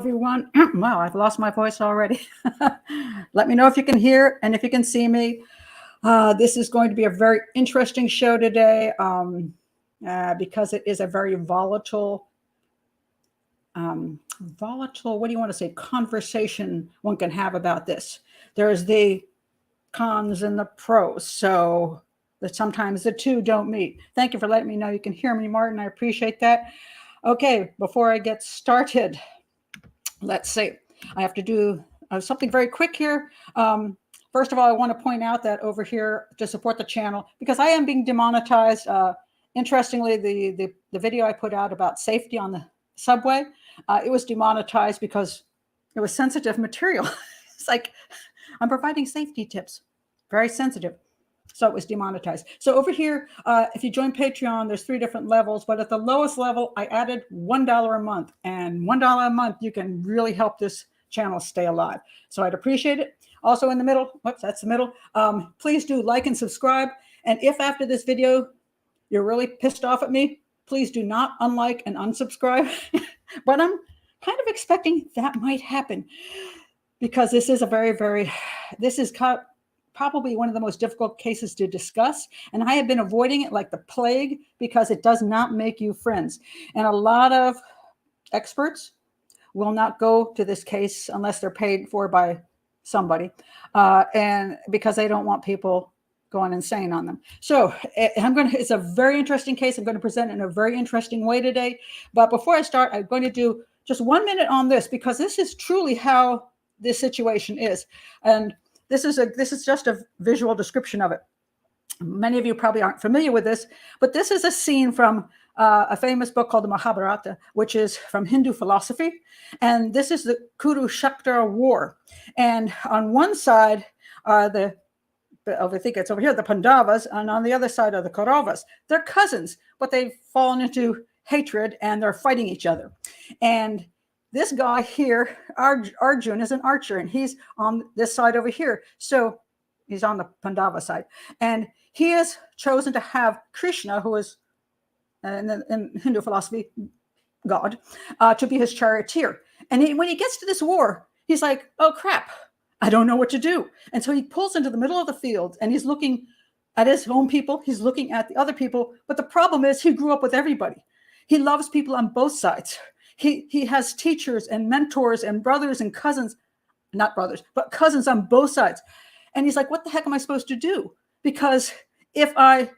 everyone. Wow, I've lost my voice already. Let me know if you can hear and if you can see me. This is going to be a very interesting show today because it is a very volatile, what do you want to say, conversation one can have about this. There's the cons and the pros, so that sometimes the two don't meet. Thank you for letting me know you can hear me, Martin. I appreciate that. Okay, before I get started, let's see. I have to do something very quick here. First of all, I want to point out that over here to support the channel, because I am being demonetized. Interestingly, the video I put out about safety on the subway, it was demonetized because it was sensitive material. It's like I'm providing safety tips, very sensitive. So it was demonetized. So over here, if you join Patreon, there's 3 different levels. But at the lowest level, I added $1 a month. And $1 a month, you can really help this channel stay alive. So I'd appreciate it. Also in the middle, whoops, that's the middle. Please do like and subscribe. And if after this video, you're really pissed off at me, please do not unlike and unsubscribe. But I'm kind of expecting that might happen. Because this is probably one of the most difficult cases to discuss. And I have been avoiding it like the plague because it does not make you friends. And a lot of experts will not go to this case unless they're paid for by somebody. And because they don't want people going insane on them. So it's a very interesting case. I'm going to present it in a very interesting way today. But before I start, I'm going to do just 1 minute on this because this is truly how this situation is. And this is just a visual description of it. Many of you probably aren't familiar with this, but this is a scene from a famous book called the Mahabharata, which is from Hindu philosophy. And this is the Kurukshetra War. And on one side are I think it's over here, the Pandavas, and on the other side are the Kauravas. They're cousins, but they've fallen into hatred and they're fighting each other. And this guy here, Arjun, is an archer, and he's on this side over here. So he's on the Pandava side. And he has chosen to have Krishna, who is, in Hindu philosophy, God, to be his charioteer. And when he gets to this war, he's like, oh, crap, I don't know what to do. And so he pulls into the middle of the field, and he's looking at his own people. He's looking at the other people. But the problem is he grew up with everybody. He loves people on both sides. He has teachers and mentors and brothers and cousins, not brothers, but cousins on both sides. And he's like, what the heck am I supposed to do? Because if I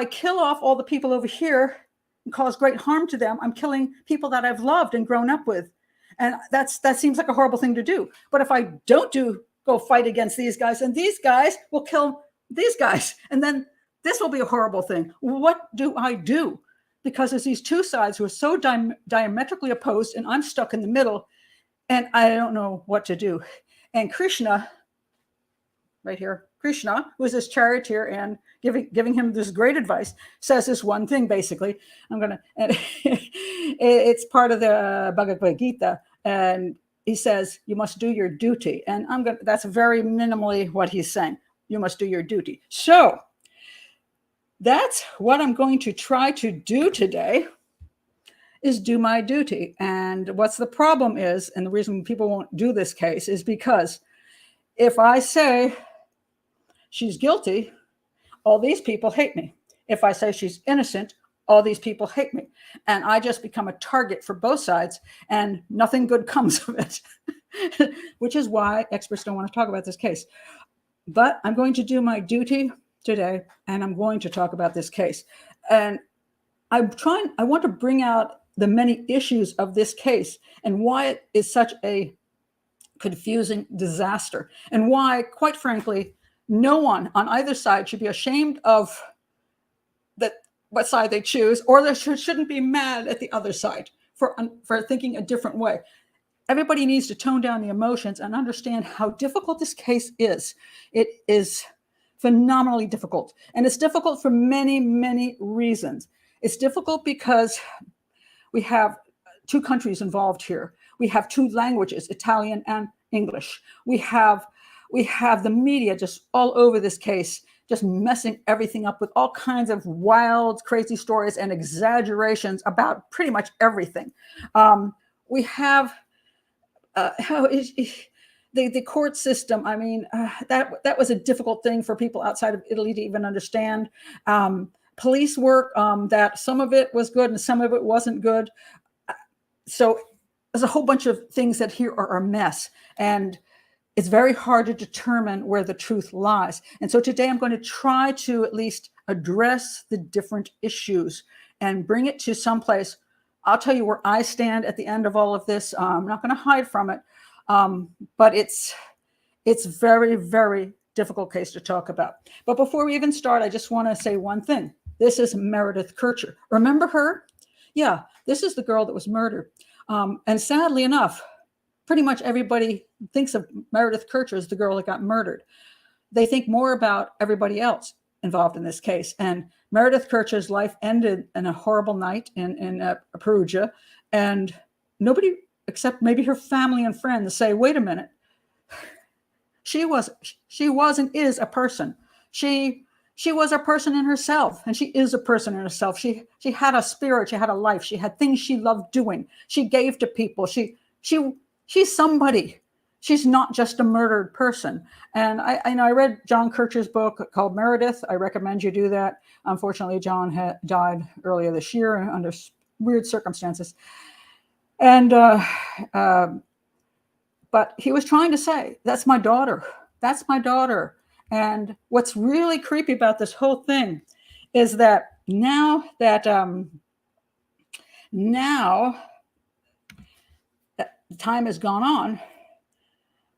kill off all the people over here and cause great harm to them, I'm killing people that I've loved and grown up with. And that seems like a horrible thing to do. But if I don't go fight against these guys, and these guys will kill these guys, and then this will be a horrible thing. What do I do? Because there's these two sides who are so diametrically opposed, and I'm stuck in the middle, and I don't know what to do. And Krishna, right here, Krishna, who is this charioteer and giving him this great advice, says this one thing, basically. It's part of the Bhagavad Gita, and he says, you must do your duty. And that's very minimally what he's saying. You must do your duty. So that's what I'm going to try to do today, is do my duty. And what's the problem is, and the reason people won't do this case is because if I say she's guilty, all these people hate me. If I say she's innocent, all these people hate me. And I just become a target for both sides, and nothing good comes of it, which is why experts don't want to talk about this case. But I'm going to do my duty today, and I'm going to talk about this case. And I want to bring out the many issues of this case and why it is such a confusing disaster, and why, quite frankly, no one on either side should be ashamed of what side they choose, or they shouldn't be mad at the other side for thinking a different way. Everybody needs to tone down the emotions and understand how difficult this case is. It is phenomenally difficult. And it's difficult for many, many reasons. It's difficult because we have 2 countries involved here. We have 2 languages, Italian and English. We have the media just all over this case, just messing everything up with all kinds of wild, crazy stories and exaggerations about pretty much everything. We have how is the court system. I mean, that was a difficult thing for people outside of Italy to even understand. Police work, that some of it was good and some of it wasn't good. So there's a whole bunch of things that here are a mess, and it's very hard to determine where the truth lies. And so today I'm going to try to at least address the different issues and bring it to some place. I'll tell you where I stand at the end of all of this. I'm not going to hide from it, but it's very, very difficult case to talk about. But before we even start, I just want to say one thing. This is Meredith Kercher. Remember her? Yeah, this is the girl that was murdered. And sadly enough, pretty much everybody thinks of Meredith Kercher as the girl that got murdered. They think more about everybody else involved in this case. And Meredith Kercher's life ended in a horrible night in Perugia. And nobody except maybe her family and friends say, wait a minute, she was and is a person. She was a person in herself, and she is a person in herself. She had a spirit, she had a life, she had things she loved doing. She gave to people. She's somebody. She's not just a murdered person. And I read John Kircher's book called Meredith. I recommend you do that. Unfortunately, John had died earlier this year under weird circumstances. And but he was trying to say, that's my daughter. That's my daughter. And what's really creepy about this whole thing is that now that the time has gone on,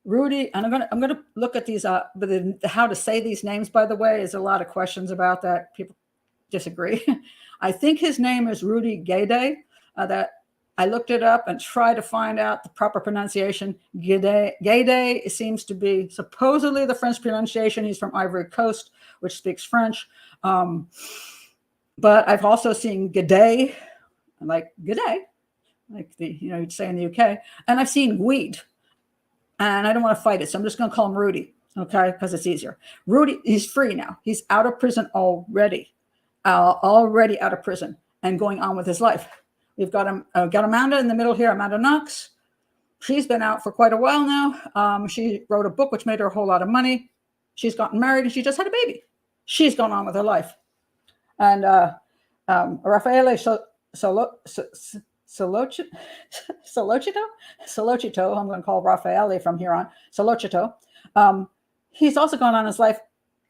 Rudy, and I'm gonna look at these but how to say these names, by the way, is a lot of questions about that. People disagree. I think his name is Rudy Gede. That I looked it up and tried to find out the proper pronunciation. Gede seems to be supposedly the French pronunciation. He's from Ivory Coast, which speaks French. But I've also seen Gede, like G'day, like you'd say in the UK. And I've seen Weed. And I don't want to fight it, so I'm just going to call him Rudy, okay, because it's easier. Rudy, he's free now. He's out of prison already out of prison and going on with his life. We've got Amanda in the middle here, Amanda Knox. She's been out for quite a while now. She wrote a book which made her a whole lot of money. She's gotten married and she just had a baby. She's gone on with her life. And Raffaele Solocito, I'm going to call Raffaele from here on, Solocito. He's also gone on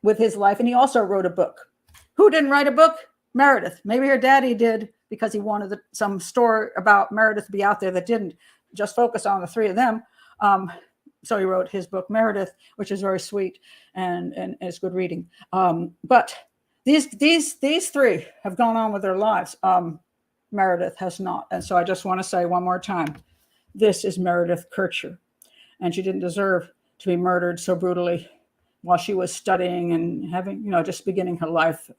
with his life, and he also wrote a book. Who didn't write a book? Meredith. Maybe her daddy did because he wanted some story about Meredith to be out there that didn't just focus on the three of them. So he wrote his book, Meredith, which is very sweet and is good reading. But these three have gone on with their lives. Meredith has not. And so I just want to say one more time, this is Meredith Kercher. And she didn't deserve to be murdered so brutally while she was studying and having, just beginning her life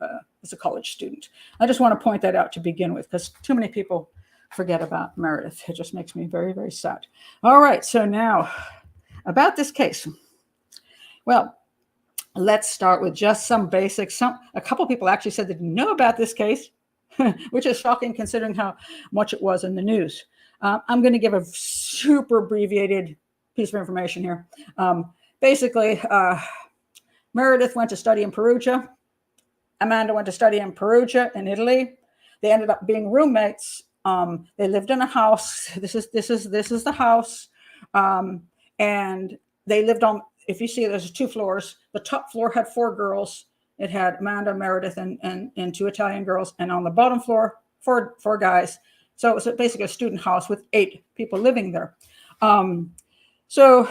as a college student. I just want to point that out to begin with, because too many people forget about Meredith. It just makes me very, very sad. All right, so now about this case. Well, let's start with just some basics. A couple people actually said they didn't know about this case, which is shocking considering how much it was in the news. I'm going to give a super abbreviated piece of information here. Basically, Meredith went to study in Perugia. Amanda went to study in Perugia in Italy. They ended up being roommates. They lived in a house. This is the house. And they lived on, if you see, there's 2 floors. The top floor had 4 girls. It had Amanda, Meredith, and 2 Italian girls. And on the bottom floor, four guys. So it was basically a student house with 8 people living there. So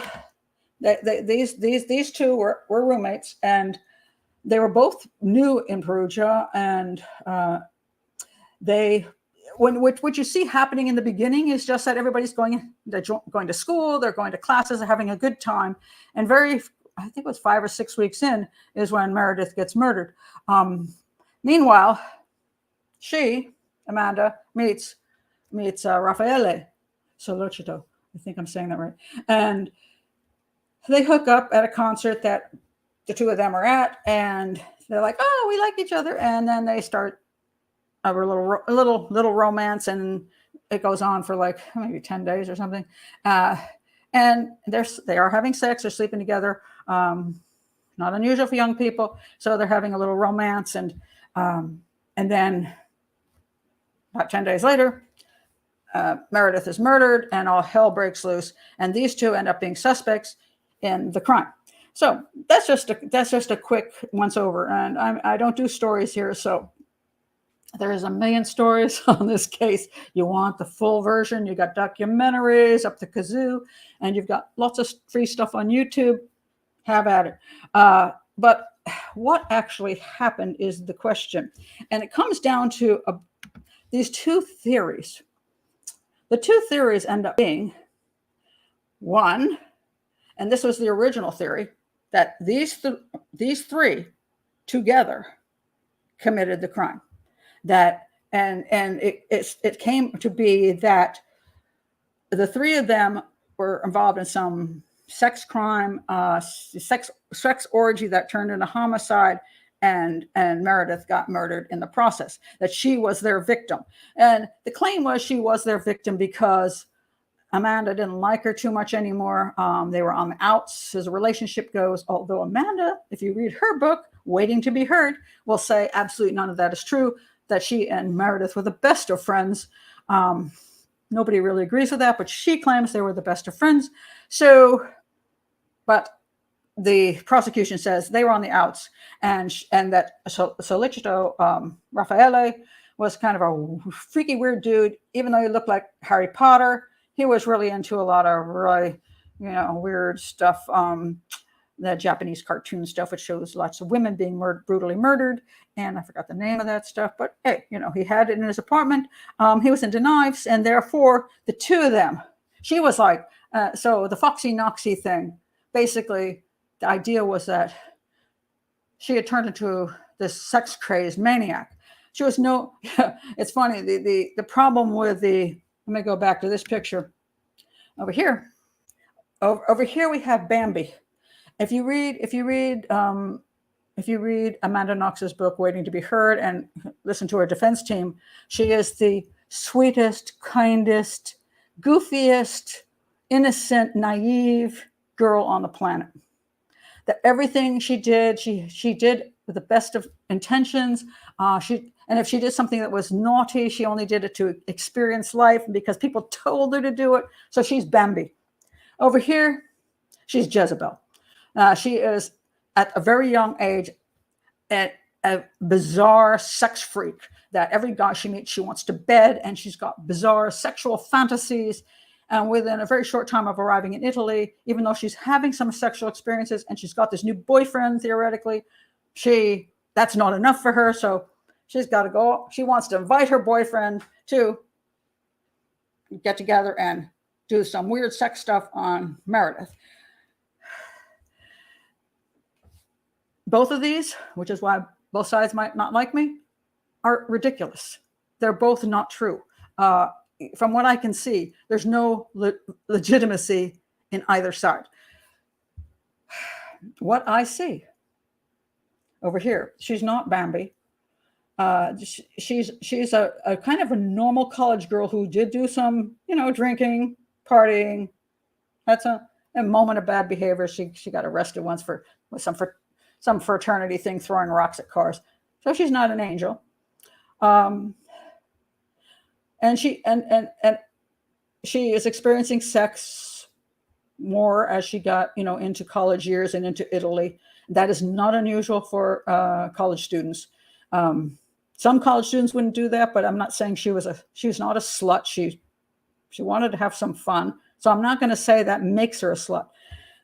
these 2 were roommates, and they were both new in Perugia. And what you see happening in the beginning is just that everybody's going to school, they're going to classes, they're having a good time. And I think it was 5 or 6 weeks in is when Meredith gets murdered. Meanwhile, Amanda, meets Raffaele Solocito. I think I'm saying that right. And they hook up at a concert that the 2 of them are at, and they're like, "Oh, we like each other," and then they start a little romance, and it goes on for like maybe 10 days or something. And they are having sex. They're sleeping together. Not unusual for young people. So they're having a little romance. And then about 10 days later, Meredith is murdered and all hell breaks loose. And these two end up being suspects in the crime. So that's just a quick once over. And I don't do stories here. So there's a million stories on this case. You want the full version. You got documentaries up the kazoo, and you've got lots of free stuff on YouTube. Have at it. But what actually happened is the question. And it comes down to these two theories. The two theories end up being one, and this was the original theory, that these three together committed the crime. That and it came to be that the three of them were involved in some sex crime, sex orgy that turned into homicide, and Meredith got murdered in the process. That she was their victim, and the claim was she was their victim because Amanda didn't like her too much anymore. They were on the outs as a relationship goes. Although Amanda, if you read her book, Waiting to Be Heard, will say absolutely none of that is true. That she and Meredith were the best of friends. Nobody really agrees with that, but she claims they were the best of friends. So, but the prosecution says they were on the outs, and that Solicitor Raffaele was kind of a freaky, weird dude. Even though he looked like Harry Potter, he was really into a lot of really, weird stuff. The Japanese cartoon stuff, which shows lots of women being brutally murdered. And I forgot the name of that stuff, but hey, he had it in his apartment. He was into knives, and therefore the two of them, she was like, so the Foxy Noxy thing, basically the idea was that she had turned into this sex crazed maniac. She was it's funny, the problem with let me go back to this picture over here. Over here we have Bambi. If you read Amanda Knox's book, Waiting to Be Heard, and listen to her defense team, she is the sweetest, kindest, goofiest, innocent, naive girl on the planet. That everything she did, she did with the best of intentions. And if she did something that was naughty, she only did it to experience life because people told her to do it. So she's Bambi. Over here, she's Jezebel. She is, at a very young age, a bizarre sex freak that every guy she meets, she wants to bed, and she's got bizarre sexual fantasies. And within a very short time of arriving in Italy, even though she's having some sexual experiences and she's got this new boyfriend, theoretically, that's not enough for her. So she's got to go. She wants to invite her boyfriend to get together and do some weird sex stuff on Meredith. Both of these, which is why both sides might not like me, are ridiculous. They're both not true. From what I can see, there's no legitimacy in either side. What I see over here, she's not Bambi. She's a kind of a normal college girl who did do some, drinking, partying. That's a moment of bad behavior. She got arrested once for some fraternity thing, throwing rocks at cars. So she's not an angel. And she is experiencing sex more as she got, into college years and into Italy. That is not unusual for college students. Some college students wouldn't do that, but I'm not saying she was not a slut. She wanted to have some fun. So I'm not going to say that makes her a slut.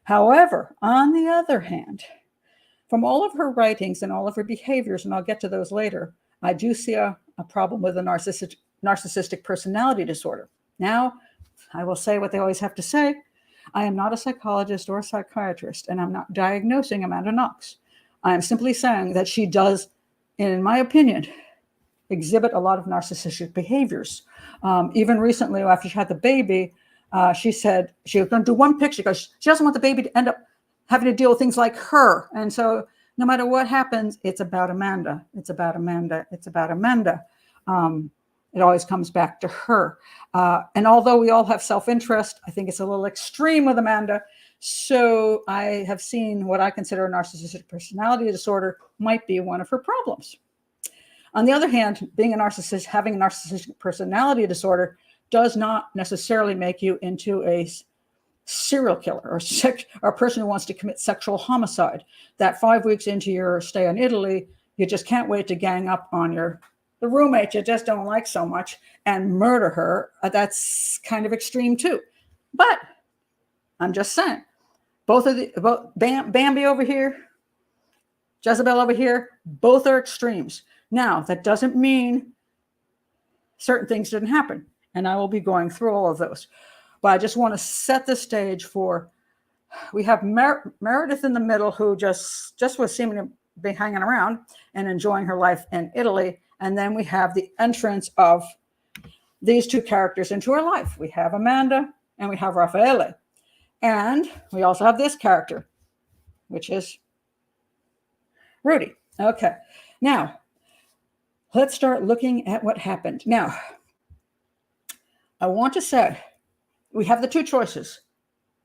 However, on the other hand, from all of her writings and all of her behaviors, and I'll get to those later, I do see a problem with a narcissistic personality disorder. Now, I will say what they always have to say. I am not a psychologist or a psychiatrist, and I'm not diagnosing Amanda Knox. I am simply saying that she does, in my opinion, exhibit a lot of narcissistic behaviors. Even recently, after she had the baby, she said she was going to do one picture because she doesn't want the baby to end up having to deal with things like her. And so no matter what happens, it's about Amanda. It's about Amanda. It's about Amanda. it always comes back to her. And although we all have self-interest, I think it's a little extreme with Amanda. So I have seen what I consider a narcissistic personality disorder might be one of her problems. On the other hand, being a narcissist, having a narcissistic personality disorder does not necessarily make you into a serial killer or a person who wants to commit sexual homicide. That 5 weeks into your stay in Italy, you just can't wait to gang up on the roommate you just don't like so much and murder her. That's kind of extreme too. But I'm just saying, both Bambi over here, Jezebel over here, both are extremes. Now, that doesn't mean certain things didn't happen, and I will be going through all of those. But I just want to set the stage for, we have Meredith in the middle, who just was seeming to be hanging around and enjoying her life in Italy. And then we have the entrance of these two characters into her life. We have Amanda and we have Raffaele. And we also have this character, which is Rudy. Okay. Now, let's start looking at what happened. Now, I want to say we have the two choices.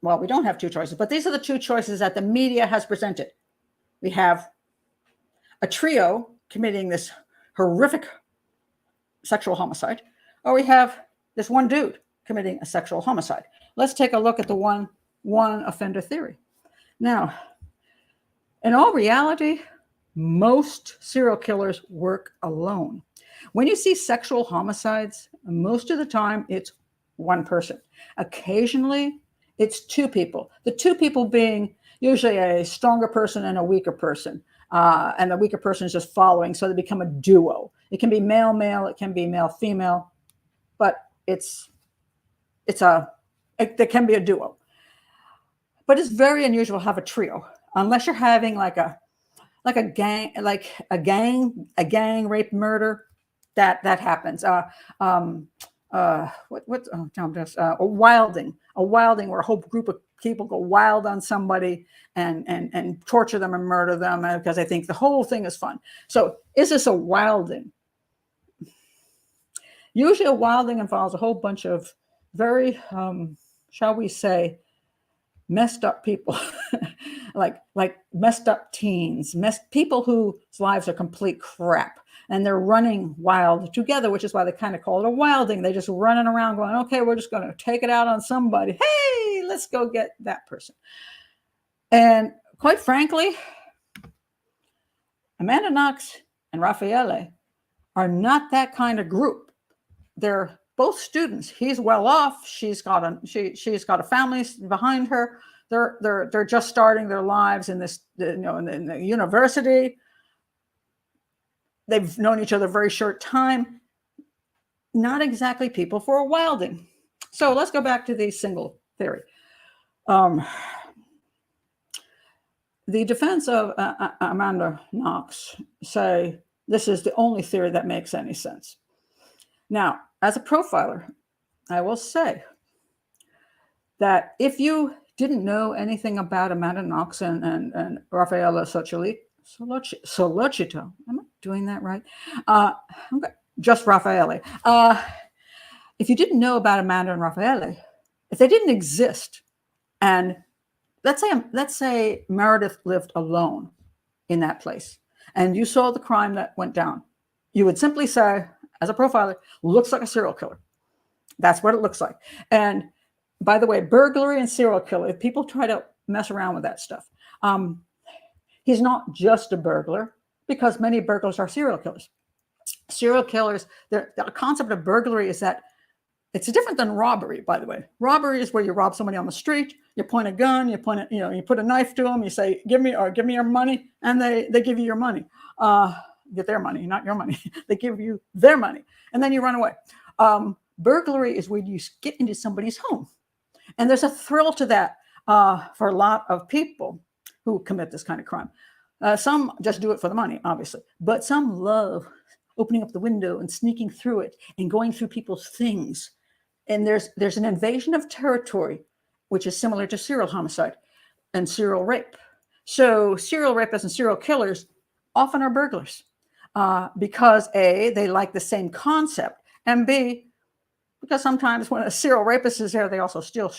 Well, we don't have two choices, but these are the two choices that the media has presented. We have a trio committing this horrific sexual homicide, or we have this one dude committing a sexual homicide. Let's take a look at the one offender theory. Now, in all reality, most serial killers work alone. When you see sexual homicides, most of the time it's one person. Occasionally, it's two people. The two people being usually a stronger person and a weaker person. And the weaker person is just following, so they become a duo. It can be male-male, it can be male-female, but there can be a duo. But it's very unusual to have a trio, unless you're having like a gang rape murder. That happens. A wilding where a whole group of people go wild on somebody and torture them and murder them because they think the whole thing is fun. So is this a wilding? Usually a wilding involves a whole bunch of very, shall we say, messed up people, like messed up teens, people whose lives are complete crap. And they're running wild together, which is why they kind of call it a wilding. They're just running around going, okay, we're just going to take it out on somebody. Hey, let's go get that person. And quite frankly, Amanda Knox and Raffaele are not that kind of group. They're both students. He's well off. She's got a family behind her. They're just starting their lives in this, in the university. They've known each other a very short time. Not exactly people for a wilding. So let's go back to the single theory. The defense of Amanda Knox say this is the only theory that makes any sense. Now, as a profiler, I will say that if you didn't know anything about Amanda Knox and Raffaele Sollecito, am I doing that right? Just Raffaele. If you didn't know about Amanda and Raffaele, if they didn't exist, and let's say Meredith lived alone in that place, and you saw the crime that went down, you would simply say, as a profiler, looks like a serial killer. That's what it looks like. And by the way, burglary and serial killer, if people try to mess around with that stuff, he's not just a burglar, because many burglars are serial killers. Serial killers, the concept of burglary is that it's different than robbery, by the way. Robbery is where you rob somebody on the street, you point a gun, you put a knife to them, you say, give me your money, and they give you your money. Get their money, not your money. They give you their money, and then you run away. Burglary is when you get into somebody's home. And there's a thrill to that for a lot of people who commit this kind of crime. Some just do it for the money, obviously, but some love opening up the window and sneaking through it and going through people's things. And there's an invasion of territory, which is similar to serial homicide and serial rape. So serial rapists and serial killers often are burglars because they like the same concept And B, because sometimes when a serial rapist is there, they also steal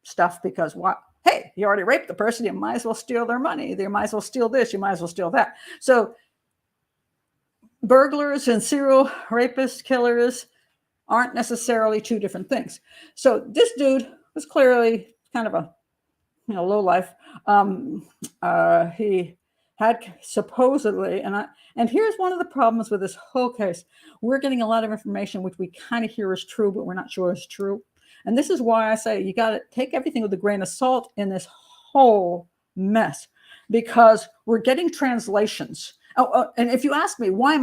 stuff because what? Hey, you already raped the person. You might as well steal their money. You might as well steal this. You might as well steal that. So burglars and serial rapists, killers aren't necessarily two different things. So this dude was clearly kind of a low life. He had supposedly, and here's one of the problems with this whole case. We're getting a lot of information which we kind of hear is true, but we're not sure is true. And this is why I say you got to take everything with a grain of salt in this whole mess, because we're getting translations. And if you ask me, why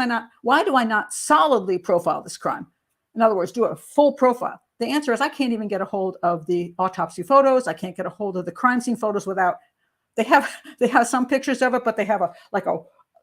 do I not solidly profile this crime? In other words, do a full profile. The answer is I can't even get a hold of the autopsy photos. I can't get a hold of the crime scene photos without, they have some pictures of it, but they have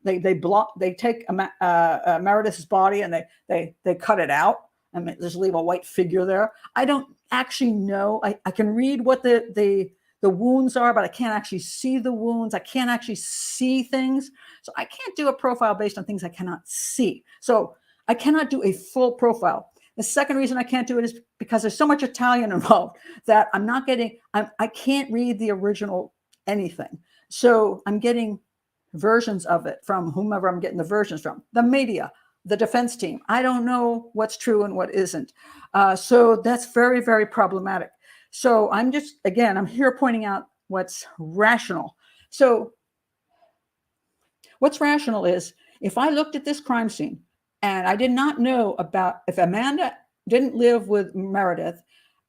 they take Meredith's body and they cut it out and just leave a white figure there. I don't actually know. I can read what the wounds are, but I can't actually see the wounds. I can't actually see things. So I can't do a profile based on things I cannot see. So I cannot do a full profile. The second reason I can't do it is because there's so much Italian involved that I can't read the original anything. So I'm getting versions of it from whomever I'm getting the versions from, the media, the defense team. I don't know what's true and what isn't. So that's very, very problematic. So I'm here pointing out what's rational. So what's rational is if I looked at this crime scene and I did not know about if Amanda didn't live with Meredith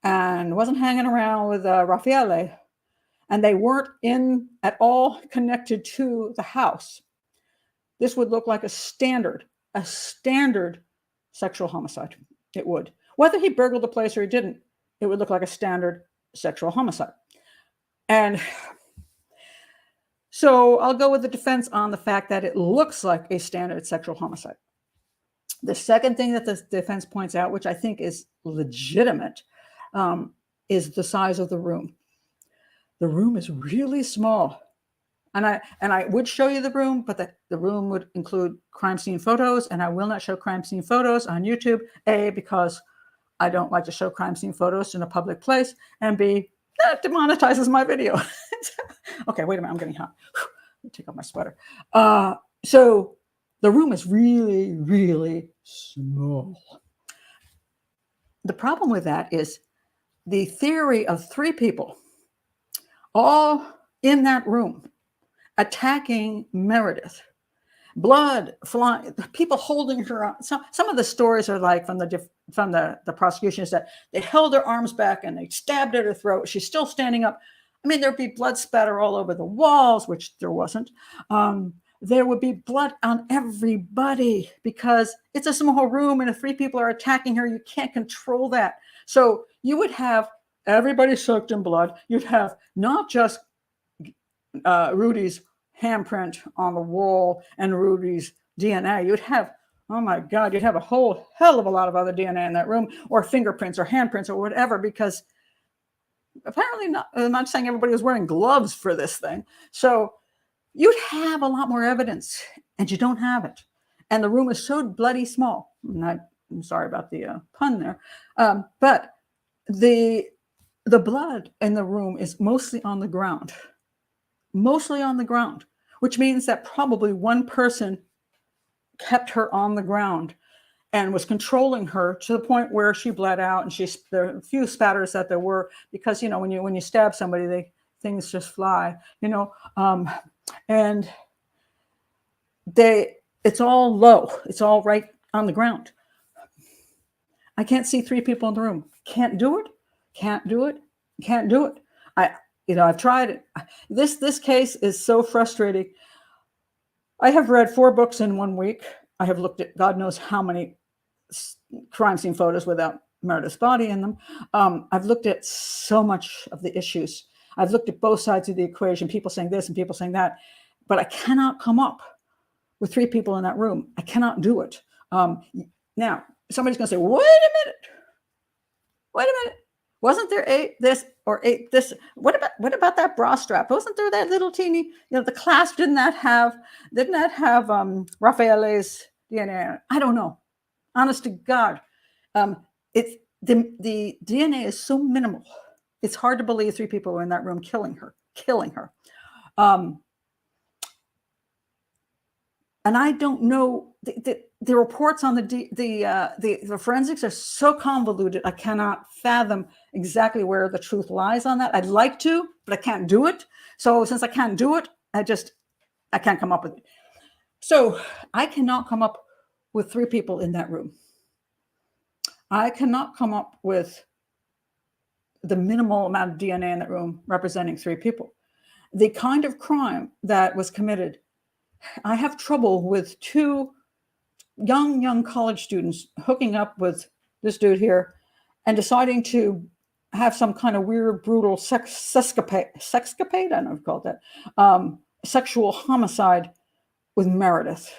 and wasn't hanging around with Raffaele, and they weren't at all connected to the house, this would look like a standard sexual homicide. It would. Whether he burgled the place or he didn't, it would look like a standard sexual homicide. And so I'll go with the defense on the fact that it looks like a standard sexual homicide. The second thing that the defense points out, which I think is legitimate, is the size of the room. The room is really small. And I would show you the room, but the room would include crime scene photos, and I will not show crime scene photos on YouTube, A, because I don't like to show crime scene photos in a public place, and B, that demonetizes my video. Okay, wait a minute, I'm getting hot. Let me take off my sweater. So the room is really, really small. The problem with that is the theory of 3 people all in that room attacking Meredith, blood flying, people holding her on. Some of the stories are like from the prosecution is that they held her arms back and they stabbed at her throat. She's still standing up. I mean, there'd be blood spatter all over the walls, which there wasn't. There would be blood on everybody because it's a small room and if 3 people are attacking her, you can't control that. So you would have everybody soaked in blood. You'd have not just Rudy's handprint on the wall and Rudy's DNA. You'd have, oh my God, you'd have a whole hell of a lot of other DNA in that room, or fingerprints or handprints or whatever, because apparently I'm not saying everybody was wearing gloves for this thing. So you'd have a lot more evidence, and you don't have it. And the room is so bloody small. I'm sorry about the pun there. But the blood in the room is mostly on the ground. Mostly on the ground, which means that probably one person kept her on the ground and was controlling her to the point where she bled out, and there are a few spatters that there were, because when you stab somebody, things just fly, and it's all low, it's all right on the ground. I can't see 3 people in the room. Can't do it. I've tried it. This case is so frustrating. I have read 4 books in 1 week. I have looked at God knows how many crime scene photos without Meredith's body in them. I've looked at so much of the issues. I've looked at both sides of the equation, people saying this and people saying that, but I cannot come up with 3 people in that room. I cannot do it. Now, somebody's going to say, wait a minute. Wasn't there 8 this or 8 this? What about that bra strap? Wasn't there that little teeny, the clasp, didn't that have Raffaele's DNA? I don't know. Honest to God. It's the DNA is so minimal. It's hard to believe 3 people were in that room killing her. And I don't know, the reports on the forensics are so convoluted. I cannot fathom exactly where the truth lies on that. I'd like to, but I can't do it. So since I can't do it, I can't come up with it. So I cannot come up with 3 people in that room. I cannot come up with the minimal amount of DNA in that room representing 3 people. The kind of crime that was committed, I have trouble with 2 young college students hooking up with this dude here and deciding to have some kind of weird, brutal sexcapade, I don't know if you call it that, sexual homicide with Meredith.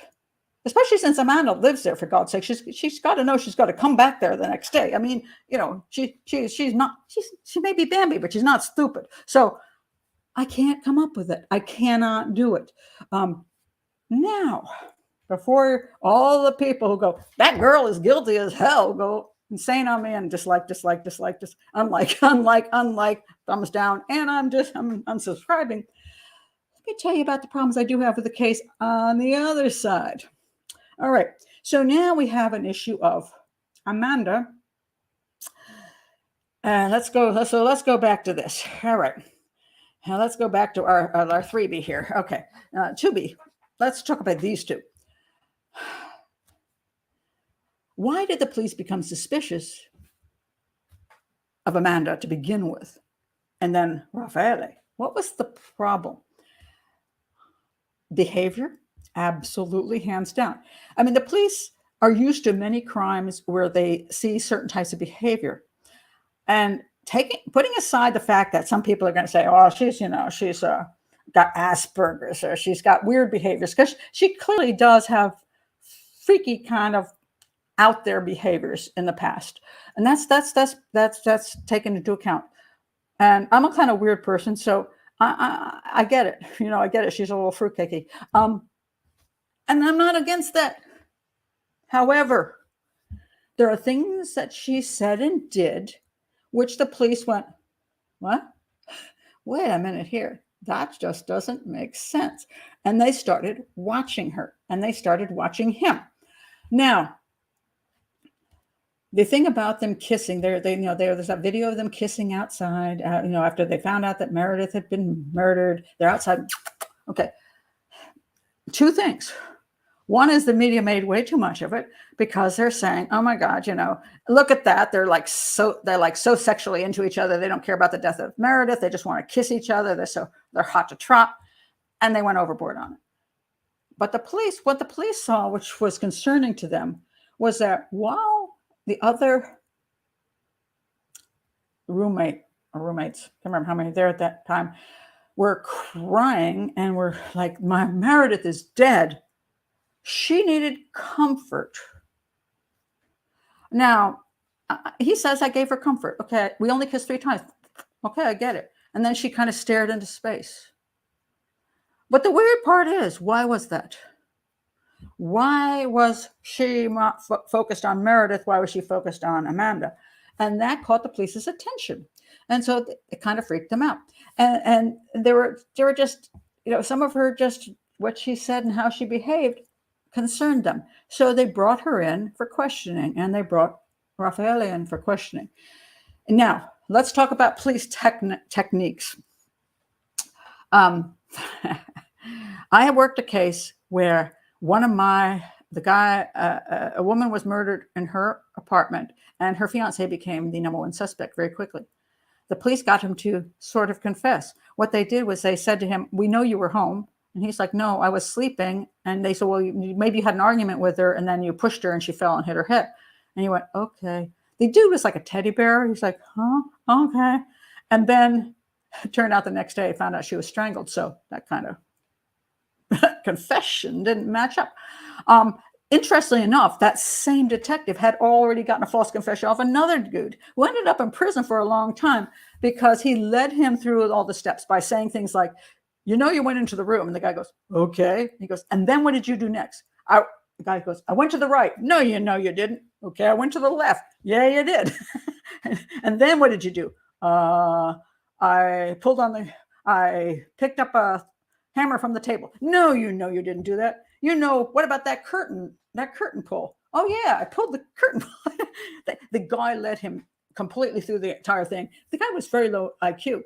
Especially since Amanda lives there, for God's sake. She's got to know she's got to come back there the next day. I mean, she's she may be Bambi, but she's not stupid. So I can't come up with it. I cannot do it. Now, before all the people who go, that girl is guilty as hell, go insane on me and dislike, unlike, thumbs down, and I'm unsubscribing. Let me tell you about the problems I do have with the case on the other side. All right, so now we have an issue of Amanda. And let's go back to this. All right, now let's go back to our 3B here. Okay, 2B. Let's talk about these 2. Why did the police become suspicious of Amanda to begin with? And then Raffaele, what was the problem? Behavior? Absolutely, hands down. I mean, the police are used to many crimes where they see certain types of behavior. And putting aside the fact that some people are going to say, oh, she's got Asperger's or she's got weird behaviors, because she clearly does have freaky kind of out there behaviors in the past. And that's taken into account. And I'm a kind of weird person, so I get it. I get it. She's a little fruitcakey. And I'm not against that. However, there are things that she said and did, which the police went, what? Wait a minute here. That just doesn't make sense. And they started watching her, and they started watching him. Now, the thing about them kissing, there's that video of them kissing outside, after they found out that Meredith had been murdered. They're outside. Okay. 2 things. One is the media made way too much of it because they're saying, oh my God, look at that. They're like so sexually into each other. They don't care about the death of Meredith. They just want to kiss each other. They're hot to trot, and they went overboard on it. But what the police saw, which was concerning to them, was that while the other roommates, can't remember how many there at that time, were crying and were like, my Meredith is dead, she needed comfort. Now, he says, I gave her comfort. Okay, we only kissed 3 times. Okay, I get it. And then she kind of stared into space. But the weird part is, why was that? Why was she not focused on Meredith? Why was she focused on Amanda? And that caught the police's attention. And so it kind of freaked them out. And they were just, some of her, just what she said and how she behaved concerned them. So they brought her in for questioning, and they brought Raffaele in for questioning. Now, let's talk about police techniques. I have worked a case where a woman was murdered in her apartment, and her fiance became the number 1 suspect very quickly. The police got him to sort of confess. What they did was they said to him, we know you were home. And he's like, no, I was sleeping. And they said, well, maybe you had an argument with her, and then you pushed her and she fell and hit her head. And he went, okay. The dude was like a teddy bear. He's like, huh? Okay. And then it turned out the next day, found out she was strangled. So that kind of confession didn't match up. Interestingly enough, that same detective had already gotten a false confession off another dude who ended up in prison for a long time because he led him through all the steps by saying things like, you went into the room. And the guy goes, okay. He goes, and then what did you do next? The guy goes, I went to the right. No, you didn't. Okay, I went to the left. Yeah, you did. And then what did you do? I picked up a hammer from the table. No, you didn't do that. What about that curtain pull? Oh yeah, I pulled the curtain. The guy led him completely through the entire thing. The guy was very low IQ.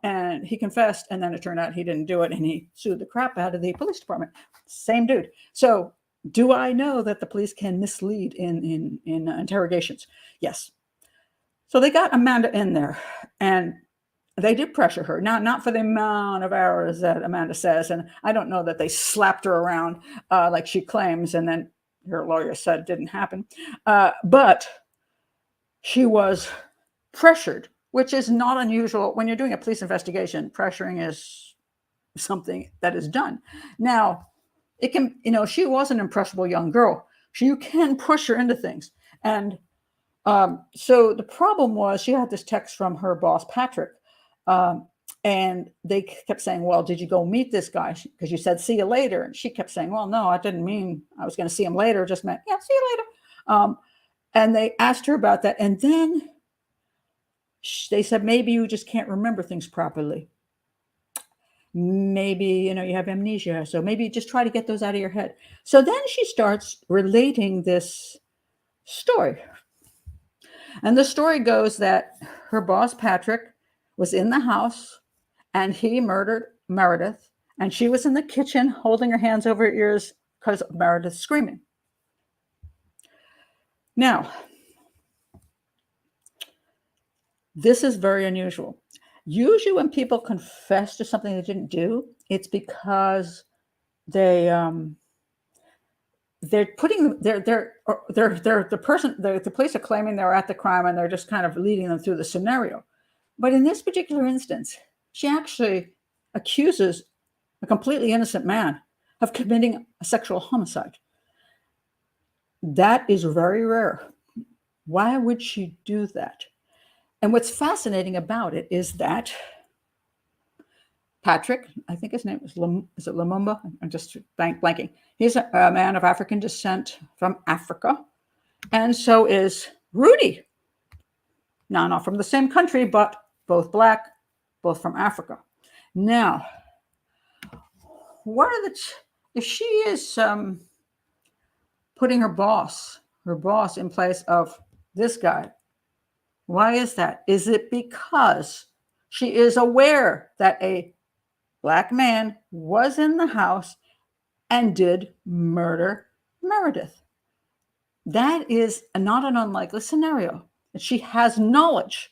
And he confessed, and then it turned out he didn't do it, and he sued the crap out of the police department. Same dude. So do I know that the police can mislead in interrogations? Yes. So they got Amanda in there, and they did pressure her, not for the amount of hours that Amanda says, and I don't know that they slapped her around like she claims, and then her lawyer said it didn't happen. But she was pressured, which is not unusual when you're doing a police investigation. Pressuring is something that is done. Now, it can, she was an impressionable young girl. You can push her into things. And so the problem was she had this text from her boss, Patrick, and they kept saying, well, did you go meet this guy? Because you said, see you later. And she kept saying, well, no, I didn't mean I was going to see him later. Just meant, yeah, see you later. And they asked her about that. And then they said, maybe you just can't remember things properly. Maybe, you have amnesia. So maybe just try to get those out of your head. So then she starts relating this story. And the story goes that her boss, Patrick, was in the house and he murdered Meredith. And she was in the kitchen holding her hands over her ears because of Meredith screaming. Now, this is very unusual. Usually when people confess to something they didn't do, it's because they're putting the police are claiming they're at the crime and they're just kind of leading them through the scenario. But in this particular instance, she actually accuses a completely innocent man of committing a sexual homicide. That is very rare. Why would she do that? And what's fascinating about it is that Patrick, I think his name is Lumumba? I'm just blanking. He's a man of African descent from Africa. And so is Rudy. Now, not from the same country, but both Black, both from Africa. Now, if she is putting her boss in place of this guy, why is that? Is it because she is aware that a Black man was in the house and did murder Meredith? That is not an unlikely scenario. She has knowledge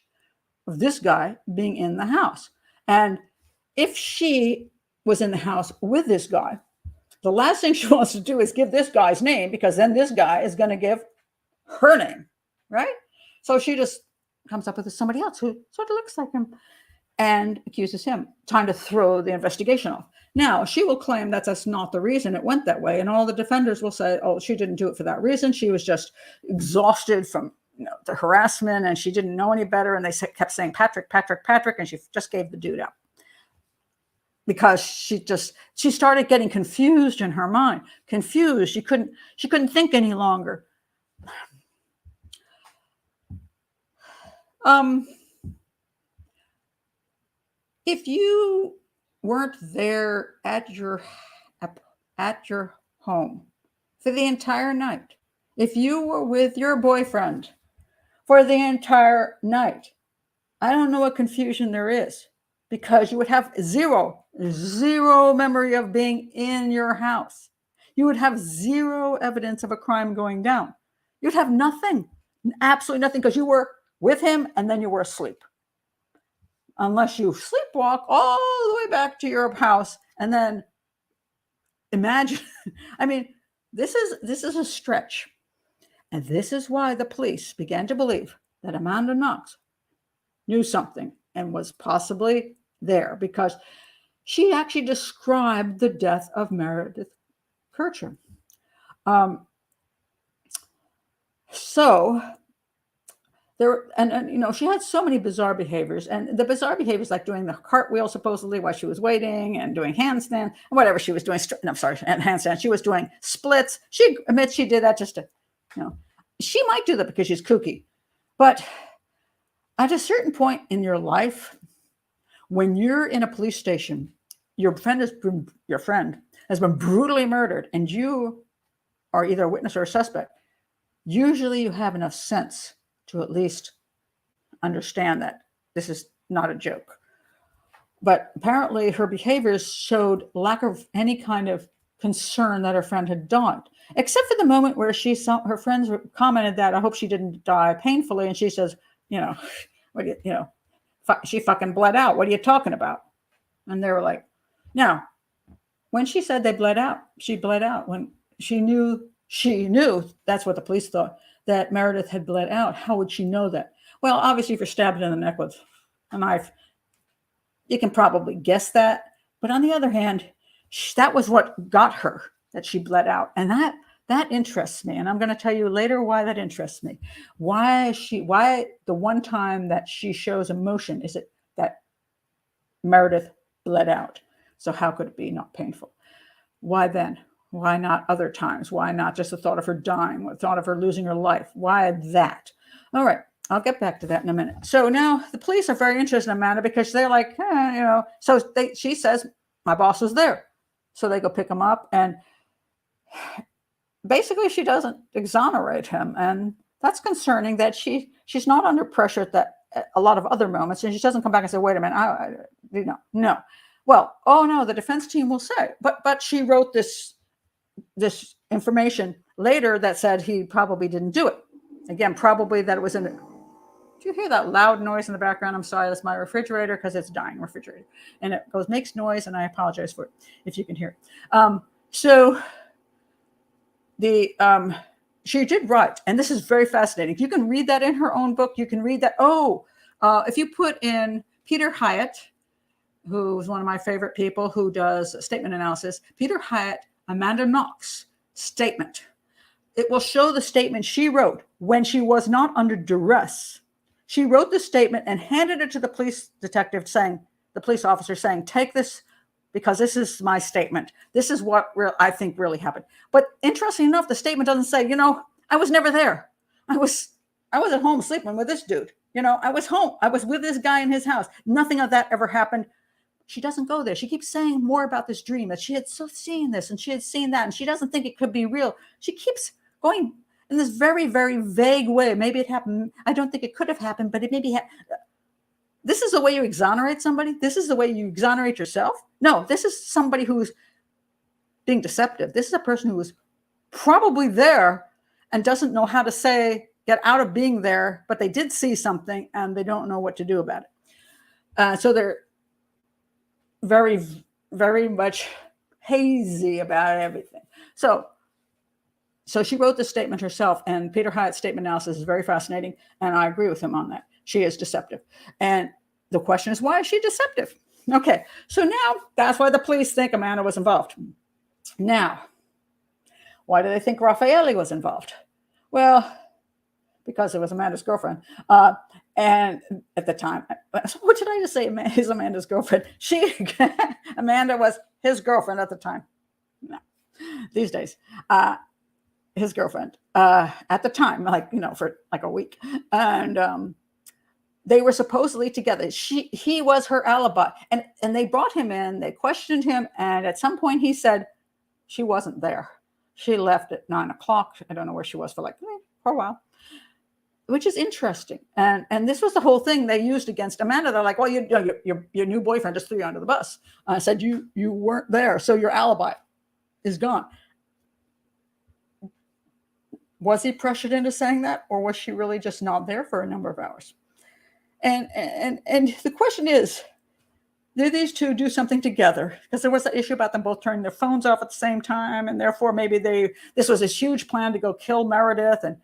of this guy being in the house. And if she was in the house with this guy, the last thing she wants to do is give this guy's name, because then this guy is going to give her name, right? So she just comes up with somebody else who sort of looks like him and accuses him, trying to throw the investigation off. Now, she will claim that that's not the reason it went that way. And all the defenders will say, oh, she didn't do it for that reason. She was just exhausted from the harassment and she didn't know any better. And they kept saying, Patrick, Patrick, Patrick. And she just gave the dude up because she started getting confused in her mind. Confused. She couldn't think any longer. If you weren't there at your home for the entire night, if you were with your boyfriend for the entire night, I don't know what confusion there is, because you would have zero memory of being in your house. You would have zero evidence of a crime going down. You'd have nothing, absolutely nothing, because you were with him and then you were asleep. Unless you sleepwalk all the way back to your house and then imagine, I mean, this is a stretch. And this is why the police began to believe that Amanda Knox knew something and was possibly there, because she actually described the death of Meredith Kercher. So And she had so many bizarre behaviors, and the bizarre behaviors, like doing the cartwheel supposedly while she was waiting, and doing handstand, whatever she was doing. No, sorry, handstand. She was doing splits. She admits she did that just to, she might do that because she's kooky, but at a certain point in your life, when you're in a police station, your friend has been brutally murdered, and you are either a witness or a suspect. Usually, you have enough sense to at least understand that this is not a joke. But apparently her behaviors showed lack of any kind of concern that her friend had died, except for the moment where her friends commented that, I hope she didn't die painfully. And she says, she fucking bled out. What are you talking about? And they were like, no. When she said they bled out, she bled out. When she knew, that's what the police thought, that Meredith had bled out. How would she know that? Well, obviously, if you're stabbed in the neck with a knife, you can probably guess that. But on the other hand, that was what got her, that she bled out. And that interests me. And I'm going to tell you later why that interests me. Why the one time that she shows emotion is it that Meredith bled out. So how could it be not painful? Why then? Why not other times? Why not just the thought of her dying, the thought of her losing her life? Why that? All right. I'll get back to that in a minute. So now the police are very interested in Amanda because they're like, so she says, my boss was there. So they go pick him up, and basically she doesn't exonerate him. And that's concerning that she's not under pressure at a lot of other moments. And she doesn't come back and say, wait a minute, no. Well, the defense team will say, but she wrote this information later that said he probably didn't do it. Again, probably that it was in. Do you hear that loud noise in the background? I'm sorry, that's my refrigerator because it's dying refrigerator. And it makes noise, and I apologize for it if you can hear it. She did write, and this is very fascinating. You can read that in her own book. You can read that. If you put in Peter Hyatt, who is one of my favorite people who does statement analysis, Peter Hyatt, Amanda Knox statement. It will show the statement she wrote when she was not under duress. She wrote the statement and handed it to the police officer saying, take this because this is my statement. This is what I think really happened. But interesting enough, the statement doesn't say, I was never there. I was at home sleeping with this dude. I was home. I was with this guy in his house. Nothing of that ever happened. She doesn't go there. She keeps saying more about this dream, that she had seen this and she had seen that, and she doesn't think it could be real. She keeps going in this very, very vague way. Maybe it happened. I don't think it could have happened, but it maybe This is the way you exonerate somebody? This is the way you exonerate yourself? No, this is somebody who's being deceptive. This is a person who was probably there and doesn't know how to get out of being there, but they did see something and they don't know what to do about it. So they're very, very much hazy about everything. So she wrote this statement herself, and Peter Hyatt's statement analysis is very fascinating, and I agree with him on that. She is deceptive. And the question is, why is she deceptive? Okay, so now that's why the police think Amanda was involved. Now, why do they think Raffaele was involved? Well, because it was Amanda's girlfriend. And at the time, what did I just say? Is Amanda's girlfriend? Amanda was his girlfriend at the time. No, these days, his girlfriend at the time, for like a week. And they were supposedly together. He was her alibi. And they brought him in, they questioned him. And at some point he said she wasn't there. She left at 9:00. I don't know where she was for a while. Which is interesting. And this was the whole thing they used against Amanda. They're like, well, your new boyfriend just threw you under the bus. Said you weren't there, so your alibi is gone. Was he pressured into saying that, or was she really just not there for a number of hours? And the question is, did these two do something together? Because there was that issue about them both turning their phones off at the same time, and therefore maybe this was this huge plan to go kill Meredith, and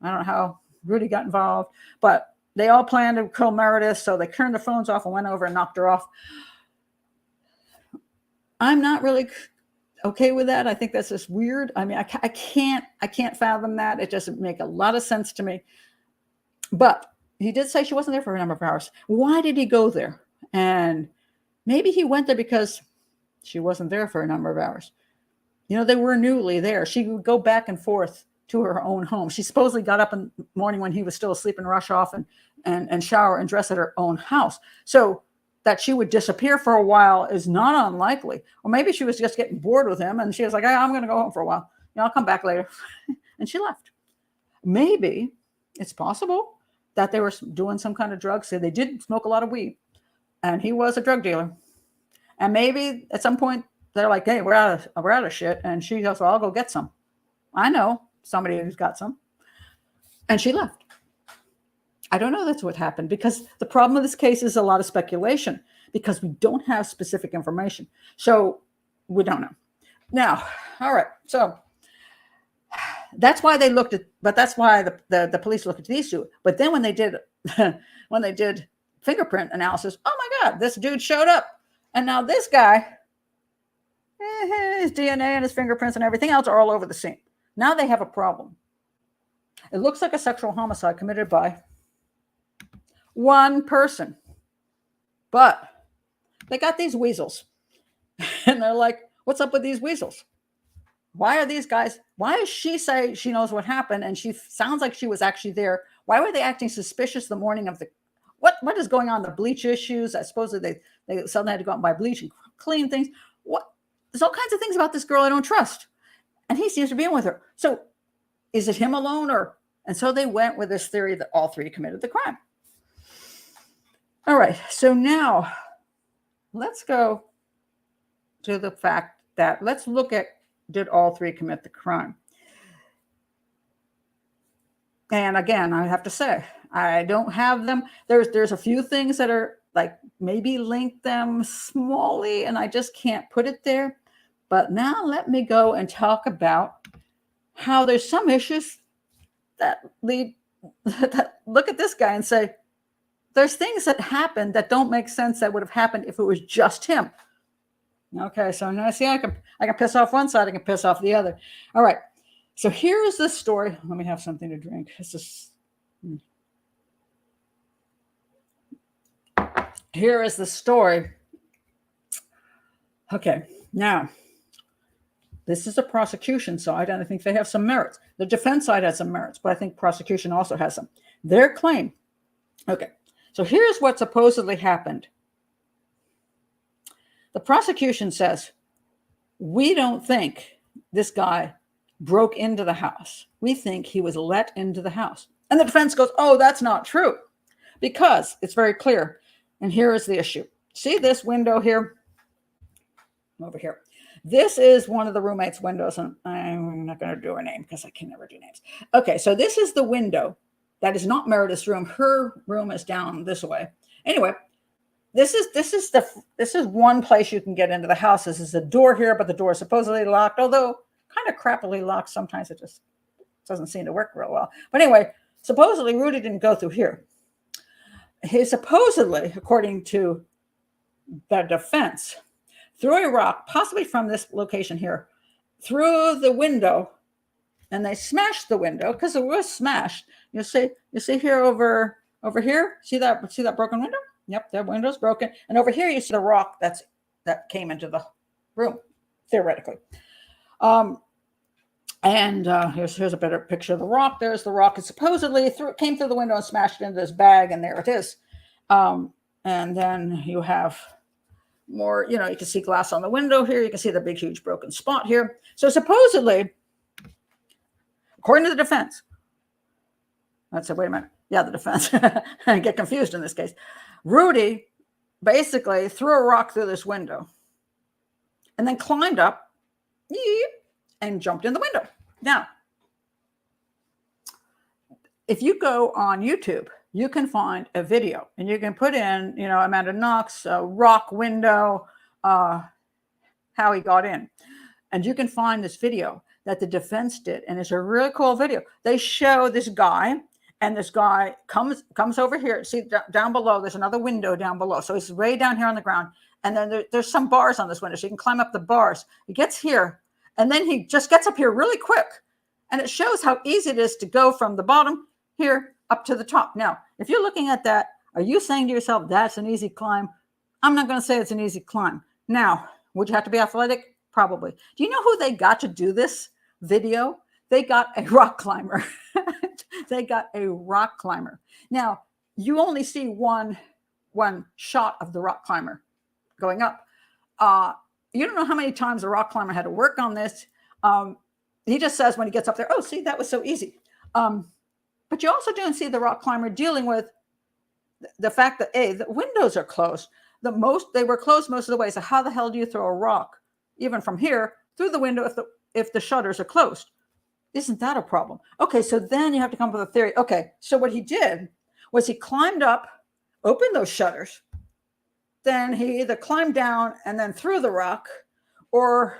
I don't know how Rudy got involved, but they all planned to kill Meredith, so they turned their phones off and went over and knocked her off. I'm not really okay with that. I think that's just weird. I mean, I can't fathom that. It doesn't make a lot of sense to me. But he did say she wasn't there for a number of hours. Why did he go there? And maybe he went there because she wasn't there for a number of hours. They were newly there. She would go back and forth to her own home. She supposedly got up in the morning when he was still asleep and rush off and shower and dress at her own house. So that she would disappear for a while is not unlikely. Or maybe she was just getting bored with him and she was like, I'm going to go home for a while. I'll come back later. And she left. Maybe it's possible that they were doing some kind of drugs. So they did smoke a lot of weed and he was a drug dealer. And maybe at some point they're like, hey, we're out of shit. And she goes, well, I'll go get some. I know somebody who's got some. And she left. I don't know that's what happened, because the problem with this case is a lot of speculation because we don't have specific information. So we don't know. Now, all right. So that's why they looked at, but that's why the police looked at these two. But then when they did fingerprint analysis, oh my God, this dude showed up. And now this guy, his DNA and his fingerprints and everything else are all over the scene. Now they have a problem. It looks like a sexual homicide committed by one person. But they got these weasels. And they're like, what's up with these weasels? Why are these guys, why does she say she knows what happened and she sounds like she was actually there? Why were they acting suspicious the morning of the, what is going on? The bleach issues. I suppose that they suddenly had to go out and buy bleach and clean things. There's all kinds of things about this girl I don't trust. And he seems to be in with her. So is it him alone and so they went with this theory that all three committed the crime. All right. So now let's go to the fact that let's look at, did all three commit the crime? And again, I have to say, I don't have them. There's a few things that are like maybe link them smallly, and I just can't put it there. But now let me go and talk about how there's some issues that look at this guy and say, there's things that happen that don't make sense that would have happened if it was just him. Okay, so now see, I can piss off one side, I can piss off the other. All right, so here's the story. Let me have something to drink. Here is the story. Okay, now, this is the prosecution side, and I think they have some merits. The defense side has some merits, but I think prosecution also has some. Their claim. Okay, so here's what supposedly happened. The prosecution says, we don't think this guy broke into the house. We think he was let into the house. And the defense goes, oh, that's not true, because it's very clear. And here is the issue. See this window here? Over here. This is one of the roommates' windows, and I'm not going to do her name because I can never do names. Okay, so this is the window that is not Meredith's room. Her room is down this way. Anyway, this is one place you can get into the house. This is a door here, but the door is supposedly locked, although kind of crappily locked. Sometimes it just doesn't seem to work real well. But anyway, supposedly Rudy didn't go through here. He supposedly, according to the defense, threw a rock, possibly from this location here, through the window, and they smashed the window because it was smashed. You see here over here, see that broken window? Yep, that window's broken. And over here, you see the rock that came into the room, theoretically. Here's a better picture of the rock. There's the rock. It supposedly came through the window and smashed into this bag, and there it is. And then you have more, you can see glass on the window here. You can see the big, huge broken spot here. So supposedly, according to the defense, I'd say, wait a minute. Yeah, the defense. I get confused in this case. Rudy basically threw a rock through this window and then climbed up and jumped in the window. Now, if you go on YouTube, you can find a video and you can put in, Amanda Knox, rock window, how he got in. And you can find this video that the defense did. And it's a really cool video. They show this guy, and this guy comes over here. See, down below, there's another window down below. So he's way down here on the ground. And then there's some bars on this window, so you can climb up the bars. He gets here, and then he just gets up here really quick. And it shows how easy it is to go from the bottom here up to the top. Now, if you're looking at that, are you saying to yourself, that's an easy climb? I'm not going to say it's an easy climb. Now, would you have to be athletic? Probably. Do you know who they got to do this video? They got a rock climber. They got a rock climber. Now, you only see one shot of the rock climber going up. You don't know how many times the rock climber had to work on this. He just says when he gets up there, oh, see, that was so easy. But you also don't see the rock climber dealing with the fact that, A, the windows are closed. They were closed most of the way. So how the hell do you throw a rock, even from here, through the window if the shutters are closed? Isn't that a problem? Okay, so then you have to come up with a theory. Okay, so what he did was he climbed up, opened those shutters, then he either climbed down and then threw the rock, or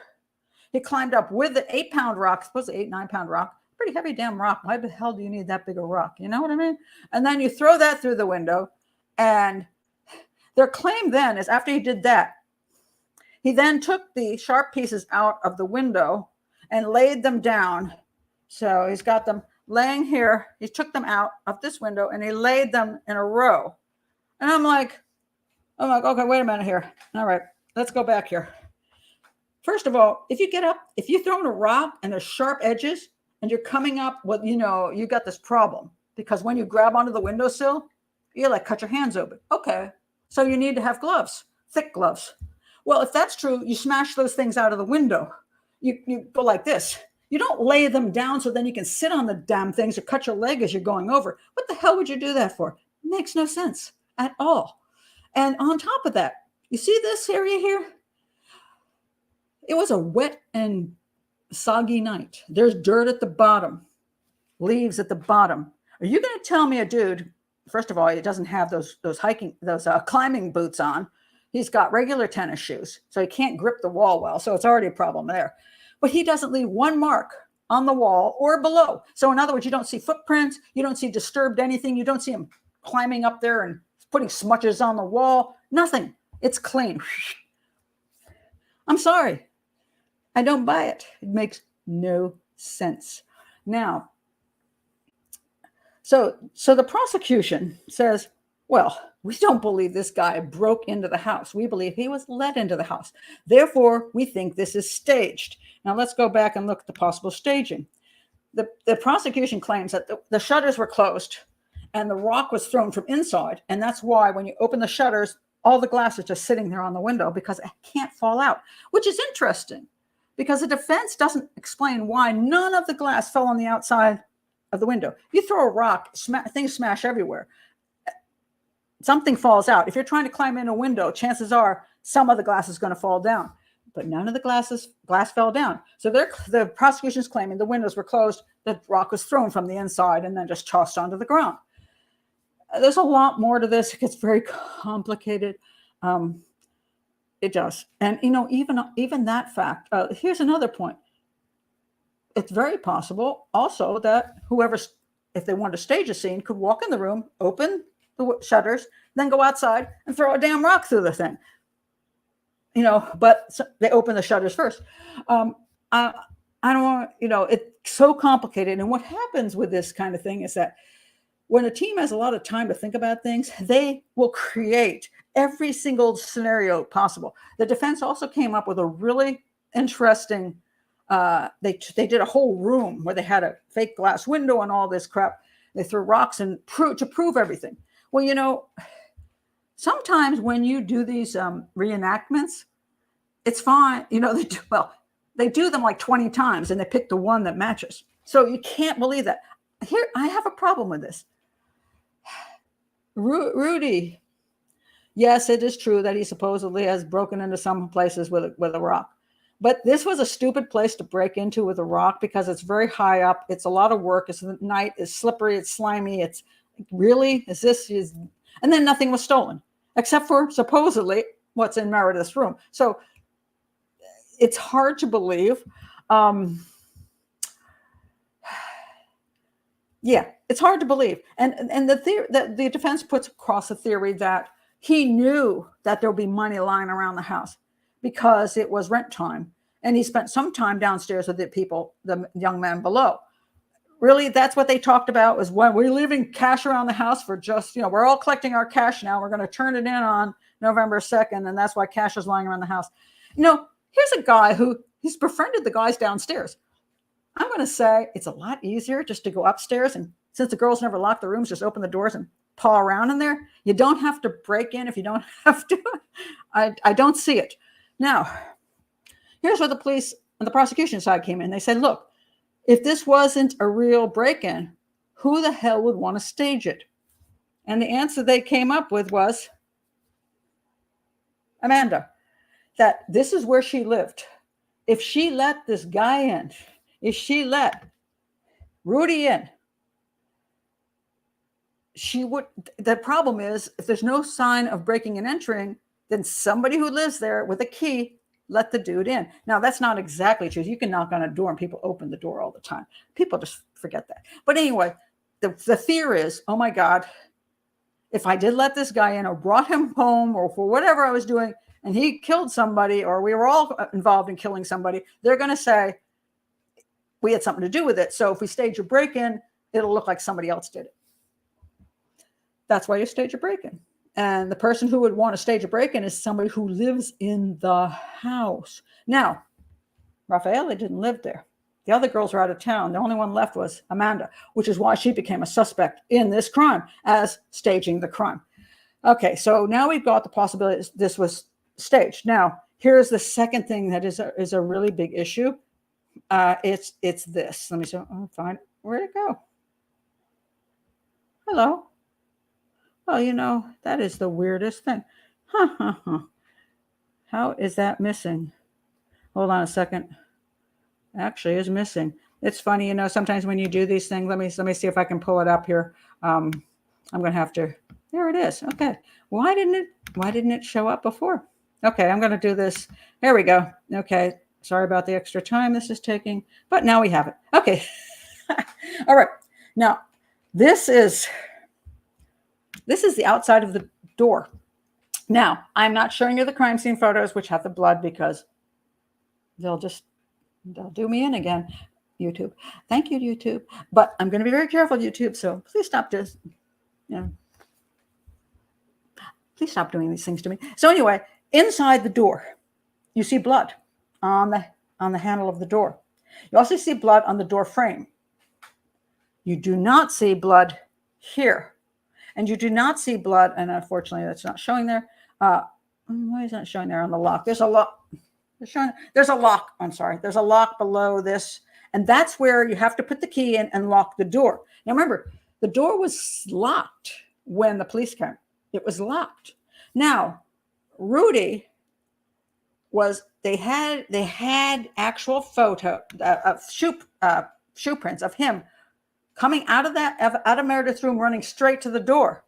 he climbed up with the 8-pound rock, supposedly 8-9-pound rock, pretty heavy damn rock. Why the hell do you need that big a rock? You know what I mean? And then you throw that through the window, and their claim then is after he did that, he then took the sharp pieces out of the window and laid them down. So he's got them laying here. He took them out of this window and he laid them in a row. And I'm like, okay, wait a minute here. All right, let's go back here. First of all, if you get up, if you're throwing a rock and there's sharp edges and you're coming up with, you got this problem, because when you grab onto the windowsill, you like cut your hands open. Okay. So you need to have gloves, thick gloves. Well, if that's true, you smash those things out of the window. You go like this. You don't lay them down so then you can sit on the damn things or cut your leg as you're going over. What the hell would you do that for? It makes no sense at all. And on top of that, you see this area here? It was a wet and soggy night. There's dirt at the bottom, leaves at the bottom. Are you going to tell me a dude, first of all, he doesn't have those climbing boots on. He's got regular tennis shoes, so he can't grip the wall well. So it's already a problem there. But he doesn't leave one mark on the wall or below. So in other words, you don't see footprints. You don't see disturbed anything. You don't see him climbing up there and putting smudges on the wall. Nothing. It's clean. I'm sorry. I don't buy it. It makes no sense. Now, so the prosecution says, well, we don't believe this guy broke into the house. We believe he was let into the house. Therefore, we think this is staged. Now, let's go back and look at the possible staging. The prosecution claims that the shutters were closed and the rock was thrown from inside. And that's why when you open the shutters, all the glass is just sitting there on the window because it can't fall out, which is interesting because the defense doesn't explain why none of the glass fell on the outside of the window. You throw a rock, things smash everywhere. Something falls out. If you're trying to climb in a window, chances are some of the glass is going to fall down. But none of the glass fell down. So the prosecution's claiming the windows were closed, the rock was thrown from the inside and then just tossed onto the ground. There's a lot more to this. It gets very complicated. It does. And, even that fact, here's another point. It's very possible also that if they wanted to stage a scene, could walk in the room, open the shutters, then go outside and throw a damn rock through the thing. But they open the shutters first. I don't want, it's so complicated. And what happens with this kind of thing is that when a team has a lot of time to think about things, they will create every single scenario possible. The defense also came up with a really interesting, they did a whole room where they had a fake glass window and all this crap. They threw rocks to prove everything. Well, sometimes when you do these reenactments, it's fine. They do them like 20 times and they pick the one that matches. So you can't believe that. Here, I have a problem with this. Rudy, yes, it is true that he supposedly has broken into some places with a rock. But this was a stupid place to break into with a rock because it's very high up. It's a lot of work. It's the night. It's slippery. It's slimy. It's really, and then nothing was stolen except for supposedly what's in Meredith's room. So it's hard to believe. It's hard to believe. And the defense puts across a theory that he knew that there'll be money lying around the house because it was rent time. And he spent some time downstairs with the young man below. really, that's what they talked about, was when we're leaving cash around the house for just, we're all collecting our cash now. We're going to turn it in on November 2nd. And that's why cash is lying around the house. Here's a guy he's befriended the guys downstairs. I'm going to say it's a lot easier just to go upstairs. And since the girls never lock the rooms, just open the doors and paw around in there. You don't have to break in if you don't have to. I don't see it. Now, here's where the police and the prosecution side came in. They said, look, if this wasn't a real break-in, who the hell would want to stage it? And the answer they came up with was Amanda, that this is where she lived. If she let this guy in, if she let Rudy in, she would. The problem is, if there's no sign of breaking and entering, then somebody who lives there with a key let the dude in. Now, that's not exactly true. You can knock on a door and people open the door all the time. People just forget that. But anyway, the fear is, oh my God, if I did let this guy in or brought him home or for whatever I was doing and he killed somebody, or we were all involved in killing somebody, they're going to say we had something to do with it. So if we stage a break-in, it'll look like somebody else did it. That's why you stage a break-in. And the person who would want to stage a break-in is somebody who lives in the house. Now, Raffaele didn't live there. The other girls were out of town. The only one left was Amanda, which is why she became a suspect in this crime as staging the crime. Okay, so now we've got the possibility this was staged. Now, here's the second thing that is a really big issue. It's this. Let me find it. Where'd it go? Hello. Well, that is the weirdest thing. How is that missing? Hold on a second. Actually, is missing. It's funny, sometimes when you do these things, let me see if I can pull it up here. I'm going to have to. There it is. Okay. Why didn't it show up before? Okay, I'm going to do this. There we go. Okay. Sorry about the extra time this is taking, but now we have it. Okay. All right. Now, this is the outside of the door. Now, I'm not showing you the crime scene photos, which have the blood, because they'll do me in again. YouTube. Thank you, YouTube. But I'm going to be very careful, YouTube. So please stop please stop doing these things to me. So anyway, inside the door, you see blood on the handle of the door. You also see blood on the door frame. You do not see blood here. And you do not see blood, and unfortunately that's not showing there. Why is that showing there on the lock? There's a lock. There's a lock. I'm sorry. There's a lock below this. And that's where you have to put the key in and lock the door. Now remember, the door was locked when the police came. It was locked. Now, Rudy they had actual photo of shoe prints of him coming out of Meredith's room, running straight to the door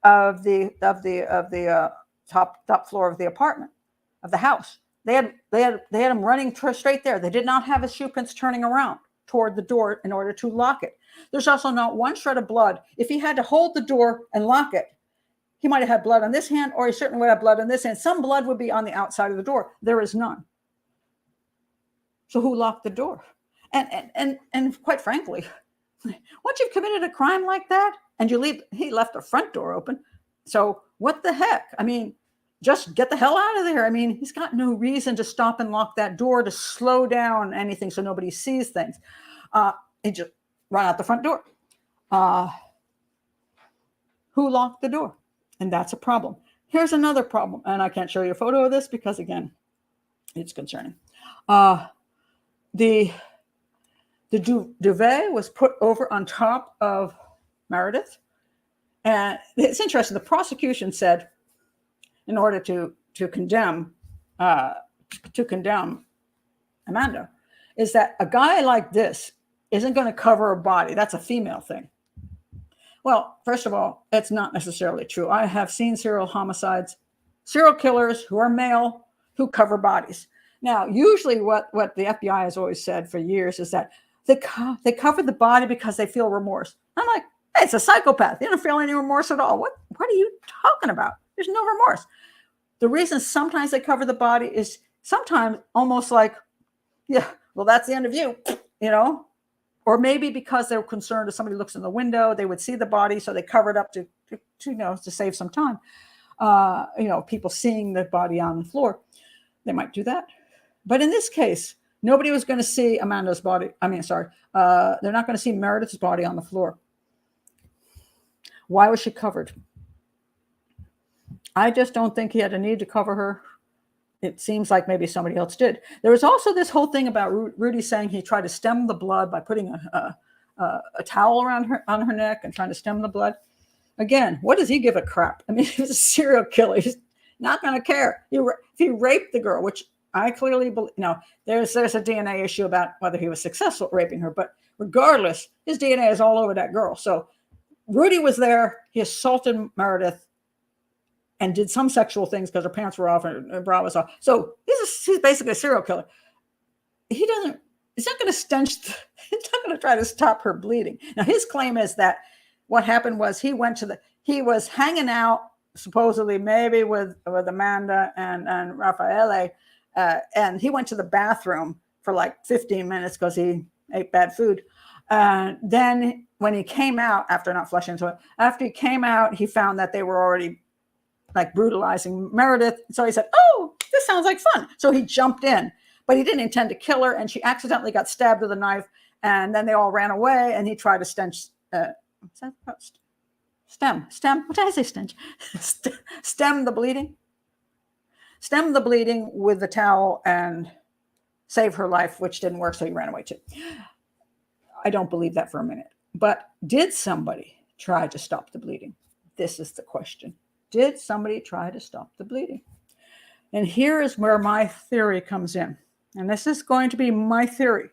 of the top floor of the apartment, of the house. They had him running straight there. They did not have his shoe prints turning around toward the door in order to lock it. There's also not one shred of blood. If he had to hold the door and lock it, he might have had blood on this hand, or he certainly would have blood on this hand. Some blood would be on the outside of the door. There is none. So who locked the door? And quite frankly, once you've committed a crime like that and he left the front door open. So what the heck? I mean, just get the hell out of there. I mean, he's got no reason to stop and lock that door to slow down anything so nobody sees things. He just run out the front door. Who locked the door? And that's a problem. Here's another problem. And I can't show you a photo of this because, again, it's concerning. The duvet was put over on top of Meredith. And it's interesting. The prosecution said, in order to condemn Amanda, is that a guy like this isn't going to cover a body. That's a female thing. Well, first of all, it's not necessarily true. I have seen serial killers who are male who cover bodies. Now, usually what the FBI has always said for years is that they cover the body because they feel remorse. I'm like, hey, it's a psychopath. They don't feel any remorse at all. What are you talking about? There's no remorse. The reason sometimes they cover the body is sometimes almost like, yeah, well, that's the end of you, or Or maybe because they were concerned if somebody looks in the window, they would see the body, so they covered up to save some time. People seeing the body on the floor, they might do that. But in this case, nobody was going to see Amanda's body. They're not going to see Meredith's body on the floor. Why was she covered? I just don't think he had a need to cover her. It seems like maybe somebody else did. There was also this whole thing about Rudy saying he tried to stem the blood by putting a towel around on her neck and trying to stem the blood. Again, what does he give a crap? I mean, he's a serial killer. He's not going to care. If he raped the girl, which I clearly believe, there's a DNA issue about whether he was successful at raping her, but regardless, his DNA is all over that girl. So Rudy was there. He assaulted Meredith and did some sexual things because her pants were off and her bra was off. So he's basically a serial killer. He's not going to try to stop her bleeding. Now, his claim is that what happened was he was hanging out supposedly maybe with Amanda and Raffaele, and he went to the bathroom for like 15 minutes because he ate bad food. Then when he came out, after not flushing into it, after he came out, he found that they were already like brutalizing Meredith. So he said, "Oh, this sounds like fun." So he jumped in, but he didn't intend to kill her, and she accidentally got stabbed with a knife, and then they all ran away, and he tried to stem. What did I say? Stench. Stem the bleeding. Stem the bleeding with the towel and save her life, which didn't work, so he ran away too. I don't believe that for a minute. But did somebody try to stop the bleeding? This is the question. Did somebody try to stop the bleeding? And here is where my theory comes in. And this is going to be my theory.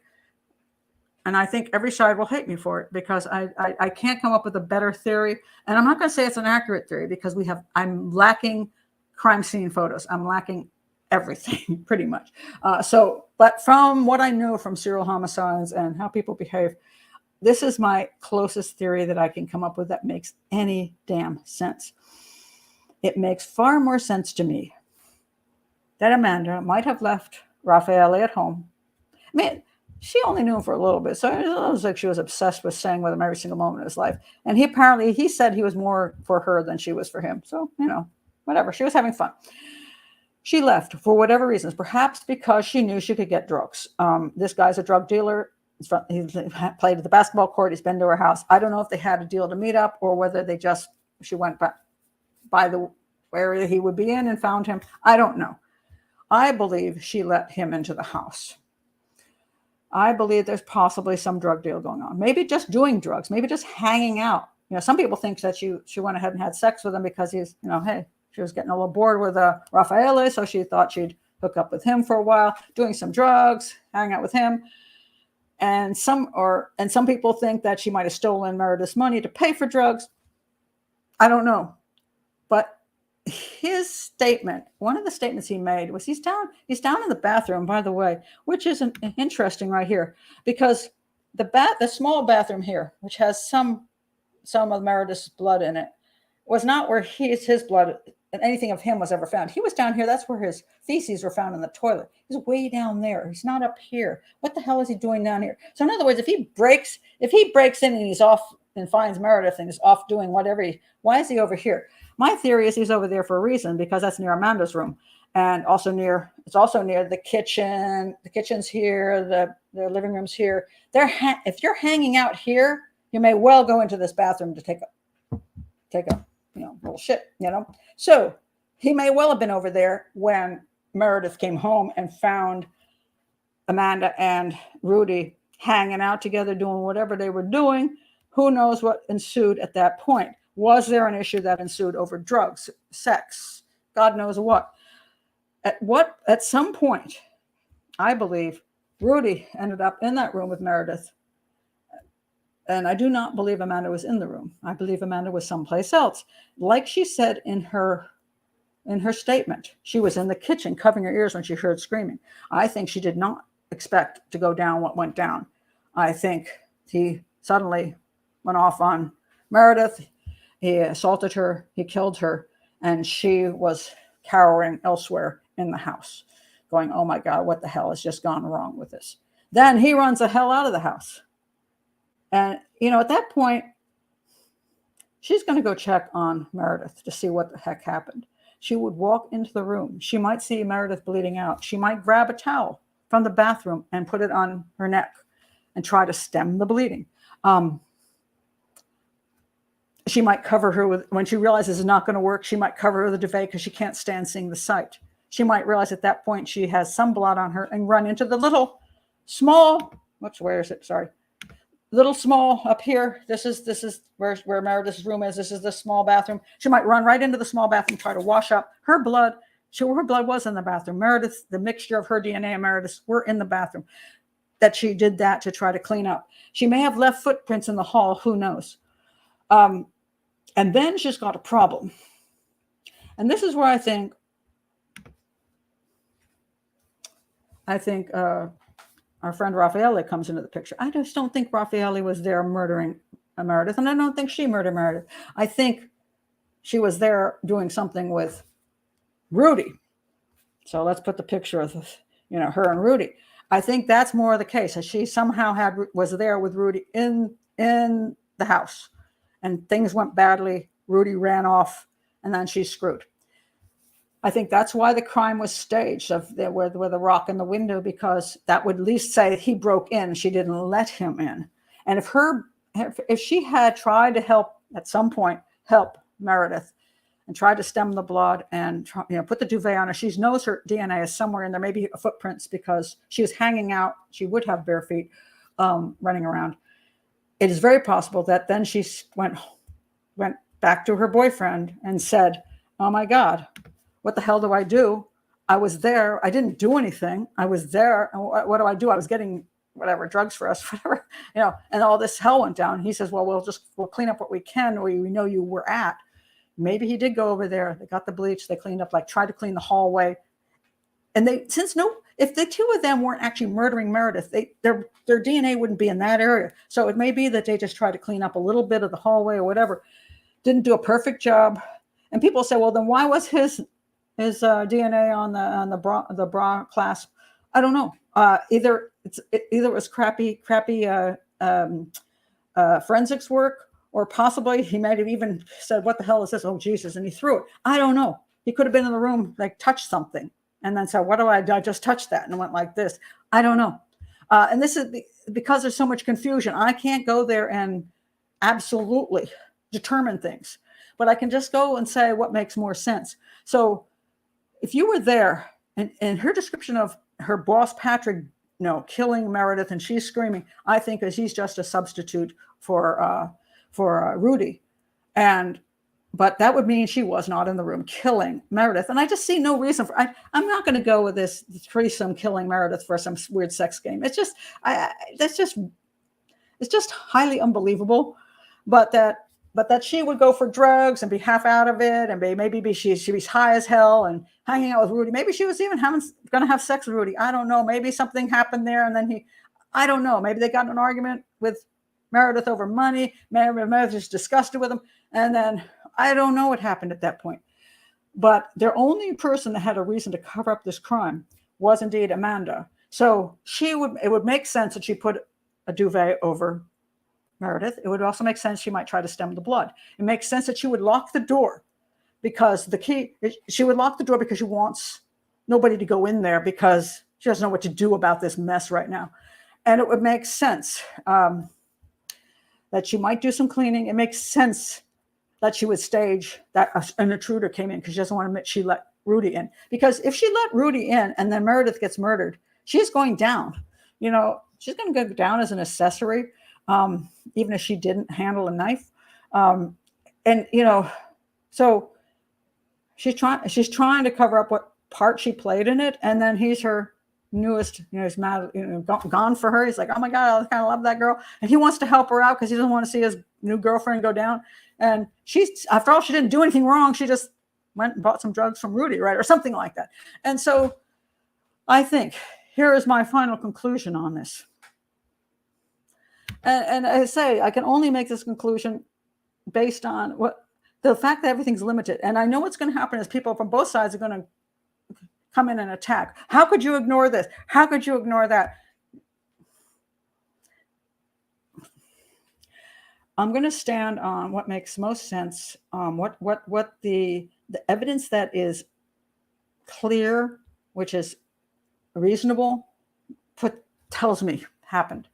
And I think every side will hate me for it because I can't come up with a better theory. And I'm not going to say it's an accurate theory because I'm lacking crime scene photos. I'm lacking everything pretty much. But from what I know from serial homicides and how people behave, this is my closest theory that I can come up with that makes any damn sense. It makes far more sense to me that Amanda might have left Raffaele at home. I mean, she only knew him for a little bit, so it was like she was obsessed with staying with him every single moment of his life. And he said he was more for her than she was for him. So, whatever. She was having fun. She left for whatever reasons, perhaps because she knew she could get drugs. This guy's a drug dealer. He played at the basketball court. He's been to her house. I don't know if they had a deal to meet up or whether she went by the area he would be in and found him. I don't know. I believe she let him into the house. I believe there's possibly some drug deal going on. Maybe just doing drugs. Maybe just hanging out. Some people think that she went ahead and had sex with him because he's, she was getting a little bored with Raffaele, so she thought she'd hook up with him for a while, doing some drugs, hang out with him. And some people think that she might have stolen Meredith's money to pay for drugs. I don't know. But his statement, one of the statements he made was he's down in the bathroom, by the way, which is interesting right here, because the small bathroom here, which has some of Meredith's blood in it, was not where his blood and anything of him was ever found. He was down here. That's where his feces were found in the toilet. He's way down there. He's not up here. What the hell is he doing down here? So in other words, if he breaks in and he's off and finds Meredith and he's off doing whatever, why is he over here? My theory is he's over there for a reason, because that's near Amanda's room, and it's also near the kitchen. The kitchen's here. The living room's here. If you're hanging out here, you may well go into this bathroom to take a little shit. So he may well have been over there when Meredith came home and found Amanda and Rudy hanging out together, doing whatever they were doing. Who knows what ensued at that point? Was there an issue that ensued over drugs, sex, God knows what? At some point, I believe Rudy ended up in that room with Meredith. And I do not believe Amanda was in the room. I believe Amanda was someplace else. Like she said in her statement, she was in the kitchen covering her ears when she heard screaming. I think she did not expect to go down what went down. I think he suddenly went off on Meredith. He assaulted her, he killed her, and she was cowering elsewhere in the house, going, "Oh my God, what the hell has just gone wrong with this?" Then he runs the hell out of the house. And, at that point, she's going to go check on Meredith to see what the heck happened. She would walk into the room. She might see Meredith bleeding out. She might grab a towel from the bathroom and put it on her neck and try to stem the bleeding. She might cover her with, when she realizes it's not going to work, she might cover her with a duvet because she can't stand seeing the sight. She might realize at that point she has some blood on her and run into the little small, where is it? Sorry. Little small up here. This is where Meredith's room is. This is the small bathroom. She might run right into the small bathroom, try to wash up her blood. Her blood was in the bathroom. Meredith, the mixture of her DNA and Meredith's were in the bathroom. That she did that to try to clean up. She may have left footprints in the hall. Who knows? And then she's got a problem. And this is where I think our friend Raffaele comes into the picture. I just don't think Raffaele was there murdering Meredith, and I don't think she murdered Meredith. I think she was there doing something with Rudy. So let's put the picture of her and Rudy. I think that's more of the case. She somehow was there with Rudy in the house, and things went badly. Rudy ran off, and then she's screwed. I think that's why the crime was staged with the rock in the window, because that would at least say he broke in. She didn't let him in. And if she had tried to help Meredith and tried to stem the blood and put the duvet on her, she knows her DNA is somewhere in there, maybe footprints, because she was hanging out. She would have bare feet running around. It is very possible that then she went back to her boyfriend and said, "Oh my God, what the hell do I do? I was there. I didn't do anything. I was there. And what do I do? I was getting drugs for us, whatever, and all this hell went down." He says, "Well, we'll clean up what we can where we know you were at." Maybe he did go over there. They got the bleach. They cleaned up, tried to clean the hallway. And if the two of them weren't actually murdering Meredith, their DNA wouldn't be in that area. So it may be that they just tried to clean up a little bit of the hallway or whatever. Didn't do a perfect job. And people say, well, then why was his DNA on the bra clasp? I don't know. Either it was crappy forensics work, or possibly he might have even said, "What the hell is this? Oh Jesus!" and he threw it. I don't know. He could have been in the room, touched something, and then said, "What do I do? I just touched that," and went like this. I don't know. And this is because there's so much confusion. I can't go there and absolutely determine things, but I can just go and say what makes more sense. So if you were there, and her description of her boss Patrick, killing Meredith and she's screaming, I think is he's just a substitute for Rudy, but that would mean she was not in the room killing Meredith. And I just see no reason for. I'm not going to go with this threesome killing Meredith for some weird sex game. It's just it's just highly unbelievable. But that she would go for drugs and be half out of it, and maybe she was high as hell and hanging out with Rudy. Maybe she was even going to have sex with Rudy. I don't know. Maybe something happened there, and then I don't know. Maybe they got in an argument with Meredith over money. Meredith was disgusted with him, and then I don't know what happened at that point. But the only person that had a reason to cover up this crime was indeed Amanda. So it would make sense that she put a duvet over Meredith. It would also make sense she might try to stem the blood. It makes sense that she would lock the door, because she would lock the door because she wants nobody to go in there, because she doesn't know what to do about this mess right now. And it would make sense that she might do some cleaning. It makes sense that she would stage that an intruder came in, because she doesn't want to admit she let Rudy in. Because if she let Rudy in and then Meredith gets murdered, she's going down. She's going to go down as an accessory, even if she didn't handle a knife. So she's trying to cover up what part she played in it. And then he's her newest, he's mad, gone for her. He's like, oh my God, I kind of love that girl. And he wants to help her out because he doesn't want to see his new girlfriend go down. And after all, she didn't do anything wrong. She just went and bought some drugs from Rudy, right? Or something like that. And so I think here is my final conclusion on this. And I say, I can only make this conclusion based on the fact that everything's limited. And I know what's going to happen is people from both sides are going to come in and attack. How could you ignore this? How could you ignore that? I'm going to stand on what makes most sense. What the evidence that is clear, which is reasonable, tells me happened.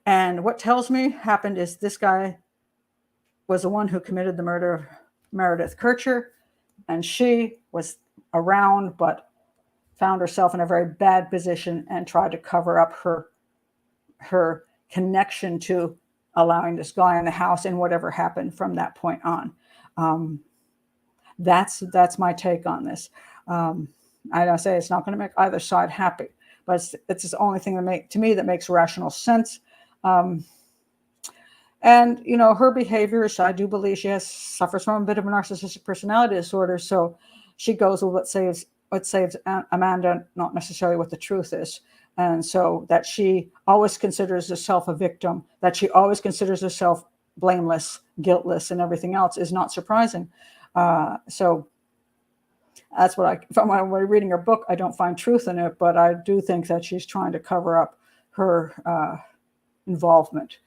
And what tells me happened is this guy was the one who committed the murder of Meredith Kercher, and she was around but found herself in a very bad position and tried to cover up her connection to allowing this guy in the house and whatever happened from that point on. That's my take on this. I don't say it's not going to make either side happy, but it's the only thing that makes rational sense. And her behaviors, I do believe she suffers from a bit of a narcissistic personality disorder. So she goes with what saves Amanda, not necessarily what the truth is. And so that she always considers herself a victim, that she always considers herself blameless, guiltless, and everything else is not surprising. So that's what from when we're reading her book, I don't find truth in it, but I do think that she's trying to cover up her involvement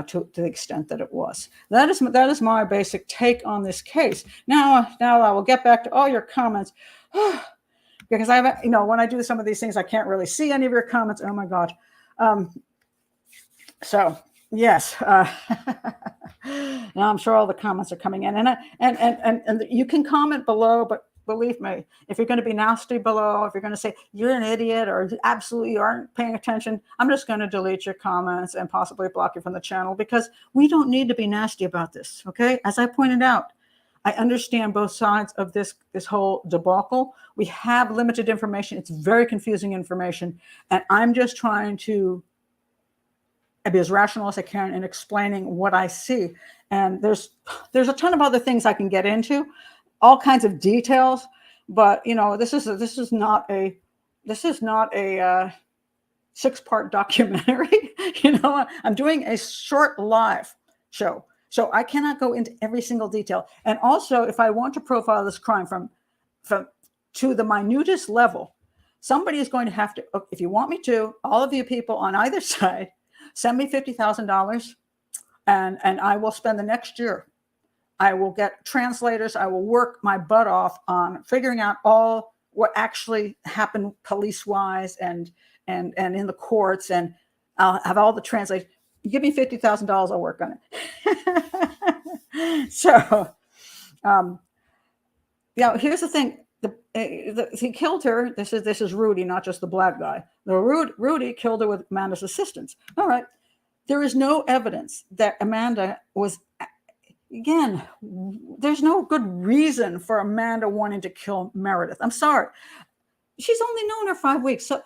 to the extent that it was. That is my basic take on this case. Now I will get back to all your comments. Because I have, when I do some of these things, I can't really see any of your comments. Oh my God. So yes, now I'm sure all the comments are coming in, and you can comment below, but believe me, if you're going to be nasty below, if you're going to say you're an idiot or absolutely you aren't paying attention, I'm just going to delete your comments and possibly block you from the channel, because we don't need to be nasty about this. Okay. As I pointed out, I understand both sides of this whole debacle. We have limited information. It's very confusing information. And I'm just trying to be as rational as I can in explaining what I see. And there's a ton of other things I can get into, all kinds of details. But this is not a 6-part documentary. I'm doing a short live show. So I cannot go into every single detail. And also, if I want to profile this crime from to the minutest level, somebody is going to have to, if you want me to, all of you people on either side, send me $50,000 and I will spend the next year. I will get translators. I will work my butt off on figuring out all what actually happened police-wise and in the courts, and I'll have all the translators. Give me $50,000, I'll work on it. So, here's the thing. He killed her. This is Rudy, not just the black guy. Rudy killed her with Amanda's assistance. All right. There is no evidence that Amanda was, again, there's no good reason for Amanda wanting to kill Meredith. I'm sorry. She's only known her 5 weeks. So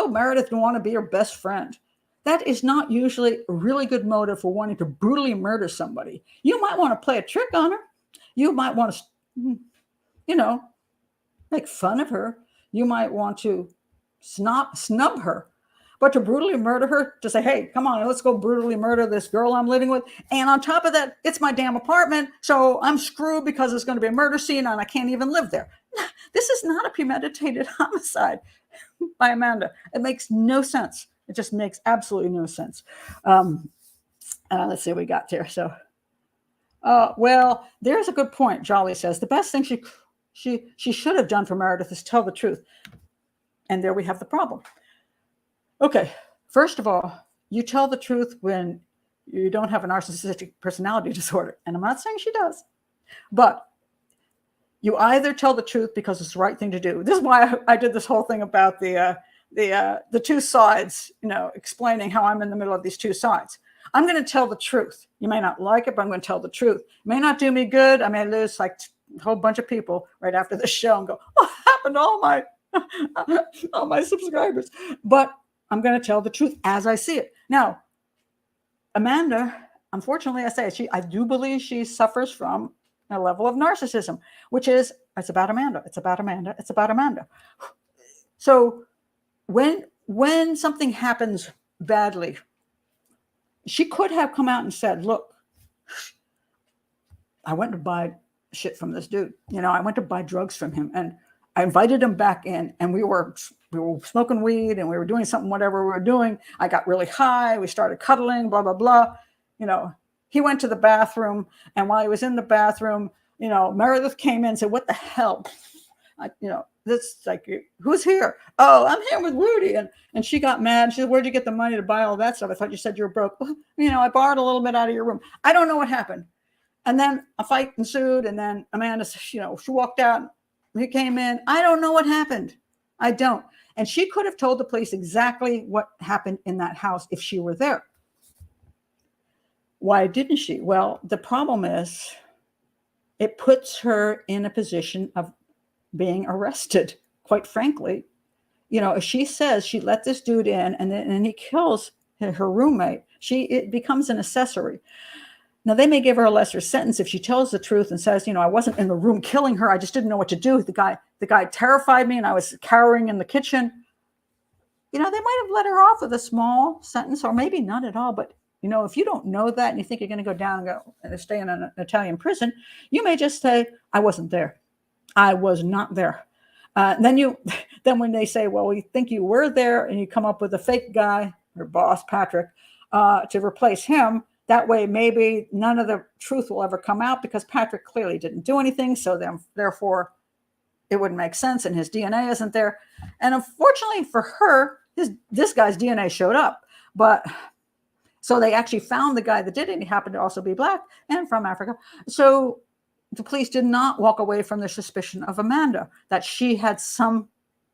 Meredith didn't want to be her best friend. That is not usually a really good motive for wanting to brutally murder somebody. You might want to play a trick on her. You might want to, make fun of her. You might want to snub her. But to brutally murder her, to say, hey, come on, let's go brutally murder this girl I'm living with. And on top of that, it's my damn apartment. So I'm screwed because it's going to be a murder scene and I can't even live there. This is not a premeditated homicide by Amanda. It makes no sense. It just makes absolutely no sense. Let's see what we got here. So, well, there's a good point. Jolly says the best thing she should have done for Meredith is tell the truth. And there we have the problem. Okay, first of all, you tell the truth when you don't have a narcissistic personality disorder. And I'm not saying she does, but you either tell the truth because it's the right thing to do. This is why I did this whole thing about the two sides, explaining how I'm in the middle of these two sides. I'm going to tell the truth. You may not like it, but I'm going to tell the truth. It may not do me good. I may lose like a whole bunch of people right after the show and go, what happened to all my subscribers? But I'm going to tell the truth as I see it. Now, Amanda, unfortunately, I do believe she suffers from a level of narcissism, which is, it's about Amanda. It's about Amanda. It's about Amanda. So when something happens badly, she could have come out and said, look, I went to buy shit from this dude. I went to buy drugs from him. And I invited him back in, and we were smoking weed, and we were doing something, whatever we were doing. I got really high. We started cuddling, blah, blah, blah. He went to the bathroom, and while he was in the bathroom, Meredith came in and said, "What the hell? This like, who's here? Oh, I'm here with Rudy." And she got mad. She said, "Where'd you get the money to buy all that stuff? I thought you said you were broke." I borrowed a little bit out of your room. I don't know what happened. And then a fight ensued. And then Amanda, she walked out. He came in. I don't know what happened. I don't. And she could have told the police exactly what happened in that house if she were there. Why didn't she? Well, the problem is it puts her in a position of being arrested, quite frankly. If she says she let this dude in and then he kills her roommate, it becomes an accessory. Now, they may give her a lesser sentence if she tells the truth and says, I wasn't in the room killing her. I just didn't know what to do. The guy terrified me and I was cowering in the kitchen. They might have let her off with a small sentence or maybe not at all. But, if you don't know that and you think you're going to go down and stay in an Italian prison, you may just say, "I wasn't there. I was not there." Then when they say, "Well, we think you were there," and you come up with a fake guy, your boss, Patrick, to replace him, that way maybe none of the truth will ever come out because Patrick clearly didn't do anything. So therefore, it wouldn't make sense and his DNA isn't there. And unfortunately for her, this guy's DNA showed up. But so they actually found the guy that did it. And he happened to also be Black and from Africa. So the police did not walk away from the suspicion of Amanda, that she had some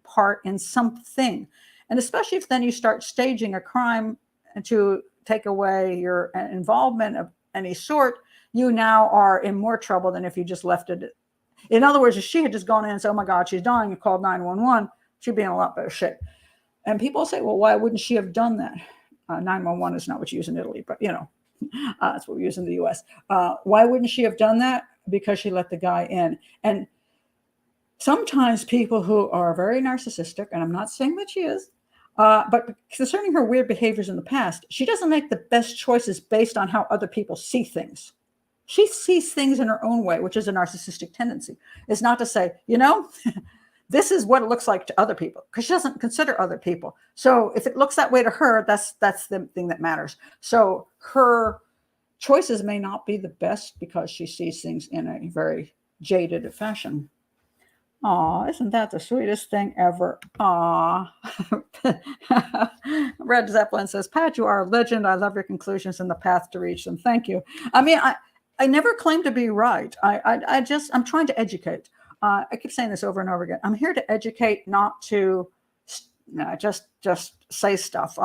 part in something. And especially if then you start staging a crime to take away your involvement of any sort, you now are in more trouble than if you just left it. In other words, if she had just gone in and said, "Oh my God, she's dying," and called 911, she'd be in a lot better shape. And people say, "Well, why wouldn't she have done that?" 911 is not what you use in Italy, but that's what we use in the US. Why wouldn't she have done that? Because she let the guy in. And sometimes people who are very narcissistic, and I'm not saying that she is, but concerning her weird behaviors in the past, she doesn't make the best choices based on how other people see things. She sees things in her own way, which is a narcissistic tendency. It's not to say, this is what it looks like to other people, because she doesn't consider other people. So if it looks that way to her, that's the thing that matters. So her choices may not be the best because she sees things in a very jaded fashion. Aw, isn't that the sweetest thing ever? Aw. Red Zeppelin says, "Pat, you are a legend. I love your conclusions and the path to reach them." Thank you. I mean, I never claim to be right. I'm trying to educate. I keep saying this over and over again. I'm here to educate, not to just say stuff.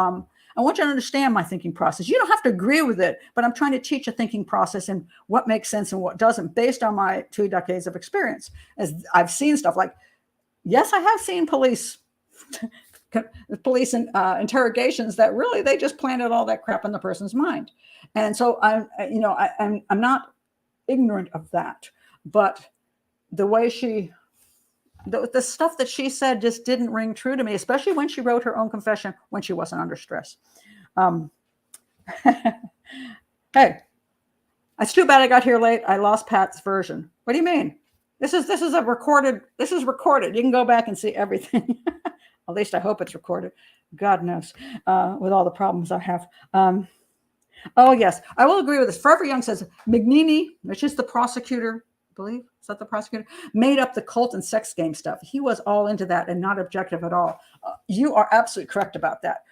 I want you to understand my thinking process. You don't have to agree with it, but I'm trying to teach a thinking process and what makes sense and what doesn't based on my 2 decades of experience. As I've seen stuff like, yes, I have seen police interrogations that really, they just planted all that crap in the person's mind. And so I'm not ignorant of that, but the way the stuff that she said just didn't ring true to me, especially when she wrote her own confession when she wasn't under stress. Hey, it's too bad I got here late. I lost Pat's version. What do you mean? This is recorded. You can go back and see everything. At least I hope it's recorded. God knows, with all the problems I have. Oh yes, I will agree with this. Forever Young says Mignini, which is the prosecutor, I believe, is that the prosecutor, made up the cult and sex game stuff. He was all into that and not objective at all. You are absolutely correct about that.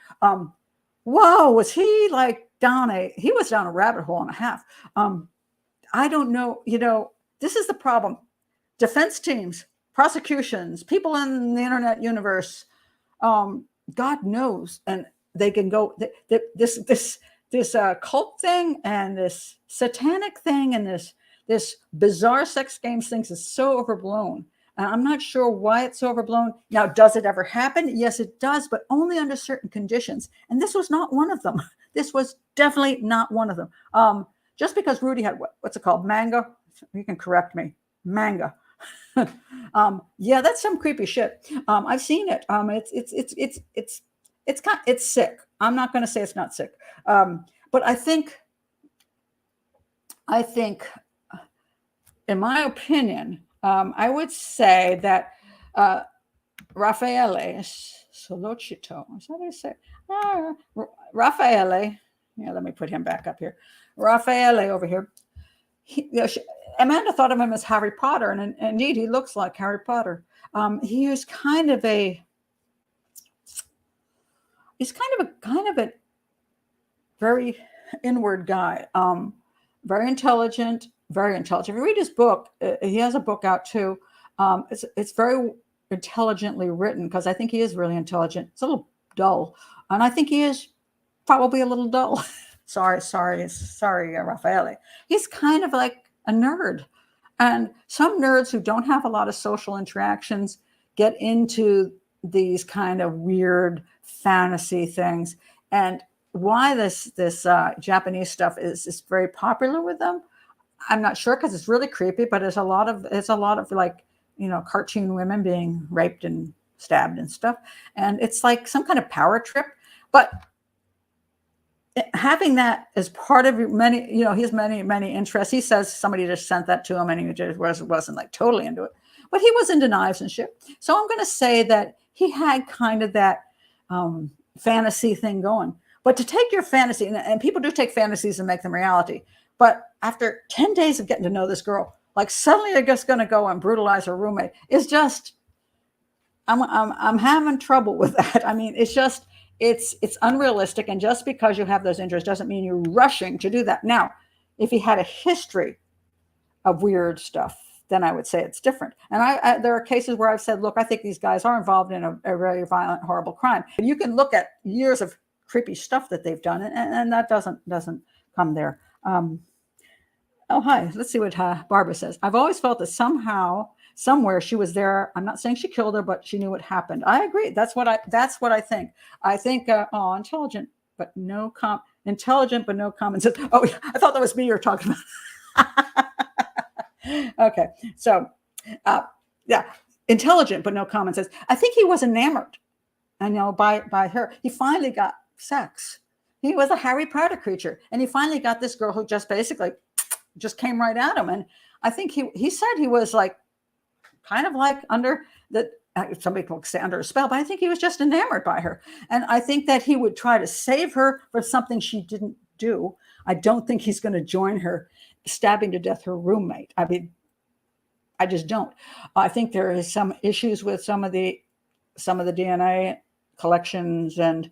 Whoa, was he like he was down a rabbit hole and a half. I don't know, this is the problem. Defense teams, prosecutions, people in the internet universe, God knows, and they can go, this cult thing and this satanic thing and this bizarre sex games things is so overblown. And I'm not sure why it's so overblown. Now, does it ever happen? Yes, it does, but only under certain conditions. And this was not one of them. This was definitely not one of them. Just because Rudy had what's it called? Manga? You can correct me. Manga. Yeah, that's some creepy shit. I've seen it. It's sick. I'm not going to say it's not sick. But I think, in my opinion, I would say that Raffaele Solocito. Is that how you say? Raffaele. Yeah, let me put him back up here. Raffaele over here. Amanda thought of him as Harry Potter, and indeed, he looks like Harry Potter. He is kind of a very inward guy. Very intelligent. If you read his book, he has a book out too. It's very intelligently written, because I think he is really intelligent. It's a little dull, and I think he is probably a little dull. sorry, Raffaele. He's kind of like a nerd, and some nerds who don't have a lot of social interactions get into these kind of weird fantasy things. And why this Japanese stuff is very popular with them, I'm not sure, because it's really creepy, but it's a lot of like, cartoon women being raped and stabbed and stuff. And it's like some kind of power trip. But having that as part of his many interests, he says somebody just sent that to him, and he just wasn't like totally into it. But he was into knives and shit. So I'm going to say that he had kind of that fantasy thing going. But to take your fantasy, and people do take fantasies and make them reality. But after 10 days of getting to know this girl, like suddenly you're just going to go and brutalize her roommate. It's just, I'm having trouble with that. I mean, it's unrealistic. And just because you have those interests doesn't mean you're rushing to do that. Now, if he had a history of weird stuff, then I would say it's different. And there are cases where I've said, look, I think these guys are involved in a very violent, horrible crime. And you can look at years of creepy stuff that they've done, and that doesn't come there. Oh, hi. Let's see what Barbara says. I've always felt that somehow, somewhere she was there. I'm not saying she killed her, but she knew what happened. I agree. That's what I think. I think, intelligent, but no common sense. Oh, I thought that was me you were talking about. Okay. So, yeah, intelligent, but no common sense. I think he was enamored, by her. He finally got sex. He was a Harry Potter creature, and he finally got this girl who just basically just came right at him. And I think he said he was like kind of like under the, some people say under a spell, but I think he was just enamored by her. And I think that he would try to save her for something she didn't do. I don't think he's going to join her stabbing to death her roommate. I mean, I just don't. I think there is some issues with some of the DNA collections, and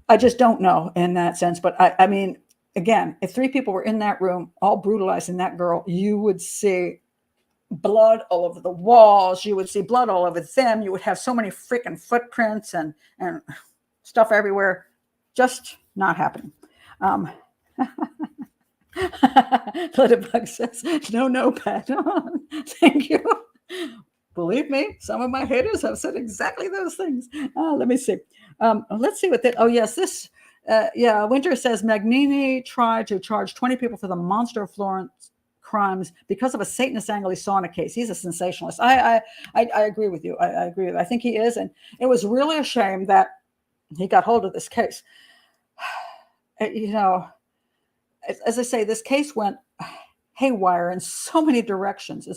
I just don't know in that sense. But I mean, again, if 3 people were in that room, all brutalizing that girl, you would see blood all over the walls. You would see blood all over them. You would have so many freaking footprints and stuff everywhere. Just not happening. Flutterbug says, no, Pat. Thank you. Believe me, some of my haters have said exactly those things. Let me see. Let's see what that. Oh, yes, this. Winter says Magnini tried to charge 20 people for the Monster of Florence crimes because of a Satanist angle he saw in a case. He's a sensationalist. I agree with you. I agree with you. I think he is. And it was really a shame that he got hold of this case. As I say, this case went haywire in so many directions,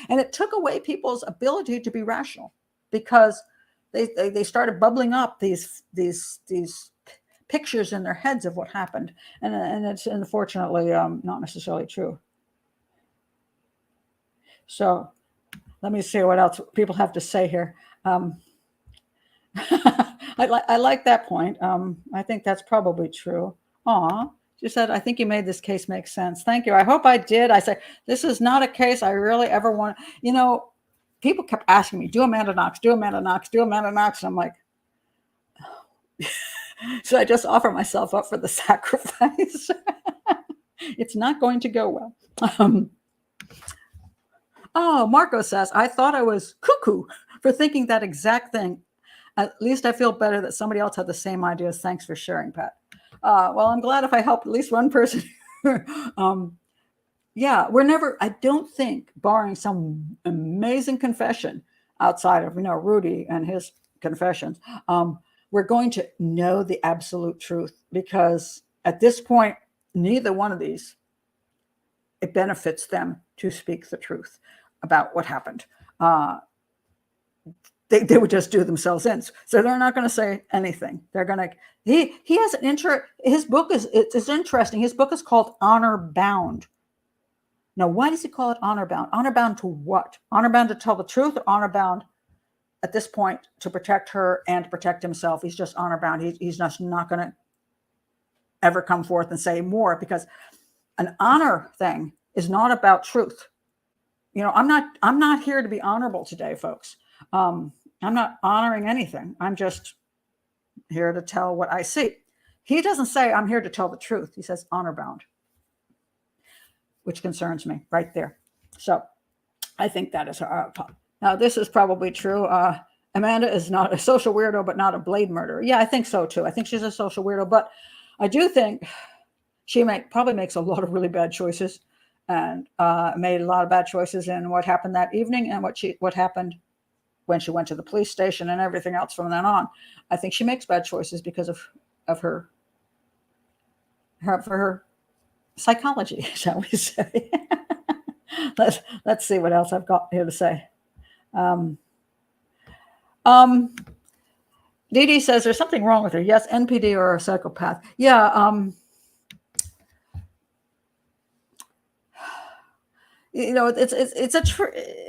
and it took away people's ability to be rational, because they started bubbling up these pictures in their heads of what happened, and it's unfortunately not necessarily true. So let me see what else people have to say here. I like that point. I think that's probably true. She said, I think you made this case make sense. Thank you. I hope I did. I said, this is not a case I really ever want. People kept asking me, do Amanda Knox. And I'm like, should I just offer myself up for the sacrifice? It's not going to go well. Marco says, I thought I was cuckoo for thinking that exact thing. At least I feel better that somebody else had the same ideas. Thanks for sharing, Pat. Well, I'm glad if I helped at least one person. I don't think, barring some amazing confession outside of, Rudy and his confessions, we're going to know the absolute truth, because at this point, neither one of these, it benefits them to speak the truth about what happened. they would just do themselves in. So they're not going to say anything. They're going to, he has his book it's interesting. His book is called Honor Bound. Now, why does he call it honor bound? Honor bound to what? Honor bound to tell the truth, or honor bound at this point to protect her and to protect himself? He's just honor bound. He's just not going to ever come forth and say more, because an honor thing is not about truth. I'm not here to be honorable today, folks. I'm not honoring anything. I'm just here to tell what I see. He doesn't say I'm here to tell the truth. He says honor bound, which concerns me right there. So I think that is now this is probably true. Amanda is not a social weirdo, but not a blade murderer. Yeah, I think so too. I think she's a social weirdo, but I do think she probably makes a lot of really bad choices, and made a lot of bad choices in what happened that evening and what happened when she went to the police station and everything else from then on. I think she makes bad choices because of her psychology, shall we say. Let's see what else I've got here to say. Dee Dee says there's something wrong with her. Yes, NPD or a psychopath. Yeah.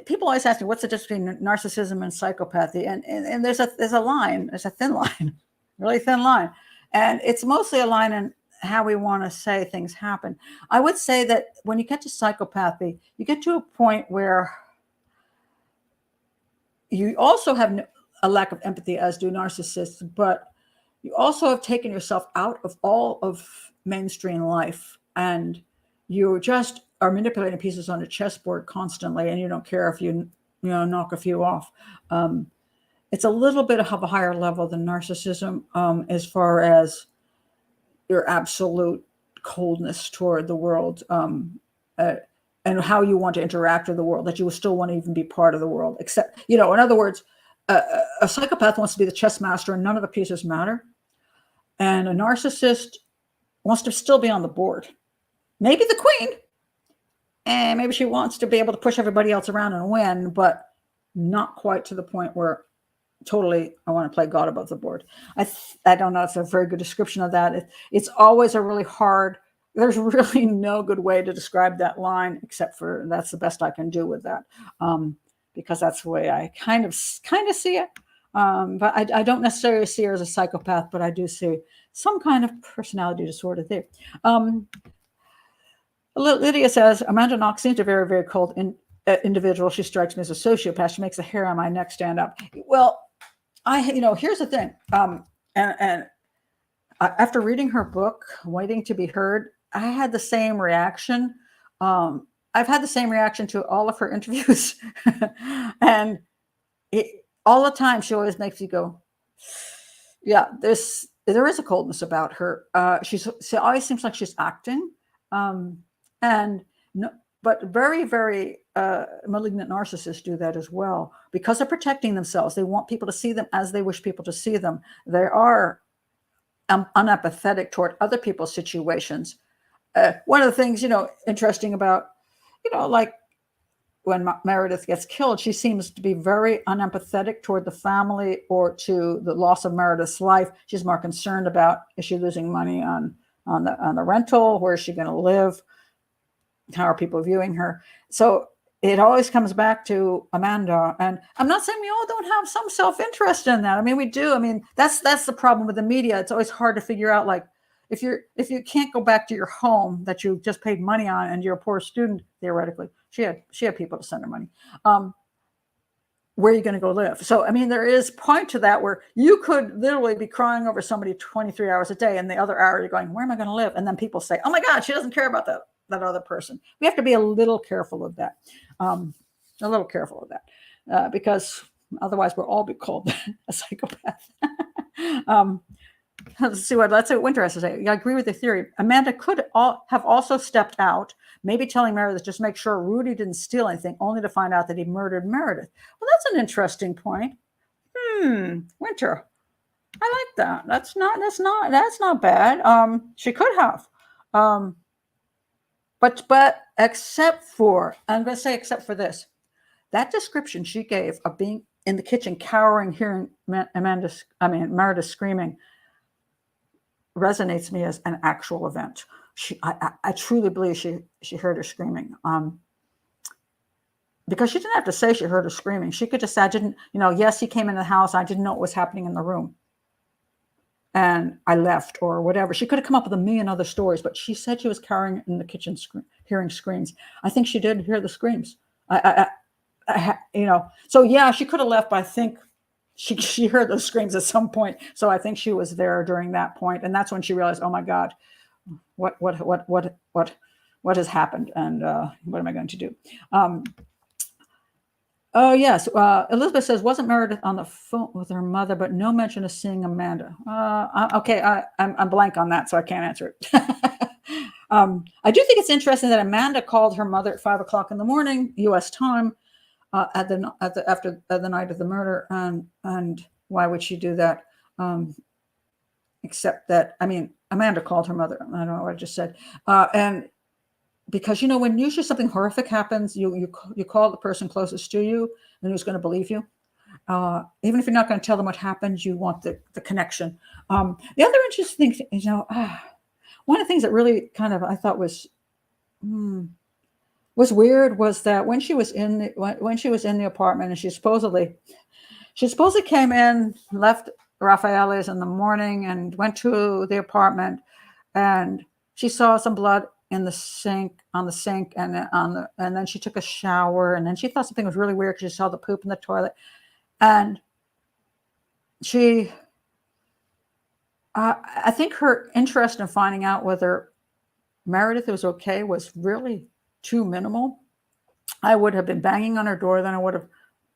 People always ask me, what's the difference between narcissism and psychopathy? And there's a line, there's a thin line, really thin line. And it's mostly a line in how we want to say things happen. I would say that when you get to psychopathy, you get to a point where you also have a lack of empathy, as do narcissists, but you also have taken yourself out of all of mainstream life, and you just are manipulating pieces on a chessboard constantly, and you don't care if you knock a few off. It's a little bit of a higher level than narcissism, as far as your absolute coldness toward the world, and how you want to interact with the world, that you will still want to even be part of the world. Except, in other words, a psychopath wants to be the chess master and none of the pieces matter. And a narcissist wants to still be on the board. Maybe the queen, and maybe she wants to be able to push everybody else around and win, but not quite to the point where totally I want to play God above the board. I don't know if it's a very good description of that. It's always a really hard, there's really no good way to describe that line, except for that's the best I can do with that, because that's the way I kind of see it. But I don't necessarily see her as a psychopath, but I do see some kind of personality disorder there. Lydia says, Amanda Knox seems a very, very cold individual. She strikes me as a sociopath. She makes the hair on my neck stand up. Well, here's the thing. And after reading her book, Waiting to be Heard, I had the same reaction. I've had the same reaction to all of her interviews. And all the time, she always makes you go, yeah, there is a coldness about her. She always seems like she's acting. But very, very malignant narcissists do that as well, because they're protecting themselves. They want people to see them as they wish people to see them. They are unempathetic toward other people's situations. One of the things, interesting about, like when Meredith gets killed, she seems to be very unempathetic toward the family or to the loss of Meredith's life. She's more concerned about, is she losing money on the rental? Where is she going to live? How are people viewing her? So it always comes back to Amanda. And I'm not saying we all don't have some self-interest in that. I mean, we do. I mean, that's the problem with the media. It's always hard to figure out, like, if you can't go back to your home that you just paid money on and you're a poor student, theoretically, she had people to send her money. Where are you going to go live? So, I mean, there is point to that where you could literally be crying over somebody 23 hours a day, and the other hour you're going, where am I going to live? And then people say, oh my God, she doesn't care about that other person. We have to be a little careful of that. Because otherwise we'll all be called a psychopath. Let's see what Winter has to say. I agree with the theory. Amanda could have also stepped out, maybe telling Meredith, just make sure Rudy didn't steal anything, only to find out that he murdered Meredith. Well, that's an interesting point. Winter, I like that. That's not bad. She could have. But except for, I'm going to say except for this. that description she gave of being in the kitchen, cowering, hearing Meredith screaming, resonates me as an actual event. I truly believe she heard her screaming. Because she didn't have to say she heard her screaming. She could just say, I didn't, yes, he came into the house. I didn't know what was happening in the room. And I left or whatever. She could have come up with a million other stories, but she said she was cowering in the kitchen, hearing screams. I think she did hear the screams. So yeah, she could have left, but I think she heard those screams at some point. So I think she was there during that point. And that's when she realized, oh my God, what has happened? And what am I going to do? Oh, yes. Elizabeth says, wasn't Meredith on the phone with her mother, but no mention of seeing Amanda? Okay, I'm blank on that, so I can't answer it. I do think it's interesting that Amanda called her mother at 5 o'clock in the morning, U.S. time, after the night of the murder. And why would she do that? Except that, Amanda called her mother. I don't know what I just said. And because, when usually something horrific happens, you call the person closest to you and who's going to believe you. Even if you're not going to tell them what happened, you want the connection. The other interesting thing, one of the things that really kind of I thought was weird was that when she was in the apartment and she supposedly came in, left Raffaele's in the morning and went to the apartment, and she saw some blood on the sink, and then she took a shower, and then she thought something was really weird because she saw the poop in the toilet, and I think her interest in finding out whether Meredith was okay was really too minimal. I would have been banging on her door, then I would have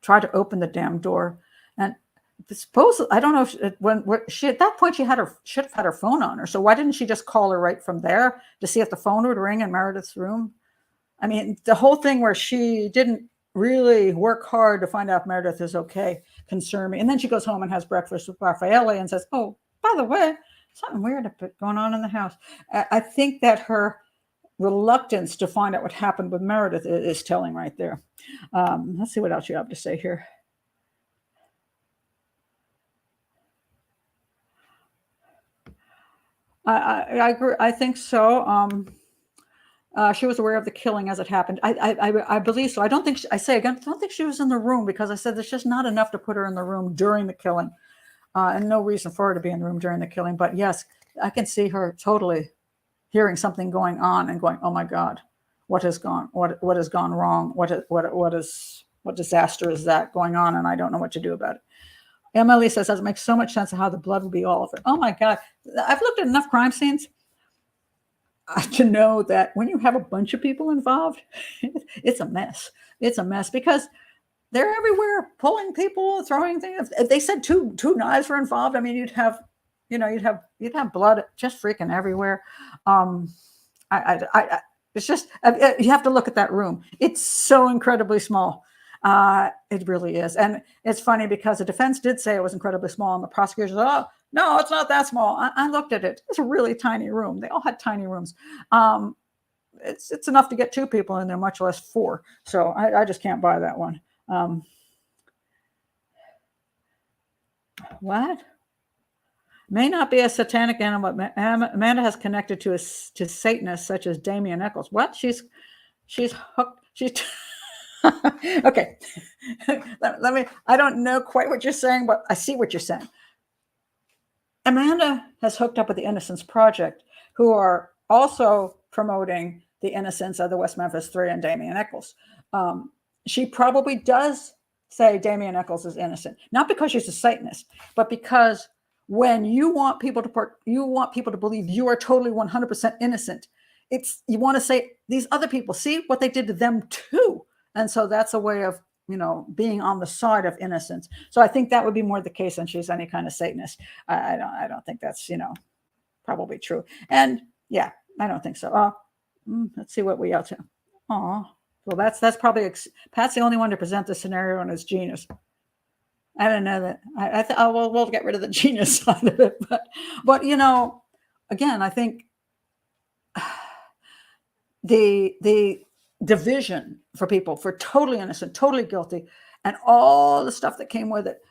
tried to open the damn door, and I don't know if when she at that point should have had her phone on her. So why didn't she just call her right from there to see if the phone would ring in Meredith's room? The whole thing where she didn't really work hard to find out if Meredith is okay concerned me. And then she goes home and has breakfast with Raffaele and says, "Oh, by the way, something weird going on in the house." I think that her reluctance to find out what happened with Meredith is telling right there. Let's see what else you have to say here. I agree. I think so. She was aware of the killing as it happened. I believe so. I don't think I don't think she was in the room, because I said there's just not enough to put her in the room during the killing, and no reason for her to be in the room during the killing. But yes, I can see her totally hearing something going on and going, "Oh my God, what has gone wrong? What disaster is that going on? And I don't know what to do about it." Emily says, "That makes so much sense of how the blood would be all over." Oh my God. I've looked at enough crime scenes to know that when you have a bunch of people involved, it's a mess. It's a mess because they're everywhere, pulling people, throwing things. If they said two knives were involved, you'd have blood just freaking everywhere. It's just, you have to look at that room. It's so incredibly small. It really is. And it's funny because the defense did say it was incredibly small, and the prosecution said, "Oh, no, it's not that small." I looked at it. It's a really tiny room. They all had tiny rooms. It's enough to get two people in there, much less four. So I just can't buy that one. What? May not be a satanic animal, but Amanda has connected to Satanists such as Damien Eccles. What? She's hooked. She's okay. Let me. I don't know quite what you're saying, but I see what you're saying. Amanda has hooked up with the Innocence Project, who are also promoting the innocence of the West Memphis Three and Damien Eccles. She probably does say Damien Eccles is innocent, not because she's a Satanist, but because when you want people to believe you are totally 100% innocent, you want to say these other people, see what they did to them too. And so that's a way of, being on the side of innocence. So I think that would be more the case than she's any kind of Satanist. I don't think that's, probably true. And yeah, I don't think so. Let's see what we else have. Oh, well, that's probably, Pat's the only one to present the scenario on his genius. I don't know that. We'll get rid of the genius side of it. But again, I think the division for people for totally innocent, totally guilty, and all the stuff that came with it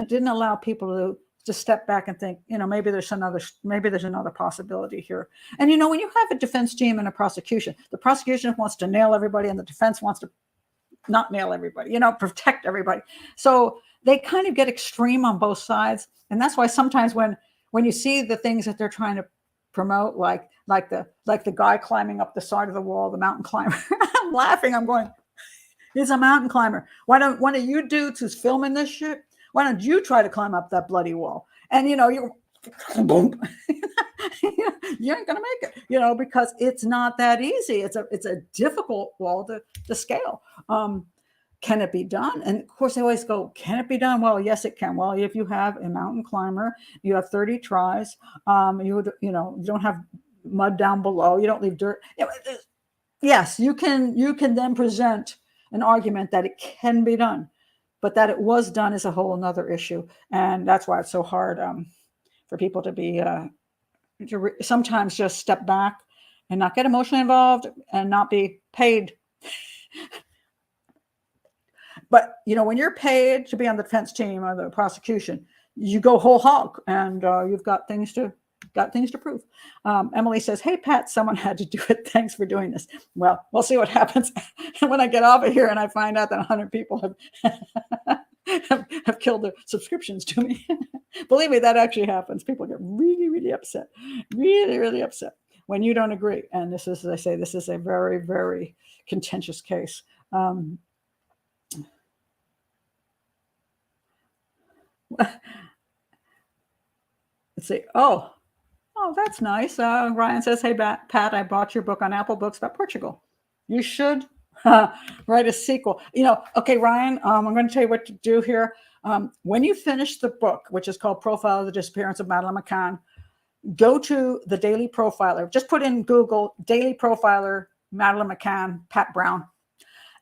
didn't allow people to step back and think, maybe there's another possibility here. And when you have a defense team and a prosecution, the prosecution wants to nail everybody and the defense wants to not nail everybody, protect everybody. So they kind of get extreme on both sides. And that's why sometimes when you see the things that they're trying to promote, like the guy climbing up the side of the wall, the mountain climber, I'm laughing. I'm going, he's a mountain climber. Why don't one of you dudes who's filming this shit, why don't you try to climb up that bloody wall? And you boom, you ain't gonna make it, because it's not that easy. It's a difficult wall to scale. Can it be done? And of course, they always go, can it be done? Well, yes, it can. Well, if you have a mountain climber, you have 30 tries. You don't have mud down below. You don't leave dirt. Yes, you can then present an argument that it can be done, but that it was done is a whole another issue. And that's why it's so hard for people to be sometimes just step back and not get emotionally involved and not be paid. But when you're paid to be on the defense team or the prosecution, you go whole hog, and you've got things to prove. Emily says, "Hey Pat, someone had to do it. Thanks for doing this." Well, we'll see what happens when I get off of here and I find out that 100 people have killed their subscriptions to me. Believe me, that actually happens. People get really, really upset, really, really upset when you don't agree. And this is, as I say, this is a very, very contentious case. Let's see. Oh, that's nice. Ryan says, "Hey, Pat, I bought your book on Apple Books about Portugal. You should write a sequel." Okay, Ryan, I'm going to tell you what to do here. When you finish the book, which is called Profile of the Disappearance of Madeleine McCann, go to the Daily Profiler. Just put in Google Daily Profiler, Madeleine McCann, Pat Brown,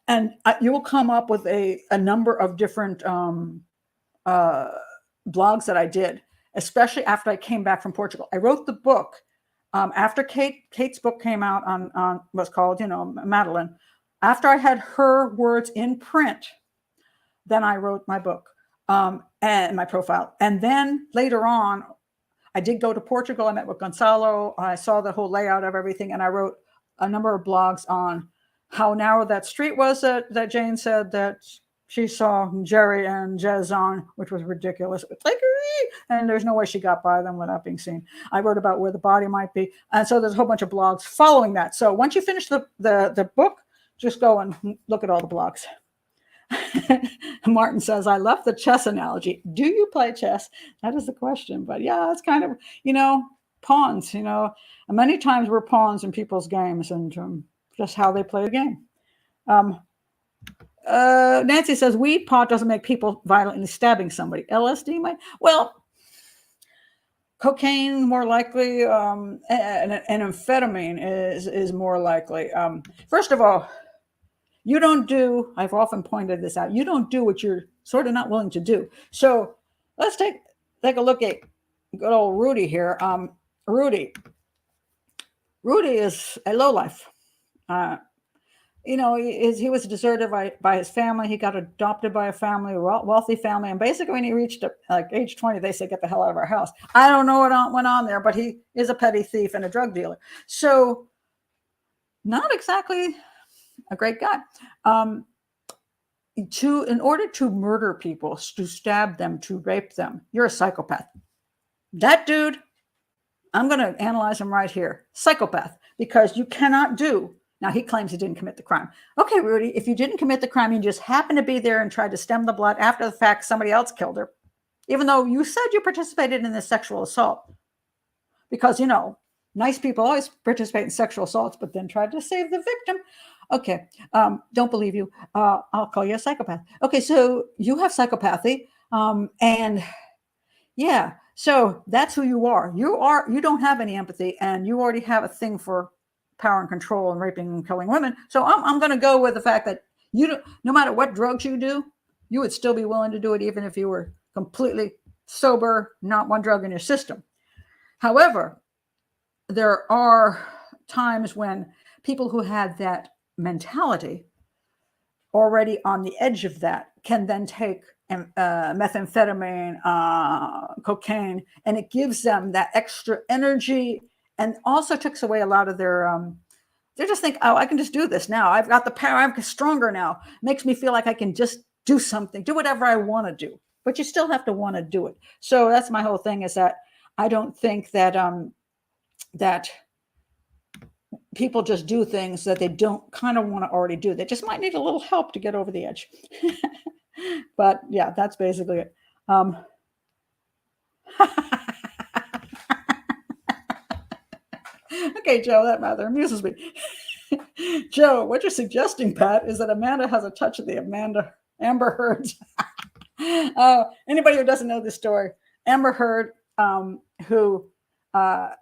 and you will come up with a number of different blogs that I did, especially after I came back from Portugal. I wrote the book after Kate's book came out on what's called, Madeleine. After I had her words in print, then I wrote my book and my profile. And then later on, I did go to Portugal. I met with Gonzalo. I saw the whole layout of everything, and I wrote a number of blogs on how narrow that street was that Jane said that she saw Jerry and Jez on, which was ridiculous. It's like, and there's no way she got by them without being seen. I wrote about where the body might be. And so there's a whole bunch of blogs following that. So once you finish the book, just go and look at all the blogs. Martin says, "I love the chess analogy. Do you play chess?" That is the question. But yeah, it's kind of, pawns, many times we're pawns in people's games, and just how they play the game. Nancy says, "Weed pot doesn't make people violently stabbing somebody. LSD might." Well, cocaine more likely, and amphetamine is more likely. First of all, you don't do, I've often pointed this out, you don't do what you're sort of not willing to do. So let's take a look at good old Rudy here. Rudy is a lowlife. He was deserted by his family. He got adopted by a wealthy family. And basically when he reached age 20, they said, "Get the hell out of our house." I don't know what went on there, but he is a petty thief and a drug dealer. So not exactly a great guy. In order to murder people, to stab them, to rape them, you're a psychopath. That dude, I'm going to analyze him right here. Psychopath, because you cannot do. Now, he claims he didn't commit the crime. Okay, Rudy, if you didn't commit the crime, you just happened to be there and tried to stem the blood after the fact, somebody else killed her, even though you said you participated in this sexual assault. Because, nice people always participate in sexual assaults, but then tried to save the victim. Okay, don't believe you. I'll call you a psychopath. Okay, so you have psychopathy, and yeah, so that's who you are. You don't have any empathy, and you already have a thing for power and control and raping and killing women. So I'm going to go with the fact that no matter what drugs you do, you would still be willing to do it, even if you were completely sober, not one drug in your system. However, there are times when people who had that mentality, already on the edge of that, can then take methamphetamine, cocaine, and it gives them that extra energy, and also takes away a lot of their they just think, oh, I can just do this now. I've got the power. I'm stronger now. Makes me feel like I can just do something, do whatever I want to do. But you still have to want to do it. So that's my whole thing, is that I don't think that that people just do things that they don't kind of want to already do. They just might need a little help to get over the edge. But yeah, that's basically it. Okay, Joe, that rather amuses me. Joe, what you're suggesting, Pat, is that Amanda has a touch of the Amber Heard. Anybody who doesn't know this story, Amber Heard, who I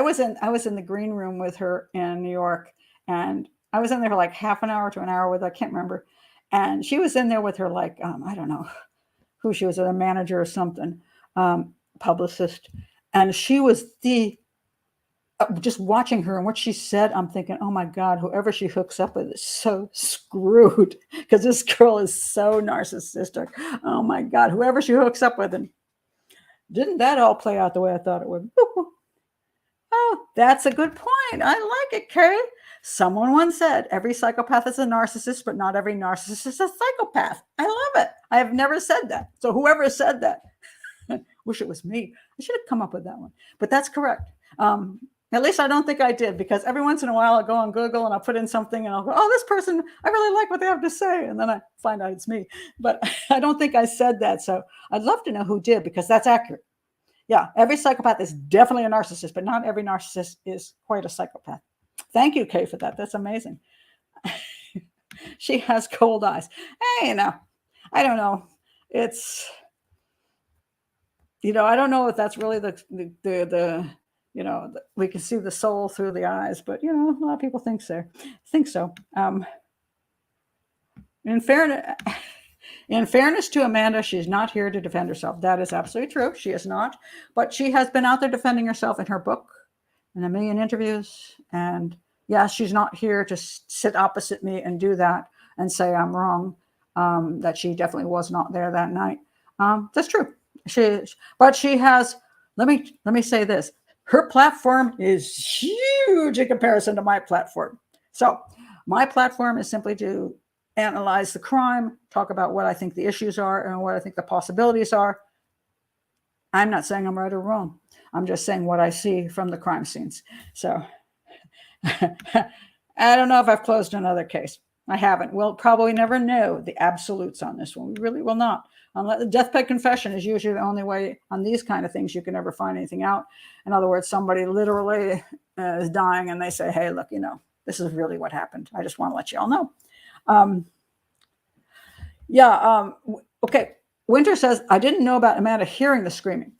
was in the green room with her in New York, and I was in there for like half an hour to an hour with, I can't remember, and she was in there with her, like I don't know who she was, a manager or something, publicist, and she was just watching her and what she said, I'm thinking, oh my God, whoever she hooks up with is so screwed, because this girl is so narcissistic. Oh my God, whoever she hooks up with. And didn't that all play out the way I thought it would? Oh, that's a good point. I like it, Kay. Someone once said, every psychopath is a narcissist, but not every narcissist is a psychopath. I love it. I have never said that. So whoever said that, wish it was me. I should have come up with that one. But that's correct. At least I don't think I did, because every once in a while I'll go on Google and I'll put in something and I'll go, oh, this person, I really like what they have to say. And then I find out it's me. But I don't think I said that. So I'd love to know who did, because that's accurate. Yeah, every psychopath is definitely a narcissist, but not every narcissist is quite a psychopath. Thank you, Kay, for that. That's amazing. She has cold eyes. Hey, I don't know. It's, I don't know if that's really the we can see the soul through the eyes, but a lot of people think so. In fairness to Amanda, she's not here to defend herself. That is absolutely true. She is not, but she has been out there defending herself in her book, in a million interviews. And yes, she's not here to sit opposite me and do that and say I'm wrong. That she definitely was not there that night. That's true. But she has. Let me say this. Her platform is huge in comparison to my platform. So my platform is simply to analyze the crime, talk about what I think the issues are and what I think the possibilities are. I'm not saying I'm right or wrong. I'm just saying what I see from the crime scenes. So I don't know if I've closed another case. I haven't. We'll probably never know the absolutes on this one. We really will not. Unless the deathbed confession is usually the only way on these kind of things you can ever find anything out. In other words, somebody literally is dying and they say, hey, look, this is really what happened. I just want to let you all know. Okay. Winter says, I didn't know about Amanda hearing the screaming.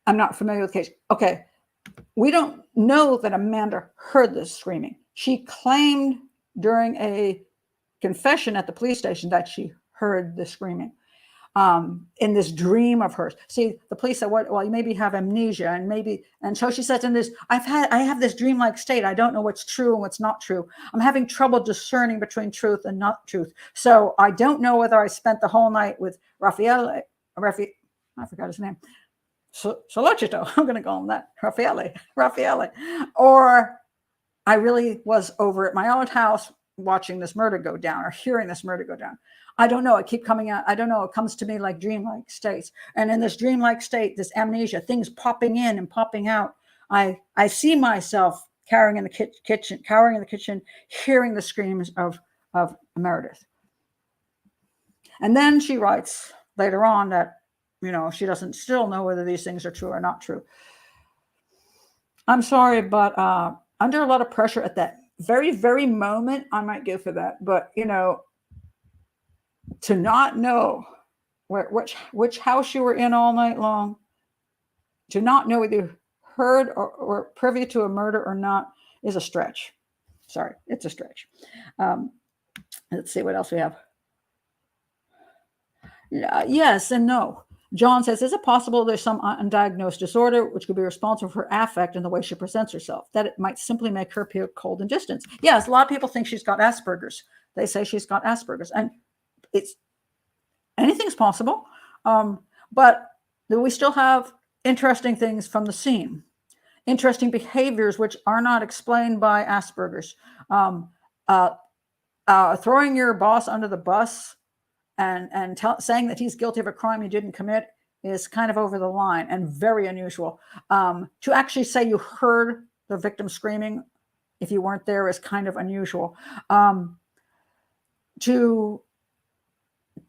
I'm not familiar with the case. Okay. We don't know that Amanda heard the screaming. She claimed during a confession at the police station that she heard the screaming in this dream of hers. See, the police said, well, you maybe have amnesia, and so she says in this, I have this dreamlike state. I don't know what's true and what's not true. I'm having trouble discerning between truth and not truth. So I don't know whether I spent the whole night with I forgot his name. Solocito, I'm going to call him that, Raffaele, or I really was over at my own house watching this murder go down or hearing this murder go down. I don't know. It keep coming out. I don't know. It comes to me like dreamlike states. And in this dreamlike state, this amnesia, things popping in and popping out. I see myself cowering in the kitchen, hearing the screams of Meredith. And then she writes later on that, she doesn't still know whether these things are true or not true. I'm sorry, but under a lot of pressure at that very, very moment, I might go for that. But, to not know which house you were in all night long, to not know whether you heard or privy to a murder or not is a stretch. Sorry, it's a stretch. Let's see what else we have. Yes and no. John says, is it possible there's some undiagnosed disorder which could be responsible for affect in the way she presents herself, that it might simply make her appear cold and distant? Yes, a lot of people think she's got Asperger's. They say she's got Asperger's, and it's anything's possible. But we still have interesting things from the scene, interesting behaviors which are not explained by Asperger's. Throwing your boss under the bus and saying that he's guilty of a crime he didn't commit is kind of over the line and very unusual. To actually say you heard the victim screaming if you weren't there is kind of unusual. To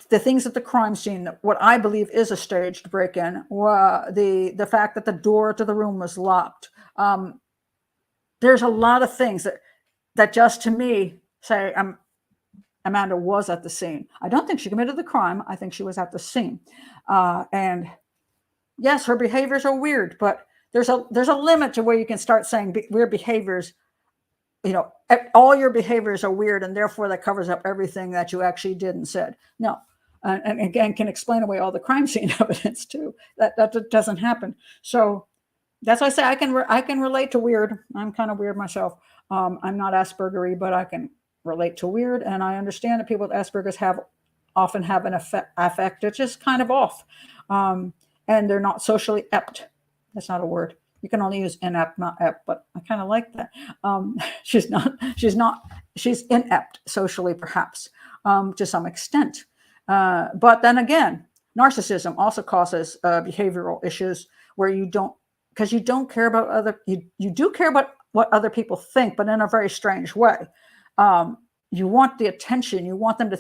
the things at the crime scene, what I believe is a staged break-in, the fact that the door to the room was locked. There's a lot of things that just to me say Amanda was at the scene. I don't think she committed the crime. I think she was at the scene. And yes, her behaviors are weird, but there's a limit to where you can start saying weird behaviors. All your behaviors are weird, and therefore that covers up everything that you actually did and said. No. And again, can explain away all the crime scene evidence too. That doesn't happen. So that's why I say I can relate to weird. I'm kind of weird myself. I'm not Asperger-y, but I can relate to weird, and I understand that people with Asperger's often have an affect that's just kind of off, and they're not socially apt. That's not a word. You can only use inept, not apt, but I kind of like that. She's inept socially, perhaps, to some extent. But then again, narcissism also causes behavioral issues where you don't care about you do care about what other people think, but in a very strange way. You want the attention. You want them to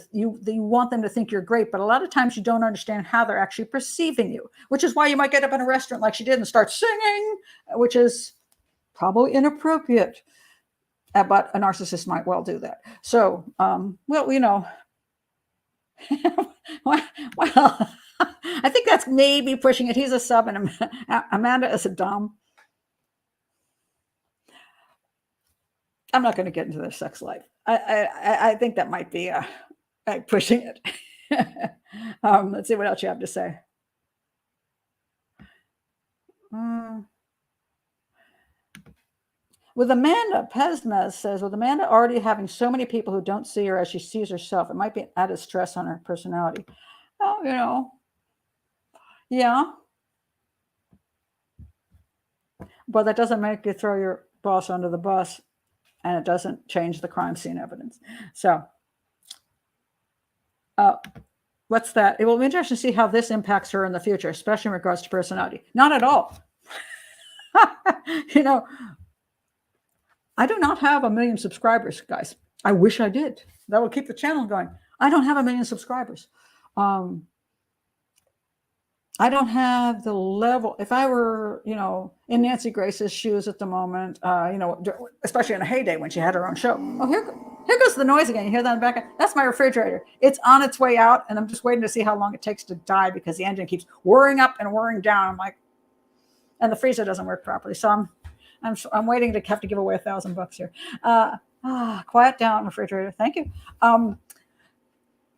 think you're great, but a lot of times you don't understand how they're actually perceiving you, which is why you might get up in a restaurant like she did and start singing, which is probably inappropriate. But a narcissist might well do that. So, well, I think that's maybe pushing it. He's a sub, and Amanda is a dom. I'm not going to get into their sex life. I think that might be pushing it. Let's see what else you have to say. With Amanda, Pesmez says, with Amanda already having so many people who don't see her as she sees herself, it might be an added stress on her personality. Oh, yeah. But that doesn't make you throw your boss under the bus. And it doesn't change the crime scene evidence. So, what's that? It will be interesting to see how this impacts her in the future, especially in regards to personality. Not at all. I do not have 1 million subscribers, guys. I wish I did. That would keep the channel going. I don't have 1 million subscribers. I don't have the level. If I were, in Nancy Grace's shoes at the moment, especially in a heyday when she had her own show. Oh, here goes the noise again. You hear that in the back? That's my refrigerator. It's on its way out, and I'm just waiting to see how long it takes to die because the engine keeps whirring up and whirring down. I'm like, and the freezer doesn't work properly. So I'm waiting to have to give away $1,000 here. Quiet down, refrigerator. Thank you.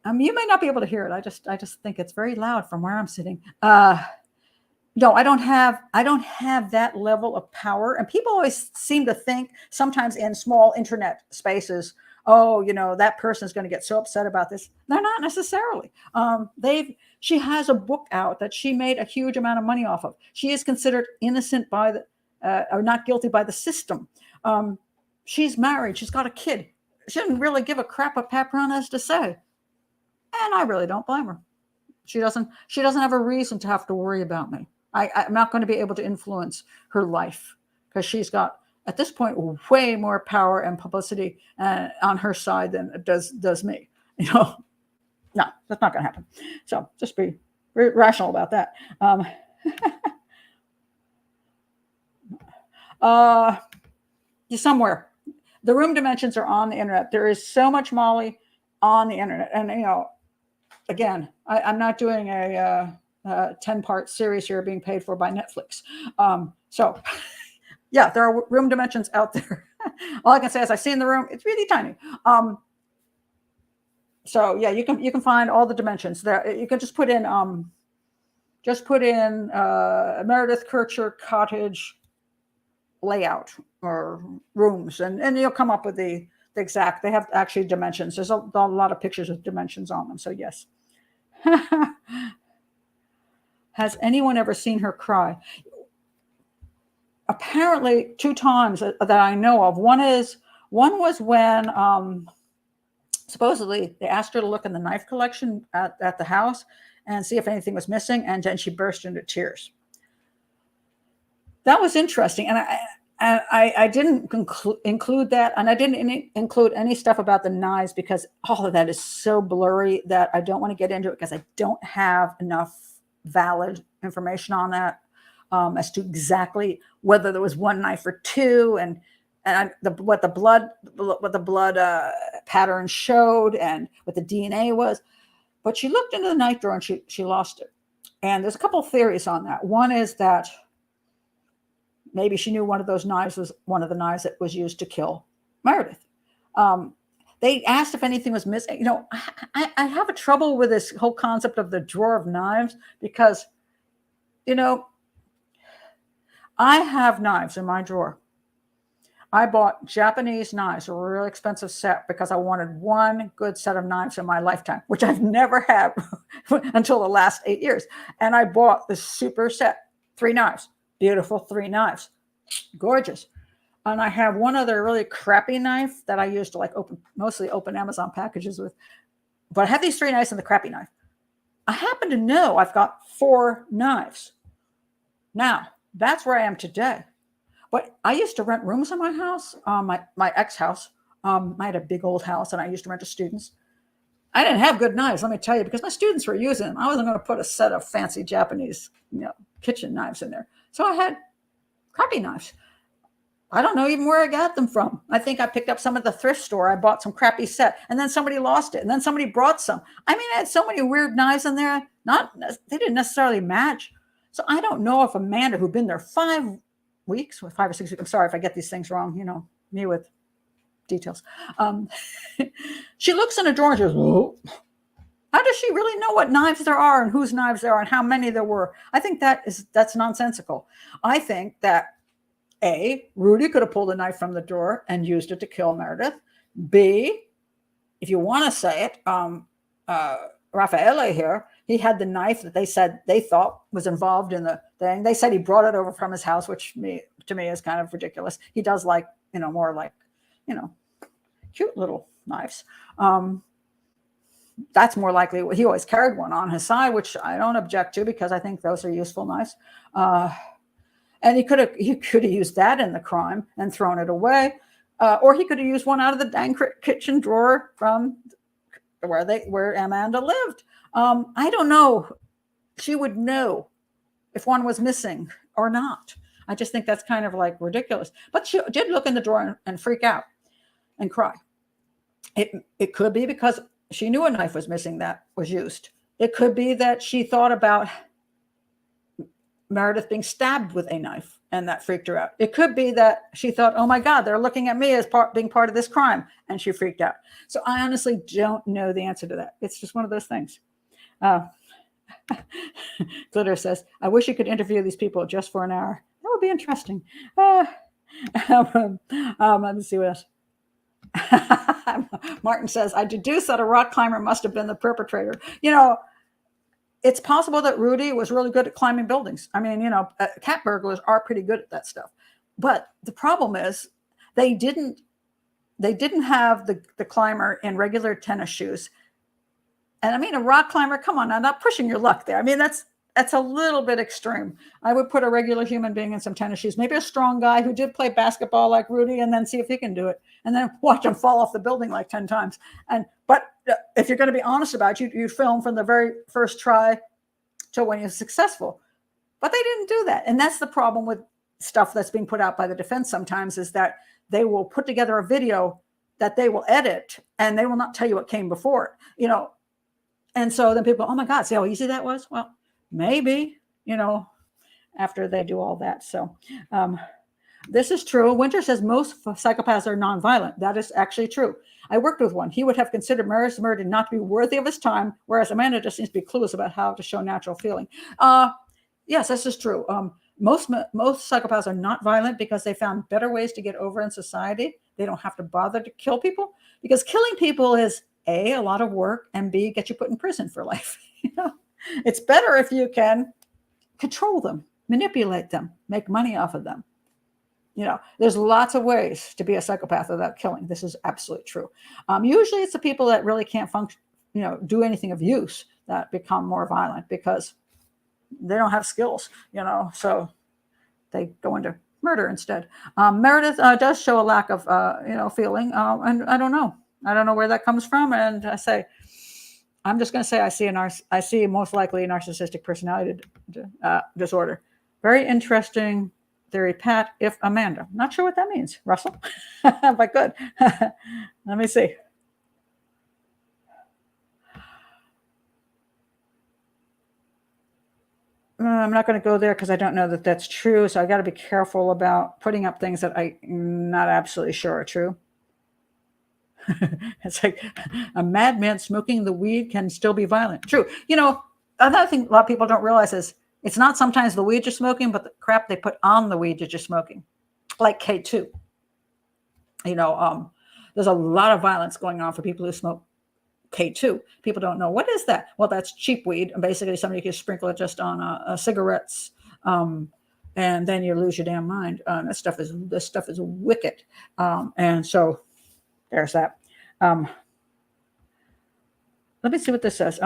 You may not be able to hear it. I just think it's very loud from where I'm sitting. No, I don't have that level of power. And people always seem to think sometimes in small internet spaces, oh, that person is going to get so upset about this. They're not necessarily. She has a book out that she made a huge amount of money off of. She is considered innocent by or not guilty by the system. She's married. She's got a kid. She doesn't really give a crap what Pat Brown has to say. And I really don't blame her. She doesn't have a reason to have to worry about me. I'm not going to be able to influence her life because she's got, at this point, way more power and publicity on her side than it does me. No, that's not going to happen. So just be rational about that. Somewhere. The room dimensions are on the internet. There is so much Molly on the internet. And, again, I'm not doing a 10-part series here being paid for by Netflix. So, yeah, there are room dimensions out there. All I can say is I've seen the room. It's really tiny. So, yeah, you can find all the dimensions there. You can just put in just put in Meredith Kercher cottage layout or rooms, and you'll come up with the exact. They have actually dimensions. There's a lot of pictures with dimensions on them. So yes. Has anyone ever seen her cry? Apparently 2 times that I know of. One was when supposedly they asked her to look in the knife collection at the house and see if anything was missing, and then she burst into tears. That was interesting, and I didn't include that, and I didn't include any stuff about the knives because all of that is so blurry that I don't want to get into it because I don't have enough valid information on that as to exactly whether there was 1 knife or 2, and what the blood pattern showed and what the DNA was. But she looked into the knife drawer and she lost it. And there's a couple of theories on that. One is that maybe she knew one of those knives was one of the knives that was used to kill Meredith. They asked if anything was missing. You know, I have a trouble with this whole concept of the drawer of knives because, you know, I have knives in my drawer. I bought Japanese knives, a really expensive set, because I wanted one good set of knives in my lifetime, which I've never had until the last 8 years. And I bought this super set, 3 knives, beautiful 3 knives, gorgeous. And I have one other really crappy knife that I use to like mostly open Amazon packages with. But I have these 3 knives and the crappy knife. I happen to know I've got 4 knives. Now, that's where I am today. But I used to rent rooms in my house, my ex-house. I had a big old house, and I used to rent to students. I didn't have good knives, let me tell you, because my students were using them. I wasn't going to put a set of fancy Japanese, kitchen knives in there. So I had crappy knives. I don't know even where I got them from. I think I picked up some at the thrift store. I bought some crappy set, and then somebody lost it, and then somebody brought some. I mean, I had so many weird knives in there. They didn't necessarily match. So I don't know if Amanda, who'd been there 5 weeks, or 5 or 6 weeks. I'm sorry if I get these things wrong. Me with details. She looks in a drawer and she goes, "Whoa." How does she really know what knives there are and whose knives there are and how many there were? I think that's nonsensical. I think that A, Rudy could have pulled a knife from the drawer and used it to kill Meredith. B, if you want to say it, Raffaele here, he had the knife that they thought was involved in the thing. They said he brought it over from his house, which to me is kind of ridiculous. He does like, more like, cute little knives. That's more likely. He always carried one on his side, which I don't object to because I think those are useful knives. And he could have used that in the crime and thrown it away. Or he could have used one out of the dang kitchen drawer from where Amanda lived. I don't know. She would know if one was missing or not. I just think that's kind of like ridiculous. But she did look in the drawer and freak out and cry. It could be because she knew a knife was missing that was used. It could be that she thought about Meredith being stabbed with a knife and that freaked her out. It could be that she thought, oh my God, they're looking at me as being part of this crime, and she freaked out. So I honestly don't know the answer to that. It's just one of those things. Glitter says, I wish you could interview these people just for an hour. That would be interesting. Let me see what else. Martin says, I deduce that a rock climber must have been the perpetrator. It's possible that Rudy was really good at climbing buildings. I mean, cat burglars are pretty good at that stuff. But the problem is they didn't have the climber in regular tennis shoes. And I mean, a rock climber, come on, I'm not pushing your luck there. I mean, that's a little bit extreme. I would put a regular human being in some tennis shoes, maybe a strong guy who did play basketball like Rudy, and then see if he can do it. And then watch him fall off the building like 10 times. But if you're going to be honest about it, you film from the very first try to when you're successful. But they didn't do that. And that's the problem with stuff that's being put out by the defense sometimes, is that they will put together a video that they will edit and they will not tell you what came before it, And so then people go, oh my God, see how easy that was? Well, maybe, after they do all that. So This is true. Winter says most psychopaths are nonviolent. That is actually true. I worked with one. He would have considered Meredith's murder not to be worthy of his time, whereas Amanda just seems to be clueless about how to show natural feeling. Yes, this is true. Most psychopaths are not violent because they found better ways to get over in society. They don't have to bother to kill people, because killing people is A, a lot of work, and B, get you put in prison for life. It's better if you can control them, manipulate them, make money off of them. There's lots of ways to be a psychopath without killing. This is absolutely true. Usually it's the people that really can't function, do anything of use, that become more violent because they don't have skills, so they go into murder instead. Meredith does show a lack of, feeling, and I don't know where that comes from. And I'm just going to say I see most likely a narcissistic personality disorder. Very interesting theory, Pat. If Amanda, not sure what that means, Russell. If I could, let me see. I'm not going to go there because I don't know that that's true. So I got to be careful about putting up things that I'm not absolutely sure are true. It's like a madman smoking the weed can still be violent. True. Another thing a lot of people don't realize is it's not sometimes the weed you're smoking, but the crap they put on the weed that you're smoking, like K2. There's a lot of violence going on for people who smoke K2. People don't know, what is that? Well, that's cheap weed. Basically, somebody can sprinkle it just on cigarettes, and then you lose your damn mind. This stuff is wicked. And so there's that. Let me see what this says.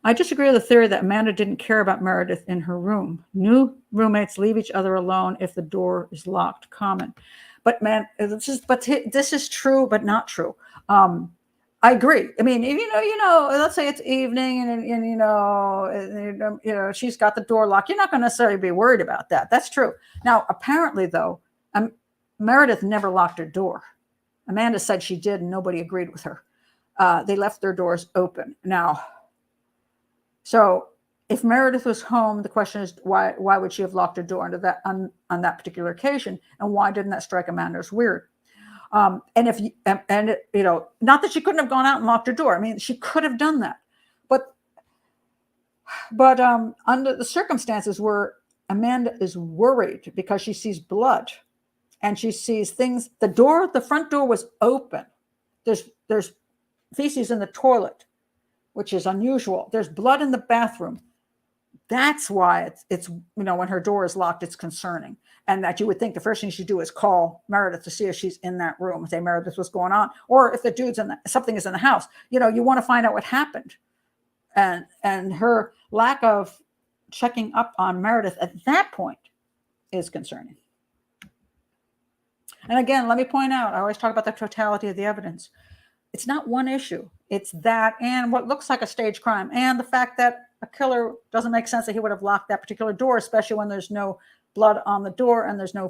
I disagree with the theory that Amanda didn't care about Meredith in her room. New roommates leave each other alone if the door is locked. Common. But this is true, but not true. I agree. I mean, let's say it's evening and she's got the door locked. You're not going to necessarily be worried about that. That's true. Now, apparently, though, Meredith never locked her door. Amanda said she did, and nobody agreed with her. They left their doors open. Now, so if Meredith was home, the question is why would she have locked her door on that particular occasion, and why didn't that strike Amanda as weird? Not that she couldn't have gone out and locked her door. I mean, she could have done that, but under the circumstances where Amanda is worried because she sees blood and she sees things, the front door was open. There's feces in the toilet, which is unusual. There's blood in the bathroom. That's why it's when her door is locked, it's concerning. And that you would think the first thing you should do is call Meredith to see if she's in that room, say, Meredith, what's going on? Or if the dude's something is in the house, you want to find out what happened. And her lack of checking up on Meredith at that point is concerning. And again, let me point out, I always talk about the totality of the evidence. It's not one issue. It's that and what looks like a staged crime, and the fact that a killer doesn't make sense that he would have locked that particular door, especially when there's no blood on the door and there's no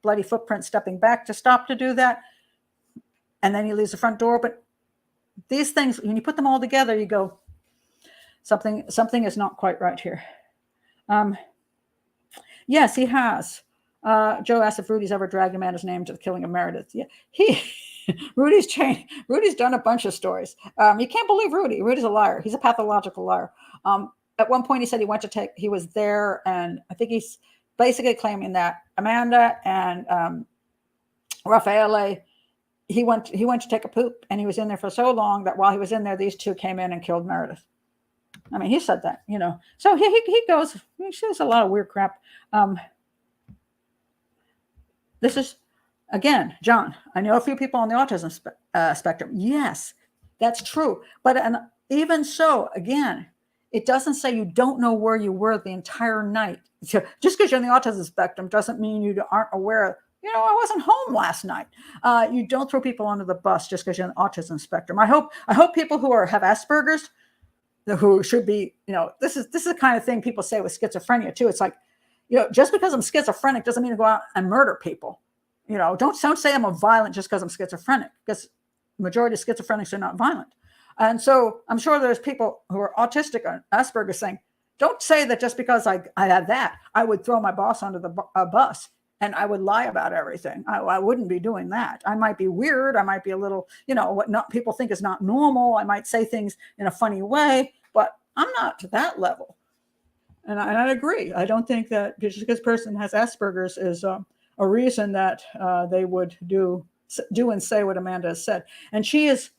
bloody footprint stepping back to stop to do that. And then he leaves the front door. But these things, when you put them all together, you go, something is not quite right here. Yes, he has. Joe asked if Rudy's ever dragged Amanda's name to the killing of Meredith. Yeah, Rudy's done a bunch of stories. You can't believe Rudy. Rudy's a liar. He's a pathological liar. At one point, he said he was there, and I think he's basically claiming that Amanda and Raffaele, he went to take a poop, and he was in there for so long that while he was in there, these two came in and killed Meredith. I mean, he said that, So he says a lot of weird crap. This is, again, John, I know a few people on the autism spectrum. Yes, that's true. But even so, again, it doesn't say you don't know where you were the entire night. So just because you're on the autism spectrum doesn't mean you aren't aware. I wasn't home last night. You don't throw people under the bus just because you're on the autism spectrum. I hope people who have Asperger's, who should be, this is the kind of thing people say with schizophrenia too. It's like, just because I'm schizophrenic doesn't mean to go out and murder people. Don't say I'm violent just because I'm schizophrenic, because the majority of schizophrenics are not violent. And so I'm sure there's people who are autistic or Asperger's saying, don't say that just because I had that, I would throw my boss under the bus. and I would lie about everything. I wouldn't be doing that. I might be weird. I might be a little, what not people think is not normal. I might say things in a funny way, but I'm not to that level. And I agree. I don't think that just because a person has Asperger's is a reason that they would do and say what Amanda has said. And she's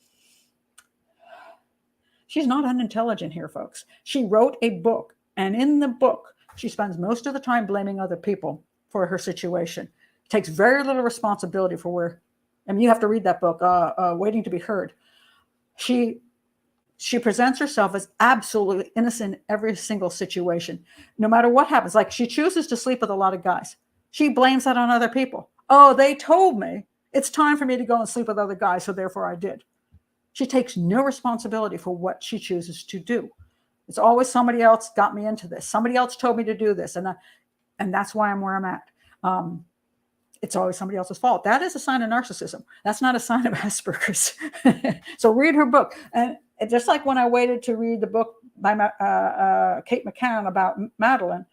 not unintelligent here, folks. She wrote a book, and in the book, she spends most of the time blaming other people for her situation. Takes very little responsibility for where, you have to read that book, Waiting to be Heard. She presents herself as absolutely innocent in every single situation, no matter what happens. Like, she chooses to sleep with a lot of guys. She blames that on other people. Oh, they told me it's time for me to go and sleep with other guys, so therefore I did. She takes no responsibility for what she chooses to do. It's always somebody else got me into this. Somebody else told me to do this. And that's why I'm where I'm at. It's always somebody else's fault. That is a sign of narcissism. That's not a sign of Asperger's. So read her book. And just like when I waited to read the book by Kate McCann about Madeline,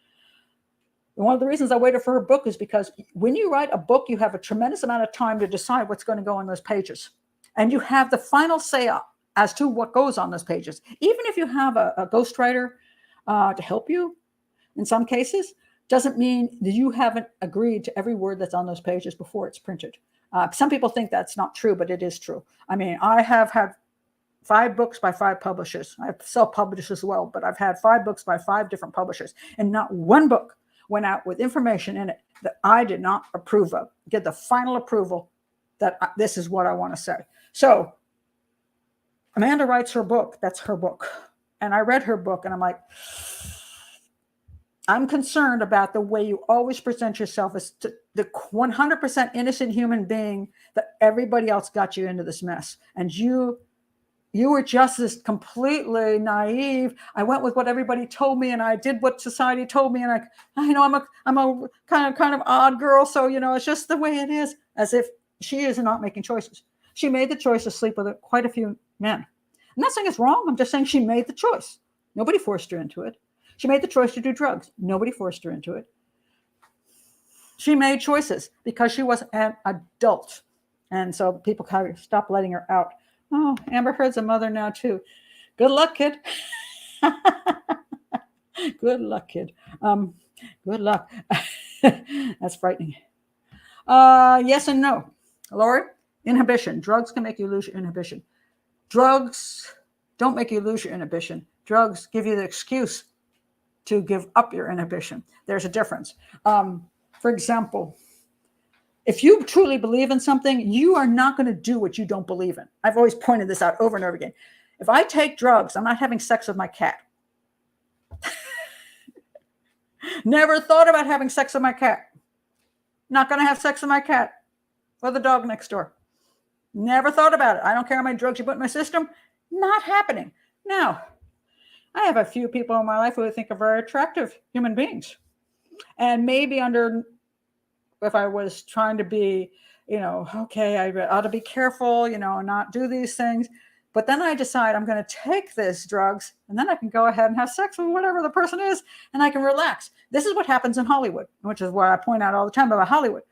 one of the reasons I waited for her book is because when you write a book, you have a tremendous amount of time to decide what's going to go on those pages. And you have the final say as to what goes on those pages. Even if you have a ghostwriter to help you, in some cases, doesn't mean that you haven't agreed to every word that's on those pages before it's printed. Some people think that's not true, but it is true. I mean, I have had 5 books by 5 publishers. I self-published as well, but I've had 5 books by 5 different publishers. And not one book went out with information in it that I did not approve of, get the final approval that this is what I want to say. So Amanda writes her book. That's her book. And I read her book and I'm like, I'm concerned about the way you always present yourself as the 100% innocent human being that everybody else got you into this mess. And you were just as completely naive. I went with what everybody told me and I did what society told me. And I'm a kind of odd girl. So, it's just the way it is, as if she is not making choices. She made the choice to sleep with quite a few men. I'm not saying it's wrong. I'm just saying she made the choice. Nobody forced her into it. She made the choice to do drugs. Nobody forced her into it. She made choices because she was an adult. And so people kind of stopped letting her out. Oh, Amber Heard's a mother now too. Good luck, kid. Good luck, kid. Good luck. That's frightening. Yes and no. Lori, inhibition. Drugs can make you lose your inhibition. Drugs don't make you lose your inhibition. Drugs give you the excuse to give up your inhibition. There's a difference. For example, if you truly believe in something, you are not going to do what you don't believe in. I've always pointed this out over and over again. If I take drugs, I'm not having sex with my cat. Never thought about having sex with my cat. Not going to have sex with my cat or the dog next door. Never thought about it. I don't care how many drugs you put in my system. Not happening. Now, I have a few people in my life who I think are very attractive human beings. And maybe if I was trying to be, okay, I ought to be careful, not do these things. But then I decide I'm going to take these drugs and then I can go ahead and have sex with whatever the person is and I can relax. This is what happens in Hollywood, which is what I point out all the time about Hollywood.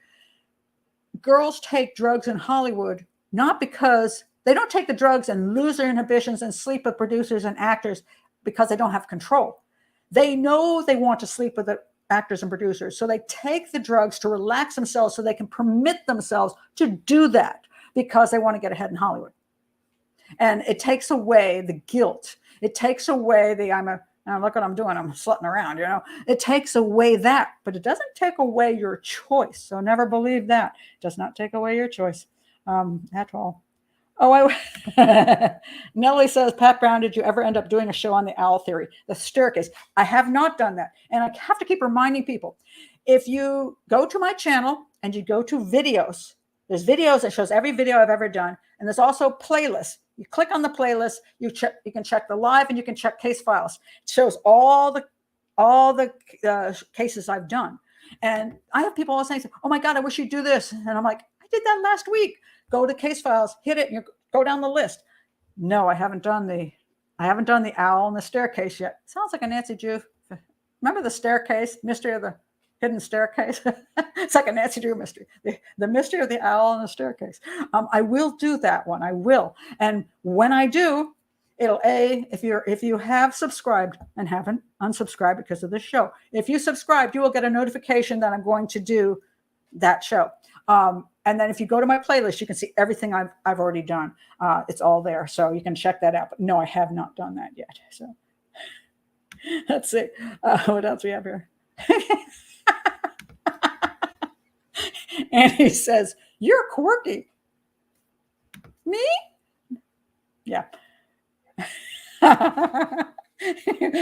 Girls take drugs in Hollywood not because they don't take the drugs and lose their inhibitions and sleep with producers and actors because they don't have control. They know they want to sleep with the actors and producers. So they take the drugs to relax themselves so they can permit themselves to do that because they want to get ahead in Hollywood. And it takes away the guilt. It takes away now look what I'm doing. I'm slutting around, It takes away that, but it doesn't take away your choice. So never believe that. It does not take away your choice at all. Oh, Nellie says, Pat Brown, did you ever end up doing a show on the owl theory, the staircase? I have not done that. And I have to keep reminding people, if you go to my channel and you go to videos, there's videos that shows every video I've ever done. And there's also playlists. You click on the playlist, you can check the live and you can check case files. It shows all the cases I've done. And I have people all saying, oh my God, I wish you'd do this. And I'm like, I did that last week. Go to case files, hit it, and you go down the list. No, I haven't done the owl and the staircase yet. Sounds like a Nancy Drew. Remember the staircase, Mystery of the hidden staircase. It's like a Nancy Drew mystery. The mystery of the owl on the staircase. I will do that one. I will. And when I do, it'll if you have subscribed and haven't unsubscribed because of this show, if you subscribed, you will get a notification that I'm going to do that show. And then if you go to my playlist, you can see everything I've already done. It's all there, so you can check that out. But no, I have not done that yet. So let's see what else we have here. And he says, "You're quirky." Me? Yeah.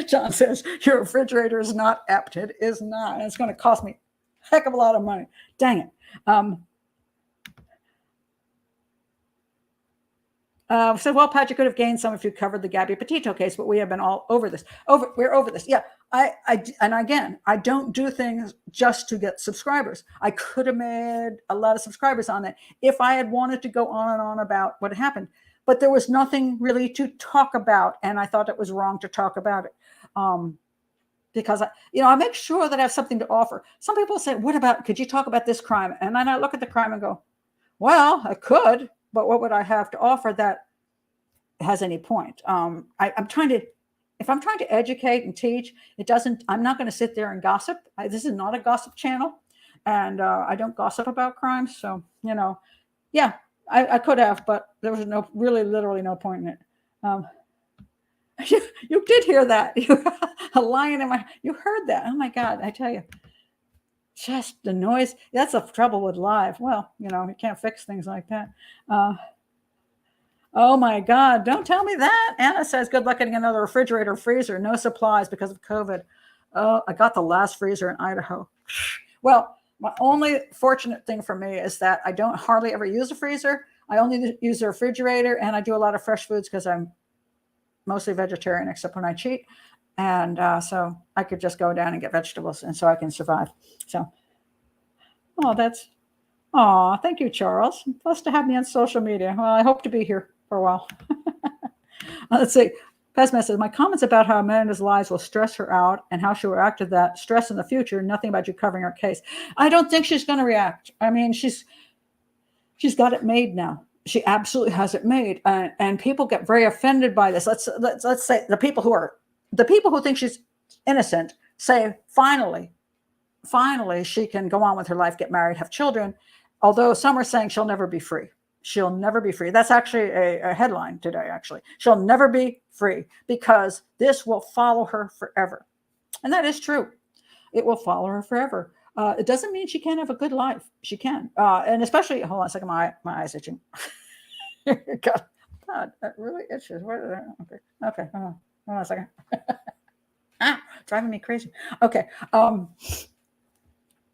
John says, "Your refrigerator is not apt." It is not. And it's going to cost me a heck of a lot of money. Dang it. So, well, Pat, you could have gained some if you covered the Gabby Petito case, but we have been all over this. We're over this. Yeah. And again, I don't do things just to get subscribers. I could have made a lot of subscribers on that if I had wanted to go on and on about what happened. But there was nothing really to talk about, and I thought it was wrong to talk about it because I make sure that I have something to offer. Some people say, could you talk about this crime? And then I look at the crime and go, well, I could, but what would I have to offer that has any point? If I'm trying to educate and teach, I'm not going to sit there and gossip. This is not a gossip channel, and I don't gossip about crimes. So, yeah. I could have, but there was literally no point in it. You did hear that. A lion in my, you heard that. Oh my God, I tell you, just the noise. That's the trouble with live. Well, you can't fix things like that. Oh my God, don't tell me that. Anna says, good luck getting another refrigerator, freezer. No supplies because of COVID. Oh, I got the last freezer in Idaho. Well, my only fortunate thing for me is that I don't hardly ever use a freezer. I only use a refrigerator, and I do a lot of fresh foods because I'm mostly vegetarian, except when I cheat. And so I could just go down and get vegetables, and so I can survive. So, thank you, Charles. Blessed to have me on social media. Well, I hope to be here for a while. Let's see. Pessimist says, my comments about how Amanda's lies will stress her out and how she will react to that stress in the future, nothing about you covering her case. I don't think she's going to react. I mean, she's got it made now. She absolutely has it made. And people get very offended by this. Let's say the people who think she's innocent say, finally, she can go on with her life, get married, have children. Although some are saying she'll never be free. She'll never be free. That's actually a headline today, actually. She'll never be free because this will follow her forever. And that is true. It will follow her forever. It doesn't mean she can't have a good life. She can. And especially, hold on a second, my eye's itching. God, that really itches. Okay. Hold on a second. Driving me crazy. Okay.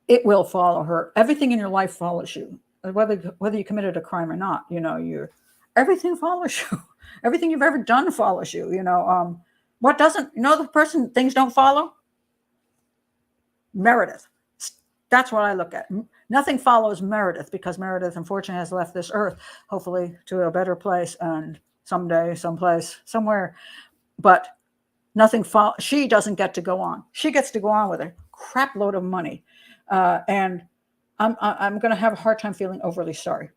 It will follow her. Everything in your life follows you. Whether you committed a crime or not, everything follows you. Everything you've ever done follows you. What doesn't? The person things don't follow. Meredith. That's what I look at. Nothing follows Meredith because Meredith, unfortunately, has left this earth, hopefully to a better place, and someday, someplace, somewhere. But nothing follows. She doesn't get to go on. She gets to go on with a crap load of money, and I'm going to have a hard time feeling overly sorry.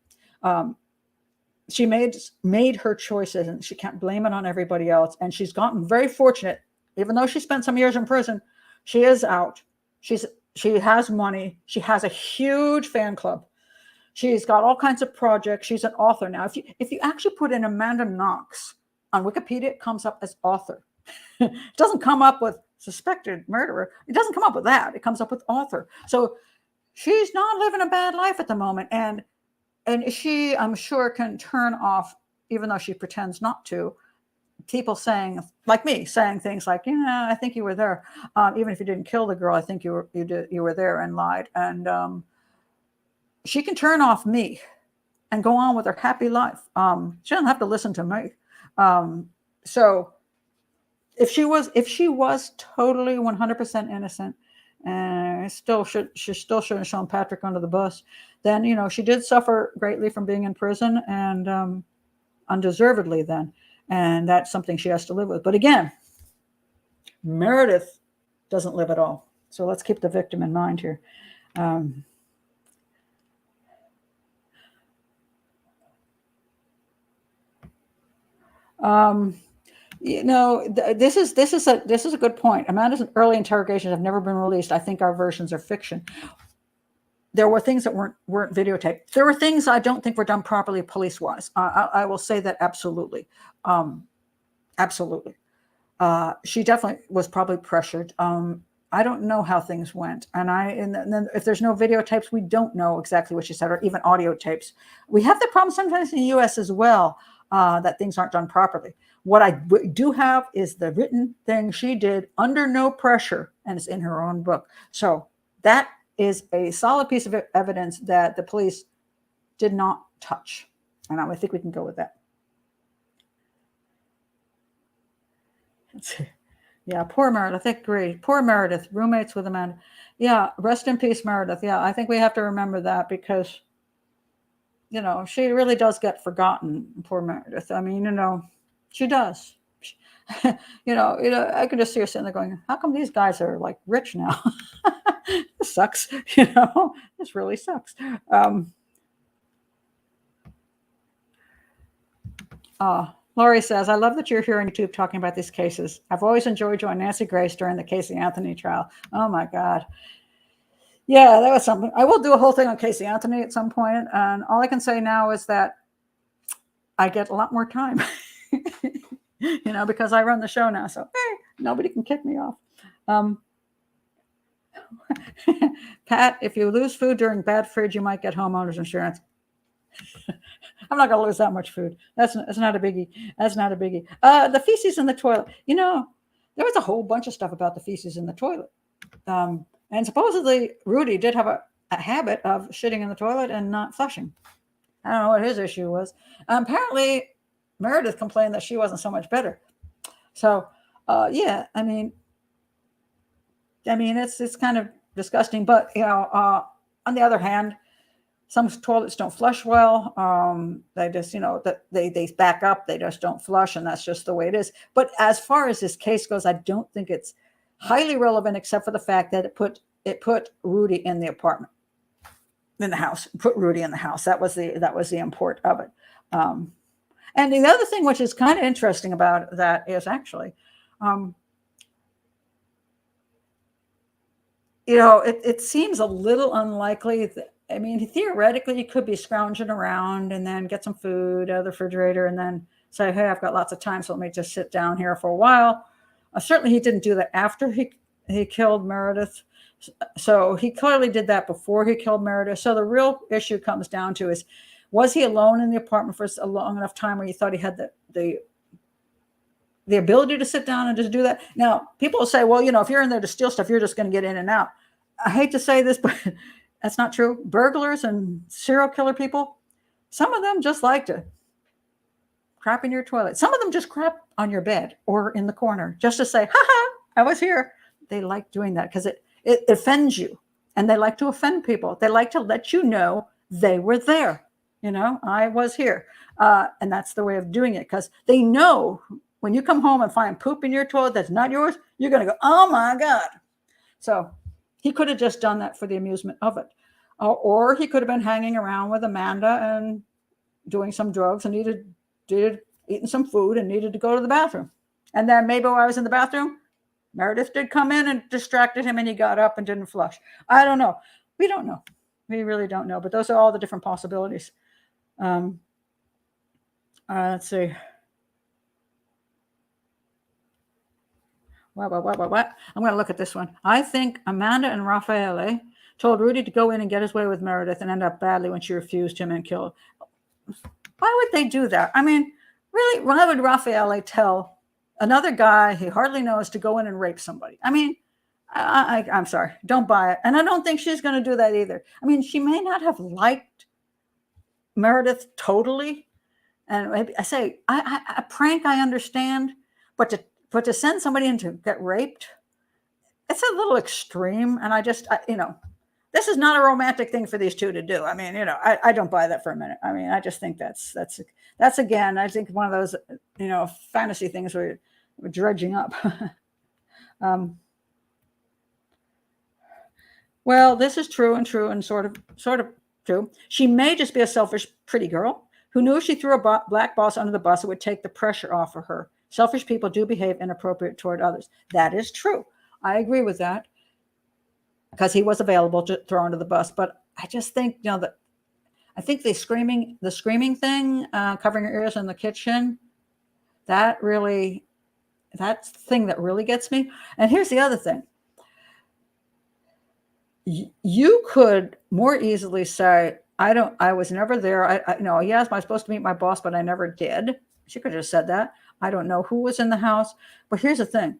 She made her choices, and she can't blame it on everybody else. And she's gotten very fortunate, even though she spent some years in prison. She is out. She has money. She has a huge fan club. She's got all kinds of projects. She's an author now. If you actually put in Amanda Knox on Wikipedia, it comes up as author. It doesn't come up with suspected murderer. It doesn't come up with that. It comes up with author. So she's not living a bad life at the moment. And she, I'm sure, can turn off, even though she pretends not to, people saying, like me, saying things like, I think you were there. Even if you didn't kill the girl, I think you were there and lied. And she can turn off me and go on with her happy life. She doesn't have to listen to me. So if she was totally 100% innocent, and she still shouldn't have shown Patrick under the bus, then she did suffer greatly from being in prison, and undeservedly then. And that's something she has to live with. But again, Meredith doesn't live at all. So let's keep the victim in mind here. This is a good point. Amanda's early interrogations have never been released. I think our versions are fiction. There were things that weren't videotaped. There were things I don't think were done properly police-wise. I will say that absolutely. Absolutely. She definitely was probably pressured. I don't know how things went. And then if there's no videotapes, we don't know exactly what she said, or even audio tapes. We have the problem sometimes in the US as well, that things aren't done properly. What I do have is the written thing she did under no pressure, and it's in her own book. So that is a solid piece of evidence that the police did not touch. And I think we can go with that. Let's see. Yeah, poor Meredith. I agree. Poor Meredith, roommates with Amanda. Yeah, rest in peace, Meredith. Yeah, I think we have to remember that because, she really does get forgotten, poor Meredith. I mean, she does. I can just see her sitting there going, how come these guys are like rich now? This sucks. This really sucks. Laurie says, I love that you're here on YouTube talking about these cases. I've always enjoyed you on Nancy Grace during the Casey Anthony trial. Oh my God. Yeah, that was something. I will do a whole thing on Casey Anthony at some point. And all I can say now is that I get a lot more time, because I run the show now. So nobody can kick me off. Pat, if you lose food during bad fridge, you might get homeowners insurance. I'm not going to lose that much food. That's not a biggie. That's not a biggie. The feces in the toilet. There was a whole bunch of stuff about the feces in the toilet. And supposedly Rudy did have a habit of shitting in the toilet and not flushing. I don't know what his issue was. Apparently Meredith complained that she wasn't so much better. So, yeah, I mean, it's kind of disgusting, but on the other hand, some toilets don't flush well. They just, they back up. They just don't flush, and that's just the way it is. But as far as this case goes, I don't think it's highly relevant, except for the fact that it put Rudy in the apartment, in the house. Put Rudy in the house. That was the import of it. And the other thing, which is kind of interesting about that, is actually, it seems a little unlikely that. I mean, theoretically, you could be scrounging around and then get some food out of the refrigerator and then say, hey, I've got lots of time, so let me just sit down here for a while. Certainly, he didn't do that after he killed Meredith. So he clearly did that before he killed Meredith. So the real issue comes down to is, was he alone in the apartment for a long enough time where you thought he had the ability to sit down and just do that? Now, people will say, well, if you're in there to steal stuff, you're just going to get in and out. I hate to say this, but that's not true. Burglars and serial killer people, some of them just like to crap in your toilet. Some of them just crap on your bed or in the corner just to say, ha, I was here. They like doing that because it offends you. And they like to offend people. They like to let you know they were there. I was here. And that's the way of doing it, because they know when you come home and find poop in your toilet that's not yours, you're going to go, oh my God. So he could have just done that for the amusement of it. Or he could have been hanging around with Amanda and doing some drugs and eating some food and needed to go to the bathroom. And then maybe while I was in the bathroom, Meredith did come in and distracted him and he got up and didn't flush. I don't know. We don't know. We really don't know. But those are all the different possibilities. Let's see. What? I'm going to look at this one. I think Amanda and Raffaele told Rudy to go in and get his way with Meredith and end up badly when she refused him and killed. Why would they do that? I mean, really, why would Raffaele tell another guy he hardly knows to go in and rape somebody? I mean, I'm sorry, don't buy it. And I don't think she's going to do that either. I mean, she may not have liked Meredith totally. And I say, a prank I understand, but to send somebody in to get raped, it's a little extreme. And this is not a romantic thing for these two to do. I mean, I don't buy that for a minute. I mean, I just think that's again, I think one of those, fantasy things where we're dredging up. Well, this is true and sort of true. She may just be a selfish, pretty girl who knew if she threw a black boss under the bus, it would take the pressure off of her. Selfish people do behave inappropriate toward others. That is true. I agree with that because he was available to throw under the bus. But I just think, that I think the screaming thing, covering her ears in the kitchen, that's the thing that really gets me. And here's the other thing. You could more easily say, I was never there. Yes, I was supposed to meet my boss, but I never did. She could have just said that. I don't know who was in the house. But here's the thing.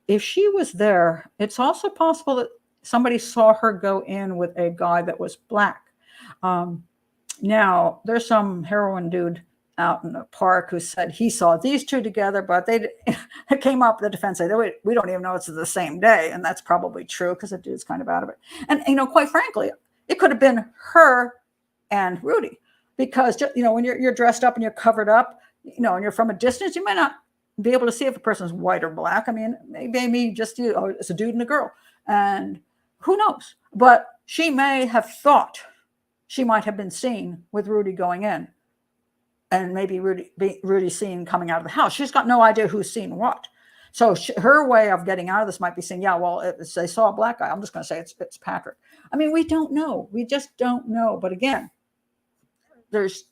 If she was there, it's also possible that somebody saw her go in with a guy that was black. Now, there's some heroin dude out in the park who said he saw these two together, but they came up, the defense said, we don't even know it's the same day. And that's probably true because the dude's kind of out of it. And, quite frankly, it could have been her and Rudy because, when you're dressed up and you're covered up, and you're from a distance, you might not be able to see if a person's white or black. I mean, maybe just it's a dude and a girl, and who knows? But she may have thought she might have been seen with Rudy going in, and maybe Rudy seen coming out of the house. She's got no idea who's seen what. So her way of getting out of this might be saying, they saw a black guy. I'm just going to say it's Patrick. I mean, we don't know. We just don't know. But again, that's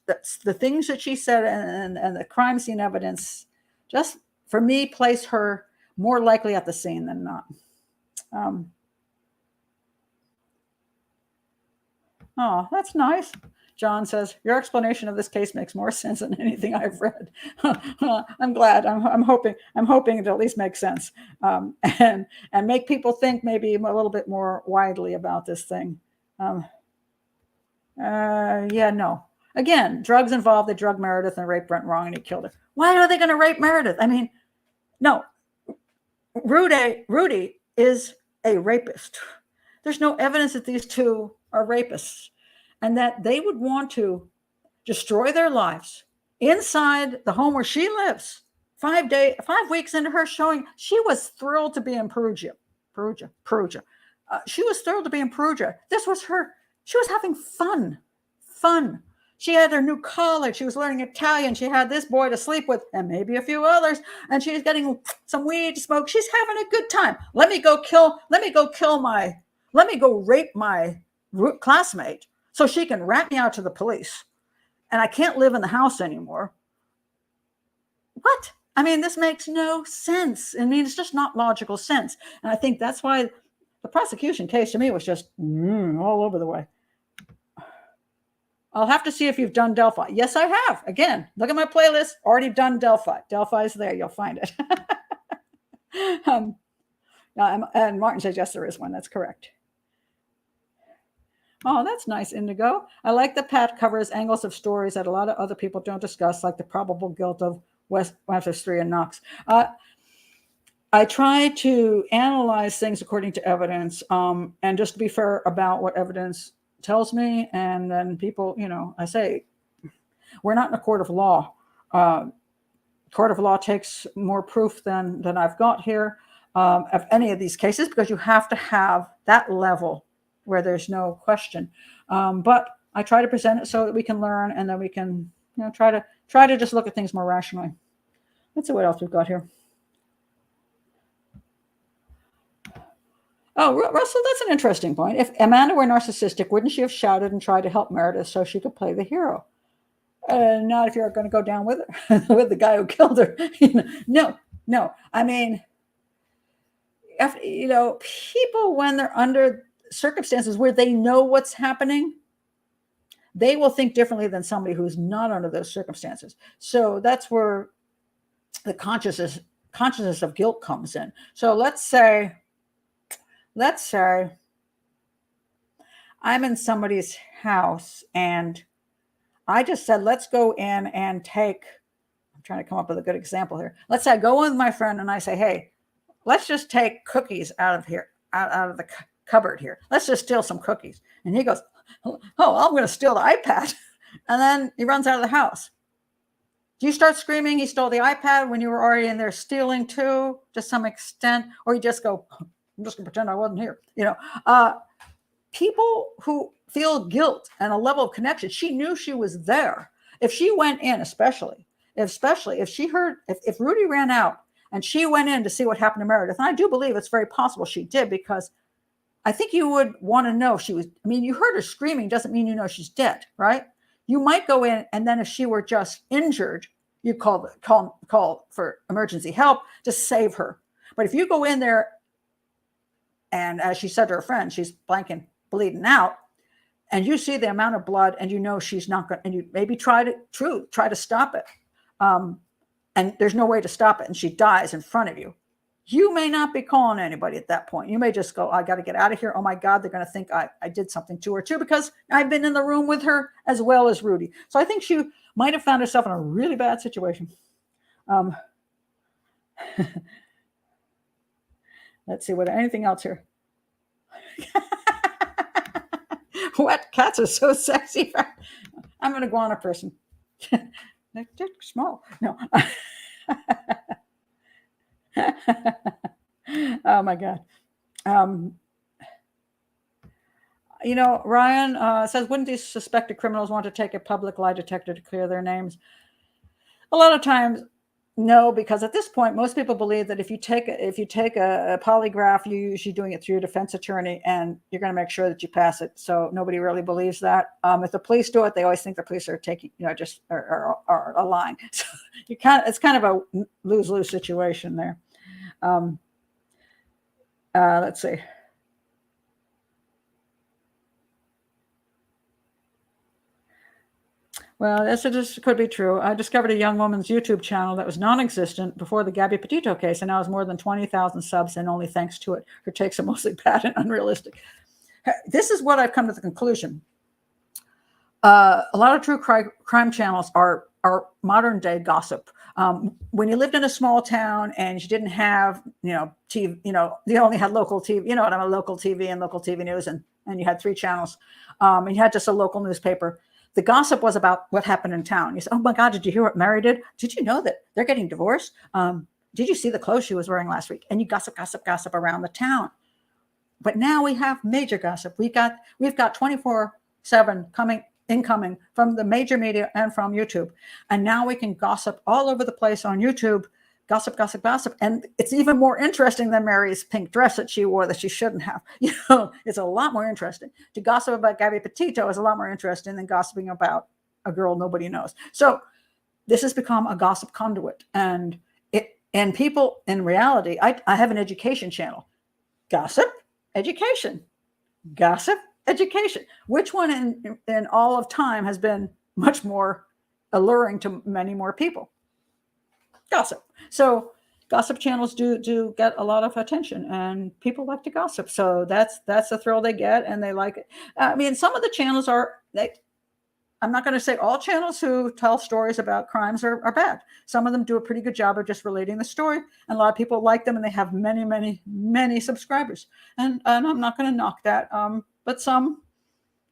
the things that she said and the crime scene evidence just, for me, place her more likely at the scene than not. Oh, that's nice. John says, your explanation of this case makes more sense than anything I've read. I'm glad. I'm hoping it at least makes sense, and make people think maybe a little bit more widely about this thing. No. Again, drugs involved. They drugged Meredith and raped Brent wrong, and he killed her. Why are they going to rape Meredith? I mean, no. Rudy is a rapist. There's no evidence that these two are rapists, and that they would want to destroy their lives inside the home where she lives. 5 weeks into her showing, she was thrilled to be in Perugia. She was thrilled to be in Perugia. This was her. She was having fun. She had her new college. She was learning Italian. She had this boy to sleep with and maybe a few others. And she's getting some weed to smoke. She's having a good time. Let me go rape my classmate so she can rat me out to the police. And I can't live in the house anymore. What? I mean, this makes no sense. I mean, it's just not logical sense. And I think that's why the prosecution case to me was just all over the way. I'll have to see if you've done Delphi. Yes, I have. Again, look at my playlist. Already done Delphi. Delphi's there. You'll find it. And Martin says, yes, there is one. That's correct. Oh, that's nice, Indigo. I like that Pat covers angles of stories that a lot of other people don't discuss, like the probable guilt of Westchester and Knox. I try to analyze things according to evidence, and just to be fair about what evidence tells me. And then people, I say, we're not in a court of law. Court of law takes more proof than I've got here of any of these cases, because you have to have that level where there's no question. But I try to present it so that we can learn, and then we can try to just look at things more rationally. Let's see what else we've got here. Oh, Russell, that's an interesting point. If Amanda were narcissistic, wouldn't she have shouted and tried to help Meredith so she could play the hero? Not if you're going to go down with it, with the guy who killed her. No. I mean, people, when they're under circumstances where they know what's happening, they will think differently than somebody who's not under those circumstances. So that's where the consciousness of guilt comes in. So let's say I'm in somebody's house and I just said, let's go in and I'm trying to come up with a good example here. Let's say I go in with my friend and I say, hey, let's just take cookies out of here, out of the cupboard here. Let's just steal some cookies. And he goes, oh, I'm going to steal the iPad. And then he runs out of the house. Do you start screaming he stole the iPad when you were already in there stealing too, to some extent? Or you just go, I'm just gonna pretend I wasn't here. People who feel guilt and a level of connection. She knew she was there. If she went in, especially if she heard, if Rudy ran out and she went in to see what happened to Meredith, and I do believe it's very possible she did, because I think you would want to know if she was, I mean, you heard her screaming, doesn't mean you know she's dead, right? You might go in, and then if she were just injured, you call for emergency help to save her. But if you go in there, and as she said to her friend, she's blanking, bleeding out, and you see the amount of blood, and you know she's not going, and you maybe try to stop it, and there's no way to stop it, and she dies in front of you, you may not be calling anybody at that point. You may just go, I got to get out of here. Oh my God, they're going to think I did something to her too, because I've been in the room with her as well as Rudy. So I think she might have found herself in a really bad situation. Let's see, anything else here? What? Cats are so sexy. I'm an iguana person. They're small. No. Oh my God. Ryan says, wouldn't these suspected criminals want to take a public lie detector to clear their names? A lot of times, no, because at this point, most people believe that if you take a polygraph, you're usually doing it through your defense attorney, and you're going to make sure that you pass it. So nobody really believes that. If the police do it, they always think the police are taking, just are lying. So it's kind of a lose-lose situation there. Let's see. Well, this could be true. I discovered a young woman's YouTube channel that was non-existent before the Gabby Petito case, and now has more than 20,000 subs, and only thanks to it. Her takes are mostly bad and unrealistic. This is what I've come to the conclusion. A lot of true crime channels are modern day gossip. When you lived in a small town and you didn't have, TV, you only had local TV, local TV and local TV news, and you had 3 channels, and you had just a local newspaper. The gossip was about what happened in town. You said, oh my God, did you hear what Mary did? Did you know that they're getting divorced? Did you see the clothes she was wearing last week? And you gossip around the town. But now we have major gossip. We've got 24/7 incoming from the major media and from YouTube. And now we can gossip all over the place on YouTube. Gossip. And it's even more interesting than Mary's pink dress that she wore that she shouldn't have. It's a lot more interesting. To gossip about Gabby Petito is a lot more interesting than gossiping about a girl nobody knows. So this has become a gossip conduit. And people, in reality, I have an education channel. Gossip, education. Gossip, education. Which one in all of time has been much more alluring to many more people? Gossip. So gossip channels do get a lot of attention, and people like to gossip. So that's the thrill they get, and they like it. I mean, some of the channels I'm not going to say all channels who tell stories about crimes are bad. Some of them do a pretty good job of just relating the story, and a lot of people like them, and they have many, many, many subscribers. And I'm not going to knock that. But some,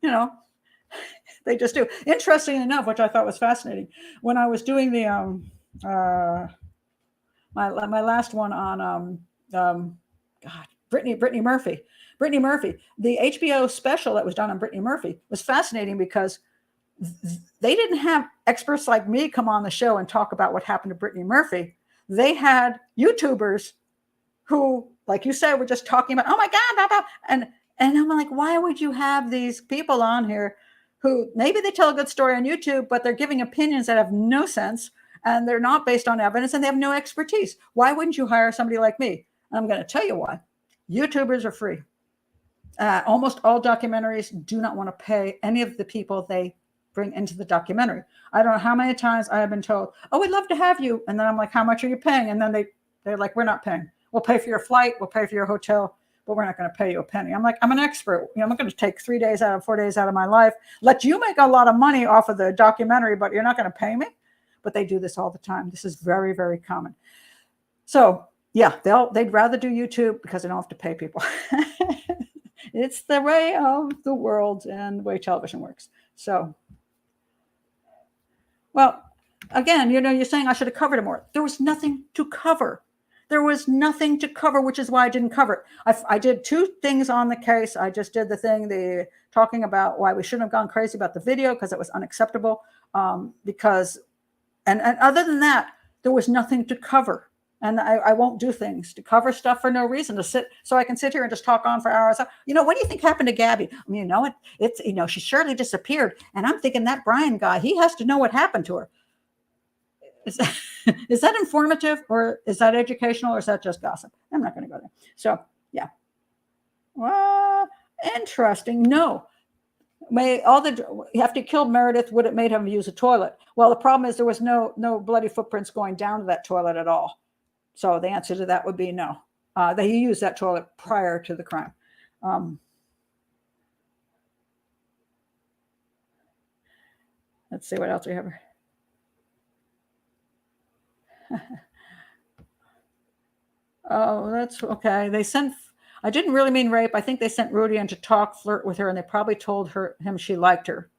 they just do. Interesting enough, which I thought was fascinating, when I was doing the my last one on Brittany Murphy. The HBO special that was done on Brittany Murphy was fascinating because they didn't have experts like me come on the show and talk about what happened to Brittany Murphy. They had YouTubers who, like you said, were just talking about, oh my God, and I'm like, why would you have these people on here who maybe they tell a good story on YouTube, but they're giving opinions that have no sense, and they're not based on evidence, and they have no expertise? Why wouldn't you hire somebody like me? And I'm going to tell you why. YouTubers are free. Almost all documentaries do not want to pay any of the people they bring into the documentary. I don't know how many times I have been told, oh, we'd love to have you. And then I'm like, how much are you paying? And then they're like, we're not paying. We'll pay for your flight. We'll pay for your hotel, but we're not going to pay you a penny. I'm like, I'm an expert. I'm not going to take 4 days out of my life, let you make a lot of money off of the documentary, but you're not going to pay me. But they do this all the time. This is very, very common. So yeah, they'd rather do YouTube because they don't have to pay people. It's the way of the world and the way television works. So, well, again, you're saying I should have covered it more. There was nothing to cover. There was nothing to cover, which is why I didn't cover it. I did 2 things on the case. I just did the talking about why we shouldn't have gone crazy about the video because it was unacceptable. Because other than that, there was nothing to cover. And I won't do things to cover stuff for no reason, so I can sit here and just talk on for hours. What do you think happened to Gabby? I mean, it's she surely disappeared. And I'm thinking that Brian guy, he has to know what happened to her. Is that informative, or is that educational, or is that just gossip? I'm not going to go there. So, yeah. Well, interesting. No. After he killed Meredith, would it made him use a toilet? Well, the problem is there was no bloody footprints going down to that toilet at all. So the answer to that would be no. That he used that toilet prior to the crime. Let's see what else we have here. Oh, that's okay. I didn't really mean rape. I think they sent Rudy in to flirt with her, and they probably told him she liked her.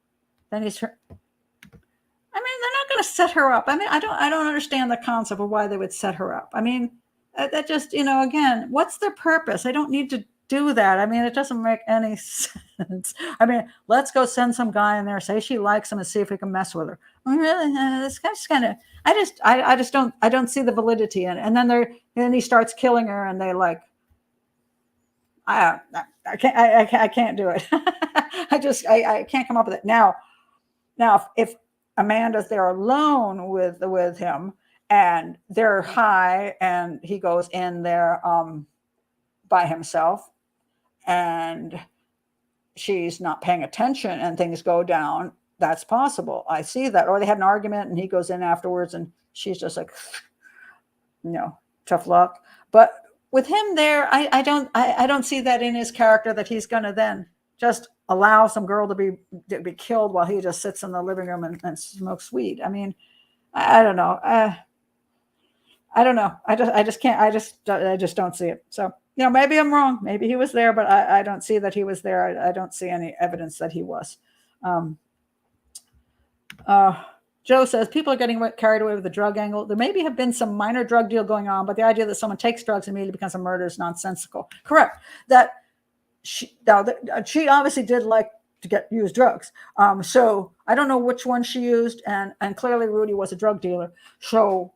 Then they're not going to set her up. I mean, I don't understand the concept of why they would set her up. I mean, that just, again, what's their purpose? They don't need to do that. I mean, it doesn't make any sense. I mean, let's go send some guy in there, say she likes him, and see if we can mess with her. Really, this guy's kind of. I don't see the validity in it. And then he starts killing her, and they I can't do it. I can't come up with it now. If Amanda's there alone with him, and they're high, and he goes in there by himself, and she's not paying attention, and things go down, that's possible. I see that. Or they had an argument, and he goes in afterwards, and she's just like, tough luck. But with him there, I don't see that in his character, that he's going to then just allow some girl to be killed while he just sits in the living room and smokes weed. I mean, I don't know. I don't know. I just can't. I just don't see it. So, maybe I'm wrong. Maybe he was there, but I don't see that he was there. I don't see any evidence that he was. Joe says people are getting carried away with the drug angle. There maybe have been some minor drug deal going on, but the idea that someone takes drugs and immediately becomes a murder is nonsensical. Correct. That she obviously did like to use drugs. So I don't know which one she used, and clearly Rudy was a drug dealer. So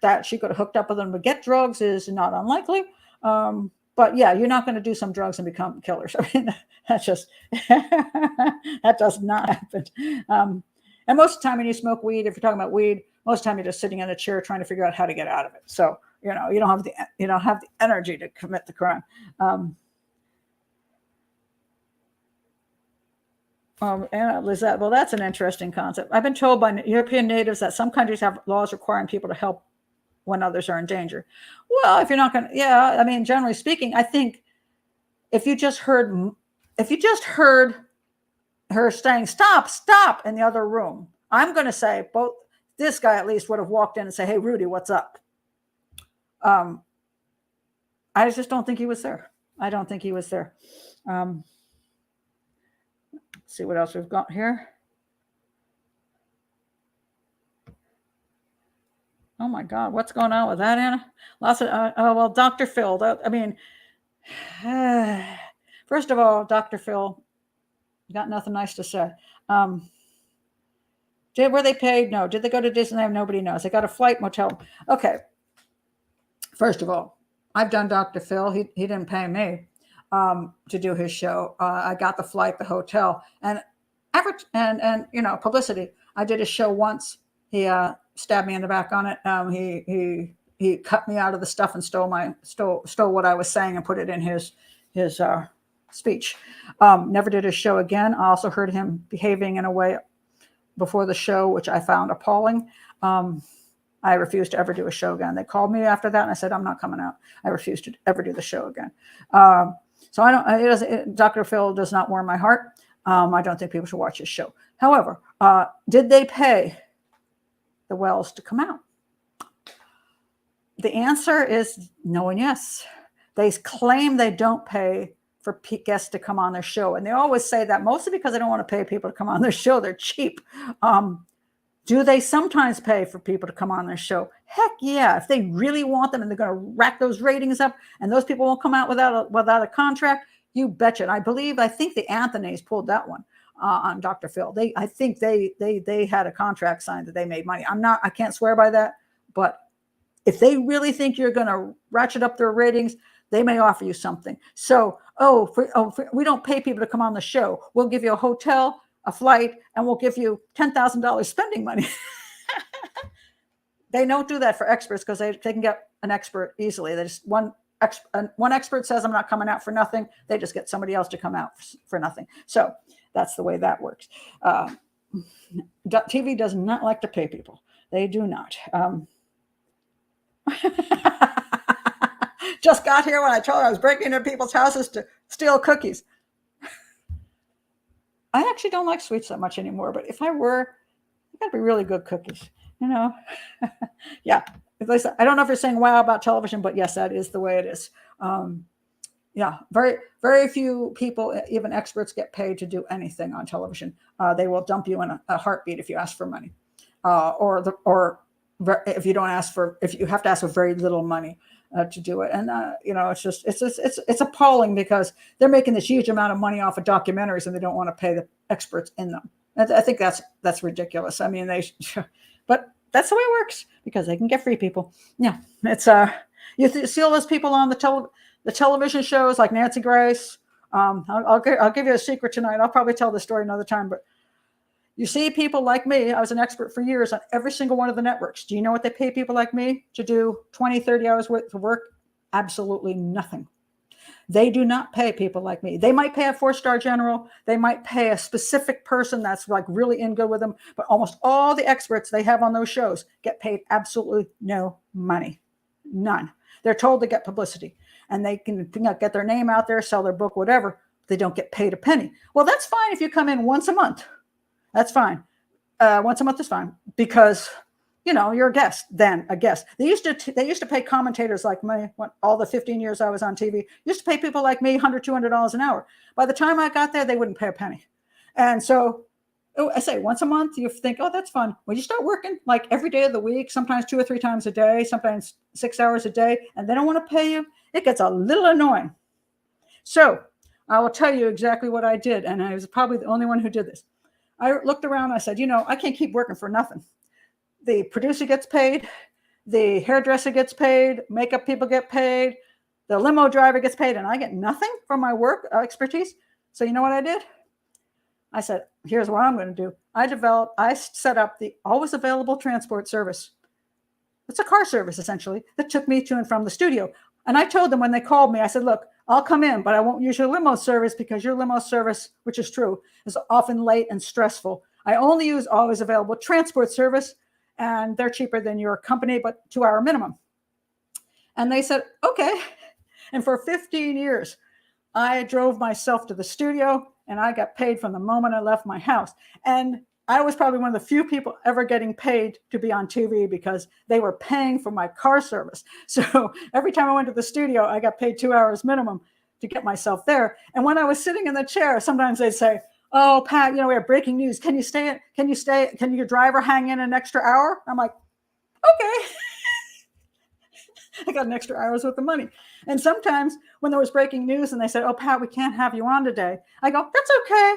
that she could have hooked up with him to get drugs is not unlikely. But yeah, you're not going to do some drugs and become killers. I mean, that's just that does not happen. And most of the time when you smoke weed, if you're talking about weed, most of the time you're just sitting in a chair trying to figure out how to get out of it. So, you don't have the energy to commit the crime. And Lizette, well, that's an interesting concept. I've been told by European natives that some countries have laws requiring people to help when others are in danger. Well, if you're not going to, I mean, generally speaking, I think if you just heard her saying, stop in the other room, I'm going to say this guy at least would have walked in and say, hey, Rudy, what's up? I just don't think he was there. I don't think he was there. Let's see what else we've got here. Oh my God, what's going on with that, Anna? Lots of, Dr. Phil. First of all, Dr. Phil, got nothing nice to say. Were they paid? No. Did they go to Disneyland? Nobody knows. They got a flight, motel. Okay. First of all, I've done Dr. Phil. He didn't pay me to do his show. I got the flight, the hotel, and publicity. I did a show once. He stabbed me in the back on it. He cut me out of the stuff and stole what I was saying and put it in his speech. Never did a show again. I also heard him behaving in a way before the show, which I found appalling. I refused to ever do a show again. They called me after that, and I said, I'm not coming out. I refuse to ever do the show again. So I don't. Dr. Phil does not warm my heart. I don't think people should watch his show. However, did they pay the Wells to come out? The answer is no and yes. They claim they don't pay for guests to come on their show. And they always say that mostly because they don't want to pay people to come on their show. They're cheap. Do they sometimes pay for people to come on their show? Heck yeah. If they really want them and they're going to rack those ratings up and those people won't come out without a contract, you betcha. And I think the Anthonys pulled that one on Dr. Phil. I think they had a contract signed that they made money. I can't swear by that, but if they really think you're going to ratchet up their ratings, they may offer you something. So, we don't pay people to come on the show. We'll give you a hotel, a flight, and we'll give you $10,000 spending money. They don't do that for experts because they can get an expert easily. They just one expert says, I'm not coming out for nothing. They just get somebody else to come out for nothing. So that's the way that works. TV does not like to pay people. They do not. Just got here when I told her I was breaking into people's houses to steal cookies. I actually don't like sweets that much anymore, but if I were, they gotta be really good cookies, Yeah. At least, I don't know if you're saying wow about television, but yes, that is the way it is. Yeah, very, very few people, even experts, get paid to do anything on television. They will dump you in a heartbeat if you ask for money, or if you have to ask for very little money to do it. And it's appalling because they're making this huge amount of money off of documentaries and they don't want to pay the experts in them. I think that's ridiculous. I mean, but that's the way it works because they can get free people. Yeah, it's you see all those people on the television shows like Nancy Grace. I'll give you a secret tonight. I'll probably tell this story another time, but you see people like me. I was an expert for years on every single one of the networks. Do you know what they pay people like me to do 20, 30 hours worth of work? Absolutely nothing. They do not pay people like me. They might pay a 4-star general. They might pay a specific person that's like really in good with them. But almost all the experts they have on those shows get paid absolutely no money. None. They're told to get publicity and they can get their name out there, sell their book, whatever. They don't get paid a penny. Well, that's fine if you come in once a month. That's fine. Once a month is fine because, you're a guest. Then a guest. They used to pay commentators like me. All the 15 years I was on TV, used to pay people like me $100, $200 an hour. By the time I got there, they wouldn't pay a penny. And so I say once a month, you think, oh, that's fun. When you start working like every day of the week, sometimes 2 or 3 times a day, sometimes 6 hours a day, and they don't want to pay you, it gets a little annoying. So I will tell you exactly what I did. And I was probably the only one who did this. I looked around, I said, I can't keep working for nothing. The producer gets paid, the hairdresser gets paid, makeup people get paid, the limo driver gets paid, and I get nothing from my work expertise. So you know what I did? I said, here's what I'm going to do. I set up the always available transport service. It's a car service, essentially, that took me to and from the studio. And I told them when they called me, I said, look, I'll come in, but I won't use your limo service because your limo service, which is true, is often late and stressful. I only use always available transport service, and they're cheaper than your company, but 2-hour minimum. And they said, okay. And for 15 years, I drove myself to the studio, and I got paid from the moment I left my house. And I was probably one of the few people ever getting paid to be on TV because they were paying for my car service. So every time I went to the studio, I got paid 2 hours minimum to get myself there. And when I was sitting in the chair, sometimes they'd say, oh, Pat, we have breaking news. Can your driver hang in an extra hour? I'm like, okay. I got an extra hour's worth of money. And sometimes when there was breaking news and they said, oh, Pat, we can't have you on today, I go, that's okay.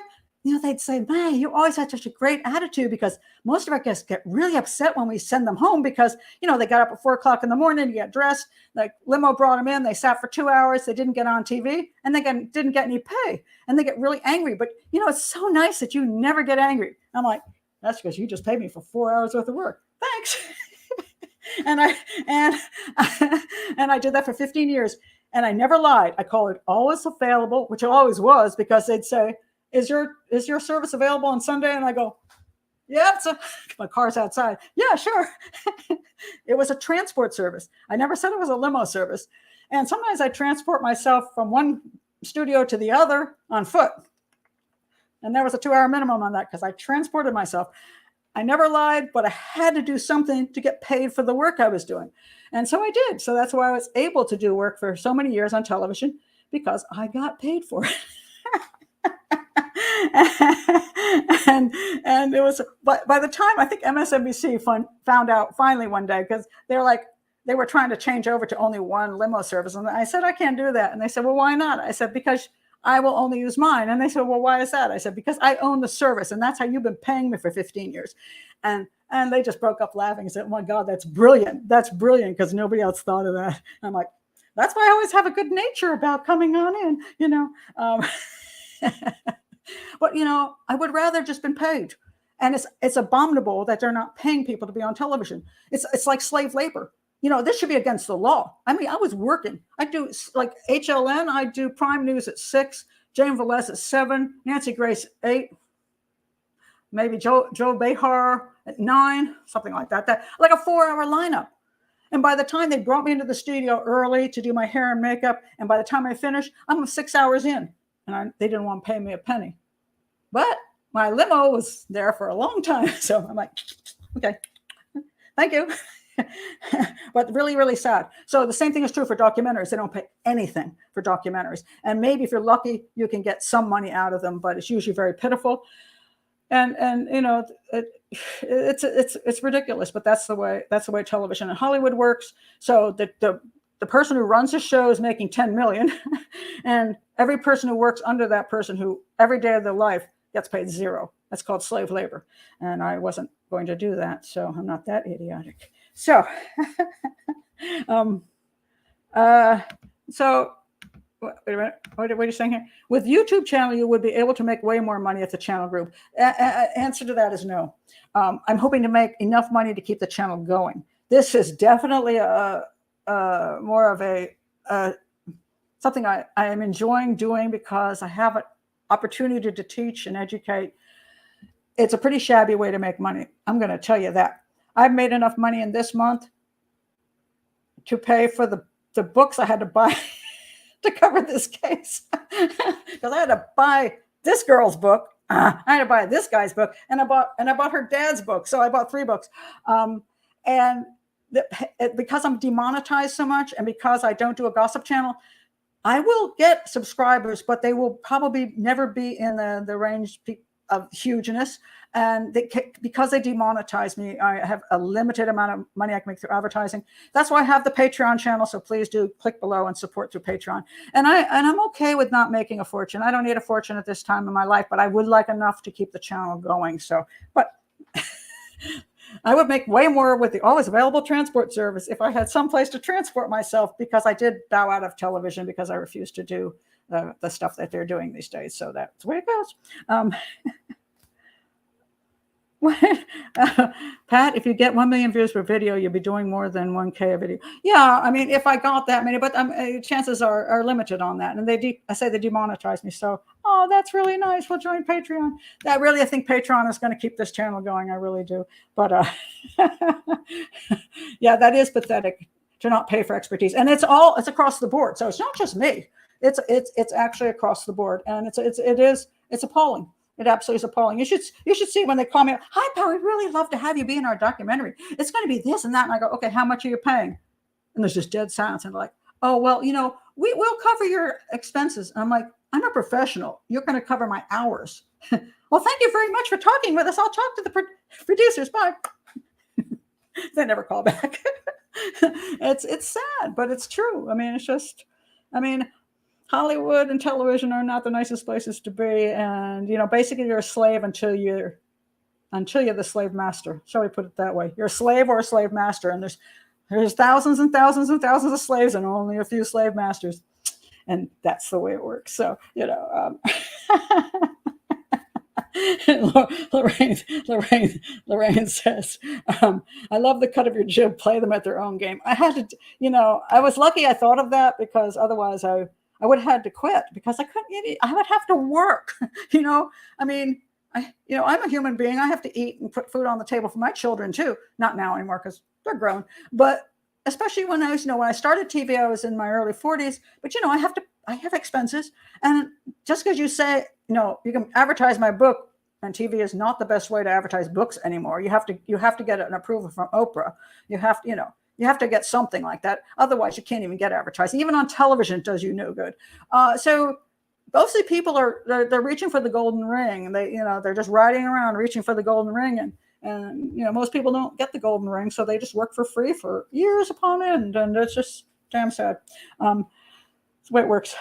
They'd say, man, you always had such a great attitude because most of our guests get really upset when we send them home because, they got up at 4:00 in the morning to get dressed. Like limo brought them in. They sat for 2 hours. They didn't get on TV and they didn't get any pay. And they get really angry. But, it's so nice that you never get angry. I'm like, that's because you just paid me for 4 hours worth of work. Thanks. and I did that for 15 years. And I never lied. I call it always available, which it always was because they'd say, is your service available on Sunday? And I go, yeah, my car's outside. Yeah, sure. It was a transport service. I never said it was a limo service. And sometimes I transport myself from one studio to the other on foot. And there was a 2-hour minimum on that because I transported myself. I never lied, but I had to do something to get paid for the work I was doing. And so I did. So that's why I was able to do work for so many years on television because I got paid for it. and it was, but by the time I think MSNBC found out finally one day, because they were trying to change over to only one limo service, and I said I can't do that, and they said, well, why not? I said, because I will only use mine. And they said, well, why is that? I said, because I own the service, and that's how you've been paying me for 15 years. And they just broke up laughing and said, oh my God, that's brilliant. That's brilliant, because nobody else thought of that. I'm like, that's why I always have a good nature about coming on in, But, I would rather just been paid. And it's abominable that they're not paying people to be on television. It's like slave labor. This should be against the law. I mean, I was working. I do like HLN. I do Prime News at 6, Jane Velez at 7, Nancy Grace 8, maybe Joe Behar at 9, something like that. Like a 4-hour lineup. And by the time they brought me into the studio early to do my hair and makeup, and by the time I finished, I'm 6 hours in, and they didn't want to pay me a penny. But my limo was there for a long time, so I'm like, okay, thank you. But really, really sad. So the same thing is true for documentaries. They don't pay anything for documentaries. And maybe if you're lucky, you can get some money out of them, but it's usually very pitiful. And it's ridiculous, but that's the way television and Hollywood works. So the person who runs the show is making 10 million, and every person who works under that person, who every day of their life gets paid 0. That's called slave labor. And I wasn't going to do that, so I'm not that idiotic. So, wait a minute. What are you saying here? With YouTube channel, you would be able to make way more money if the channel grew. Answer to that is no. I'm hoping to make enough money to keep the channel going. This is definitely more of a something I am enjoying doing, because I have an opportunity to teach and educate. It's a pretty shabby way to make money. I'm going to tell you that. I've made enough money in this month to pay for the books I had to buy to cover this case, because I had to buy this girl's book, I had to buy this guy's book, and I bought her dad's book. So I bought 3 books, and because I'm demonetized so much, and because I don't do a gossip channel, I will get subscribers, but they will probably never be in the range of hugeness. And because they demonetize me, I have a limited amount of money I can make through advertising. That's why I have the Patreon channel. So please do click below and support through Patreon. And I'm okay with not making a fortune. I don't need a fortune at this time in my life, but I would like enough to keep the channel going. So, but I would make way more with the always available transport service if I had some place to transport myself, because I did bow out of television because I refused to do the stuff that they're doing these days. So that's the way it goes. Pat, if you get 1 million views per video, you'll be doing more than 1K a video. Yeah, I mean, if I got that many, but chances are limited on that. And I say they demonetize me. So, oh, that's really nice. We'll join Patreon. I think Patreon is going to keep this channel going. I really do. But yeah, that is pathetic to not pay for expertise. And it's across the board. So it's not just me. It's actually across the board, and it's appalling. It absolutely is appalling. You should see when they call me, hi, Pat, we'd really love to have you be in our documentary. It's going to be this and that. And I go, okay, how much are you paying? And there's just dead silence. And they're like, oh, well, we'll cover your expenses. And I'm like, I'm a professional. You're going to cover my hours. Well, thank you very much for talking with us. I'll talk to the producers. Bye. They never call back. It's sad, but it's true. I mean, Hollywood and television are not the nicest places to be. And, basically you're a slave until you're the slave master. Shall we put it that way? You're a slave or a slave master. And there's thousands and thousands and thousands of slaves and only a few slave masters. And that's the way it works. So, Lorraine says, I love the cut of your jib. Play them at their own game. I had to, I was lucky I thought of that, because otherwise I would have had to quit, because I couldn't. I would have to work. I mean, I'm a human being. I have to eat and put food on the table for my children too. Not now anymore, because they're grown. But especially when I started TV, I was in my early 40s. But I have expenses. And just because you say, you can advertise my book, and TV is not the best way to advertise books anymore. You have to get an approval from Oprah. You have to get something like that. Otherwise, you can't even get advertising. Even on television, it does you no good. So mostly people they're reaching for the golden ring, and they're just riding around reaching for the golden ring, and most people don't get the golden ring, so they just work for free for years upon end, and it's just damn sad. That's the way it works.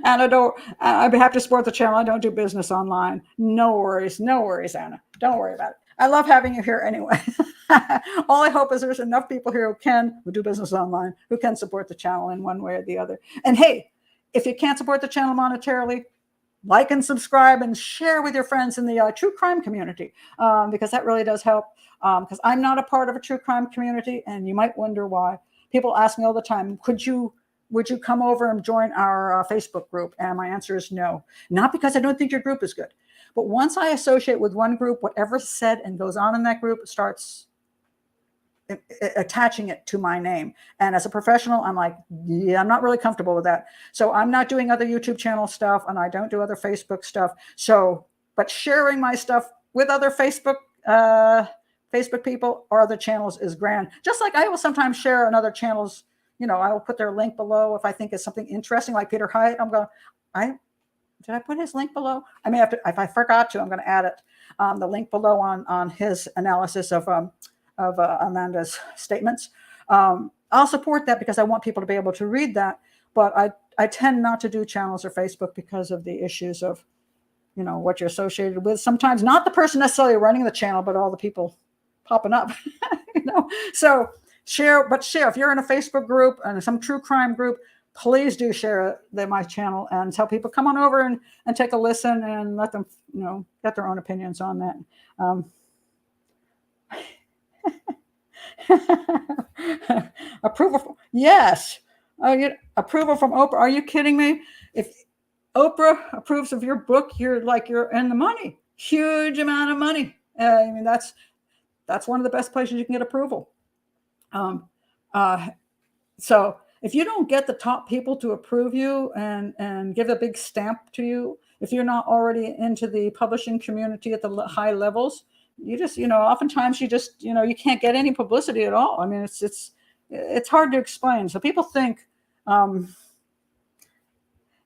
And I'd be happy to support the channel. I don't do business online. No worries, Anna. Don't worry about it. I love having you here anyway. All I hope is there's enough people here who do business online, who can support the channel in one way or the other. And hey, if you can't support the channel monetarily, like and subscribe and share with your friends in the true crime community, because that really does help. Because I'm not a part of a true crime community, and you might wonder why. People ask me all the time, would you come over and join our Facebook group? And my answer is no. Not because I don't think your group is good, but once I associate with one group, whatever's said and goes on in that group starts attaching it to my name. And as a professional, I'm like, yeah, I'm not really comfortable with that. So I'm not doing other YouTube channel stuff, and I don't do other Facebook stuff. But sharing my stuff with other Facebook people or other channels is grand. Just like I will sometimes share on other channels. I will put their link below if I think it's something interesting, like Peter Hyatt. Did I put his link below? I may have to, if I forgot to, I'm going to add it. The link below on his analysis of Amanda's statements. I'll support that because I want people to be able to read that. But I tend not to do channels or Facebook because of the issues of, what you're associated with. Sometimes not the person necessarily running the channel, but all the people popping up. So share. If you're in a Facebook group and some true crime group, please do share my channel and tell people, come on over and take a listen and let them, get their own opinions on that. Approval. Yes. Approval from Oprah. Are you kidding me? If Oprah approves of your book, you're in the money. Huge amount of money. That's one of the best places you can get approval. So if you don't get the top people to approve you and give a big stamp to you, if you're not already into the publishing community at the high levels, you just, oftentimes you just, you can't get any publicity at all. I mean, it's hard to explain. So people think,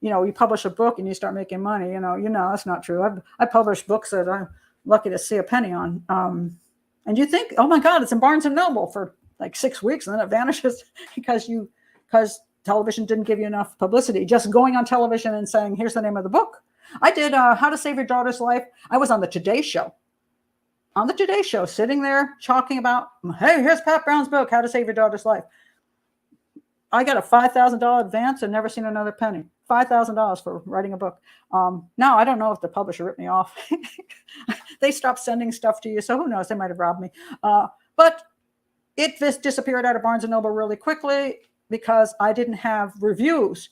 you publish a book and you start making money, that's not true. I published books that I'm lucky to see a penny on. And you think, oh my God, it's in Barnes and Noble for like 6 weeks, and then it vanishes because television didn't give you enough publicity. Just going on television and saying, here's the name of the book. I did How to Save Your Daughter's Life. I was on the Today Show. Sitting there talking about, hey, here's Pat Brown's book, How to Save Your Daughter's Life. I got a $5,000 advance and never seen another penny. $5,000 for writing a book. Now, I don't know if the publisher ripped me off. They stopped sending stuff to you, so who knows? They might have robbed me. But it just disappeared out of Barnes & Noble really quickly because I didn't have reviews.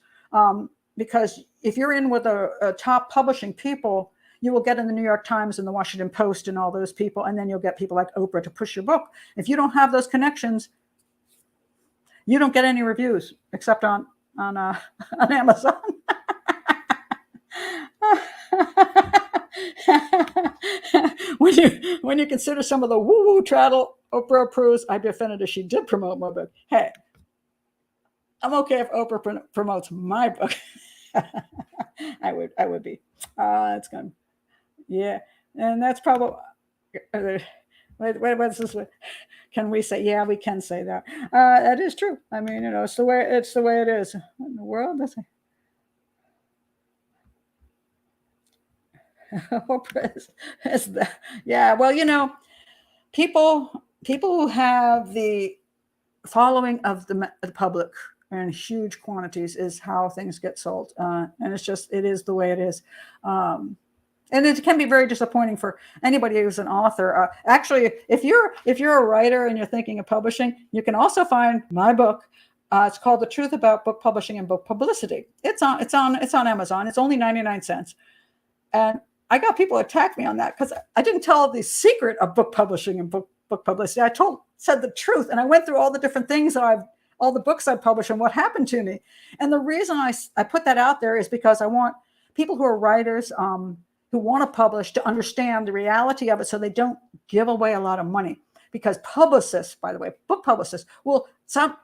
Because if you're in with a top publishing people, you will get in the New York Times and the Washington Post and all those people, and then you'll get people like Oprah to push your book. If you don't have those connections, you don't get any reviews except on Amazon. When you consider some of the woo-woo traddle Oprah approves, I'd be offended if she did promote my book. Hey, I'm okay if Oprah promotes my book. I would be. It's gonna, yeah, and that's probably. What's this? Can we say? Yeah, we can say that. That is true. I mean, it's the way it is. What in the world? Oprah is the, yeah. Well, people who have the following of the public in huge quantities is how things get sold, and it is the way it is. And it can be very disappointing for anybody who's an author. Actually, if you're a writer and you're thinking of publishing, you can also find my book. It's called The Truth About Book Publishing and Book Publicity. It's on Amazon. It's only 99 cents. And I got people attack me on that because I didn't tell the secret of book publishing and book publicity. I said the truth, and I went through all the different things that all the books I've published and what happened to me. And the reason I put that out there is because I want people who are writers, who want to publish, to understand the reality of it so they don't give away a lot of money. because publicists, by the way, book publicists will tell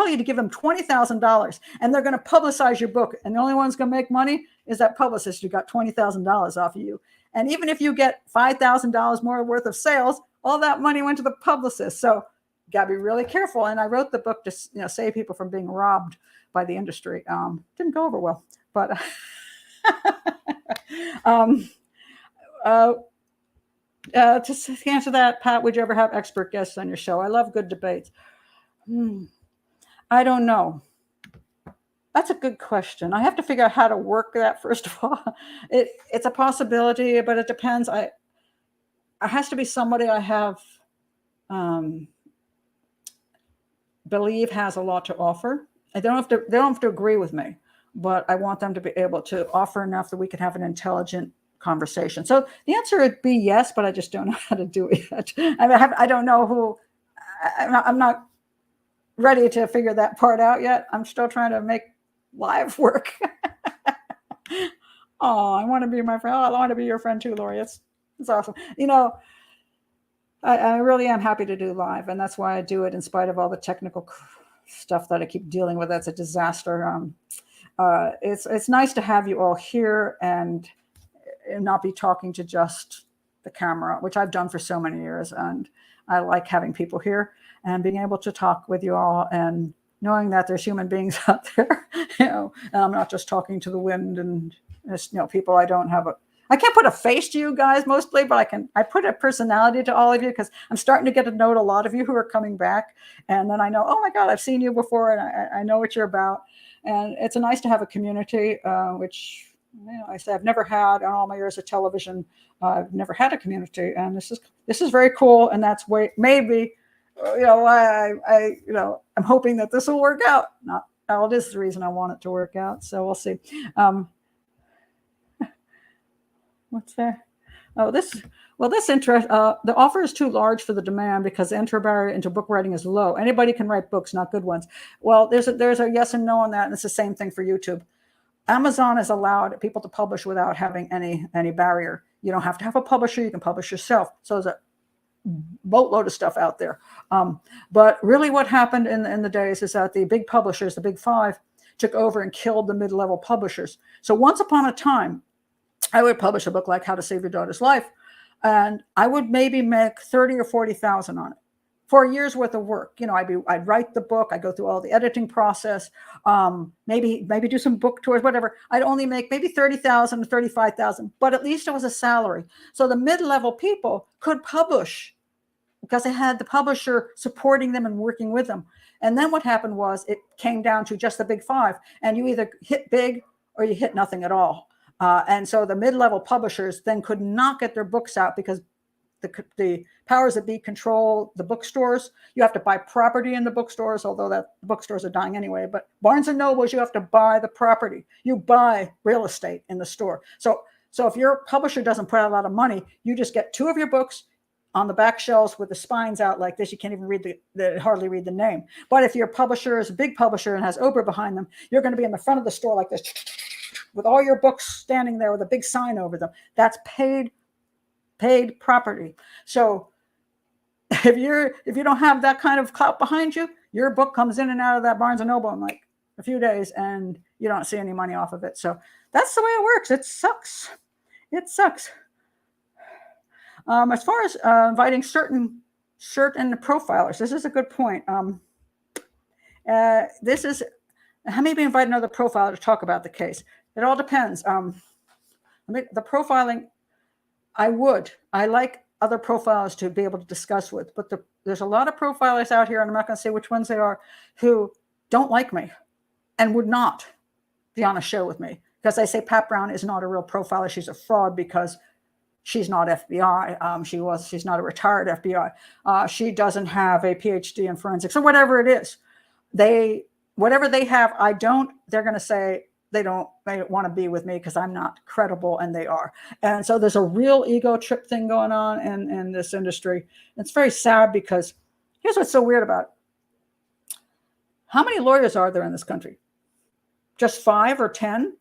you to give them $20,000 and they're going to publicize your book. And the only one's going to make money is that publicist who got $20,000 off of you. And even if you get $5,000 more worth of sales, all that money went to the publicist. So you got to be really careful. And I wrote the book to save people from being robbed by the industry. Didn't go over well, but to answer that, Pat, would you ever have expert guests on your show? I love good debates. I don't know. That's a good question. I have to figure out how to work that, first of all. It's a possibility, but it depends. It has to be somebody I have believe has a lot to offer. They don't have to agree with me, but I want them to be able to offer enough that we can have an intelligent conversation. So the answer would be yes, but I just don't know how to do it yet. I don't know who. I'm not ready to figure that part out yet. I'm still trying to make live work. Oh, I want to be my friend. Oh, I want to be your friend too, Lori. It's awesome. I really am happy to do live, and that's why I do it in spite of all the technical stuff that I keep dealing with. That's a disaster. It's nice to have you all here and not be talking to just the camera, which I've done for so many years. And I like having people here and being able to talk with you all and knowing that there's human beings out there, and I'm not just talking to the wind and people I can't put a face to you guys mostly, but I put a personality to all of you because I'm starting to get to know a lot of you who are coming back. And then I know, oh my God, I've seen you before and I know what you're about. And it's nice to have a community, which I say I've never had in all my years of television. I've never had a community, and this is very cool. And that's maybe, I'm hoping that this will work out. Not all this is the reason I want it to work out. So we'll see. What's there? Oh, this interest. The offer is too large for the demand because the entry barrier into book writing is low. Anybody can write books, not good ones. Well, there's a yes and no on that, and it's the same thing for YouTube. Amazon has allowed people to publish without having any barrier. You don't have to have a publisher. You can publish yourself. So there's a boatload of stuff out there. But really what happened in the days is that the big publishers, the big five, took over and killed the mid-level publishers. So once upon a time, I would publish a book like How to Save Your Daughter's Life, and I would maybe make 30 or 40,000 on it for a year's worth of work. I'd write the book, I'd go through all the editing process, maybe do some book tours, whatever. I'd only make maybe 30,000 or 35,000, but at least it was a salary. So the mid-level people could publish because they had the publisher supporting them and working with them. And then what happened was it came down to just the big five, and you either hit big or you hit nothing at all. And so the mid-level publishers then could not get their books out because the powers that be control the bookstores. You have to buy property in the bookstores, although the bookstores are dying anyway. But Barnes and Nobles, you have to buy the property. You buy real estate in the store. So if your publisher doesn't put out a lot of money, you just get two of your books on the back shelves with the spines out like this. You can't even read hardly read the name. But if your publisher is a big publisher and has Oprah behind them, you're going to be in the front of the store like this with all your books standing there with a big sign over them. That's paid property. So if you don't have that kind of clout behind you, your book comes in and out of that Barnes and Noble in like a few days and you don't see any money off of it. So that's the way it works. It sucks. As far as inviting certain profilers, this is a good point. This is how maybe invite another profiler to talk about the case. It all depends. The profiling, I like other profilers to be able to discuss with, but there's a lot of profilers out here, and I'm not going to say which ones they are, who don't like me and would not be on a show with me because they say Pat Brown is not a real profiler. She's a fraud because she's not FBI. She's not a retired FBI. She doesn't have a PhD in forensics or whatever it is. Whatever they have, I don't. They're going to say they don't want to be with me because I'm not credible, and they are. And so there's a real ego trip thing going on in this industry. It's very sad because here's what's so weird about it. How many lawyers are there in this country? Just 5 or 10?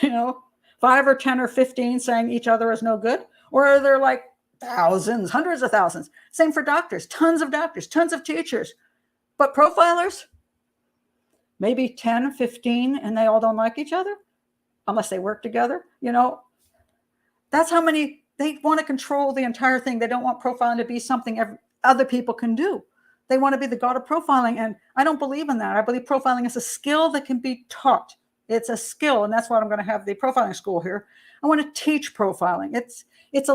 5 or 10 or 15 saying each other is no good? Or are there like thousands, hundreds of thousands. Same for doctors, tons of teachers. But profilers, maybe 10, 15, and they all don't like each other unless they work together. That's how many. They want to control the entire thing. They don't want profiling to be something other people can do. They want to be the god of profiling. And I don't believe in that. I believe profiling is a skill that can be taught. It's a skill. And that's why I'm going to have the profiling school here. I want to teach profiling. It's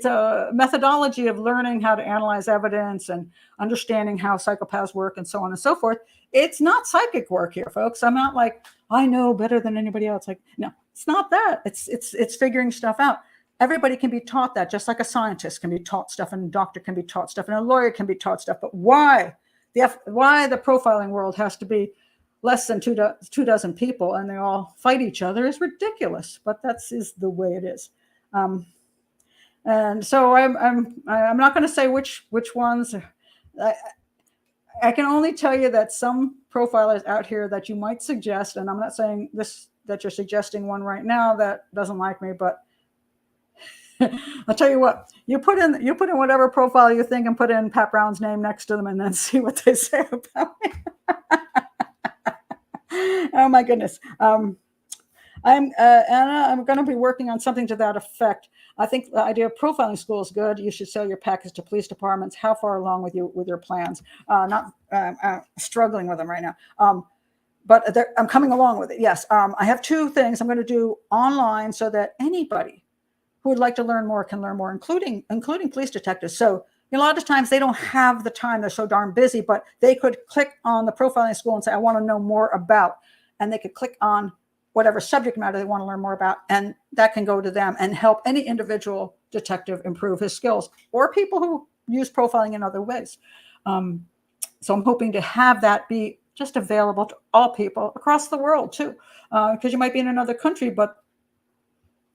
a methodology of learning how to analyze evidence and understanding how psychopaths work and so on and so forth. It's not psychic work here, folks. I'm not like, I know better than anybody else. Like, no, it's not that. It's figuring stuff out. Everybody can be taught that, just like a scientist can be taught stuff, and a doctor can be taught stuff, and a lawyer can be taught stuff. But why the profiling world has to be less than two dozen people and they all fight each other is ridiculous. But is the way it is. And so I'm not going to say which ones. I can only tell you that some profilers out here that you might suggest, and I'm not saying this that you're suggesting one right now that doesn't like me, but I'll tell you what, you put in whatever profile you think and put in Pat Brown's name next to them and then see what they say about me. Oh my goodness. Anna, I'm going to be working on something to that effect. I think the idea of profiling school is good. You should sell your package to police departments. How far along with your plans? Not struggling with them right now. But I'm coming along with it. Yes. I have two things I'm going to do online so that anybody who would like to learn more can learn more, including police detectives. So a lot of times they don't have the time. They're so darn busy, but they could click on the profiling school and say, I want to know more about, and they could click on whatever subject matter they want to learn more about. And that can go to them and help any individual detective improve his skills, or people who use profiling in other ways. So I'm hoping to have that be just available to all people across the world too, because you might be in another country, but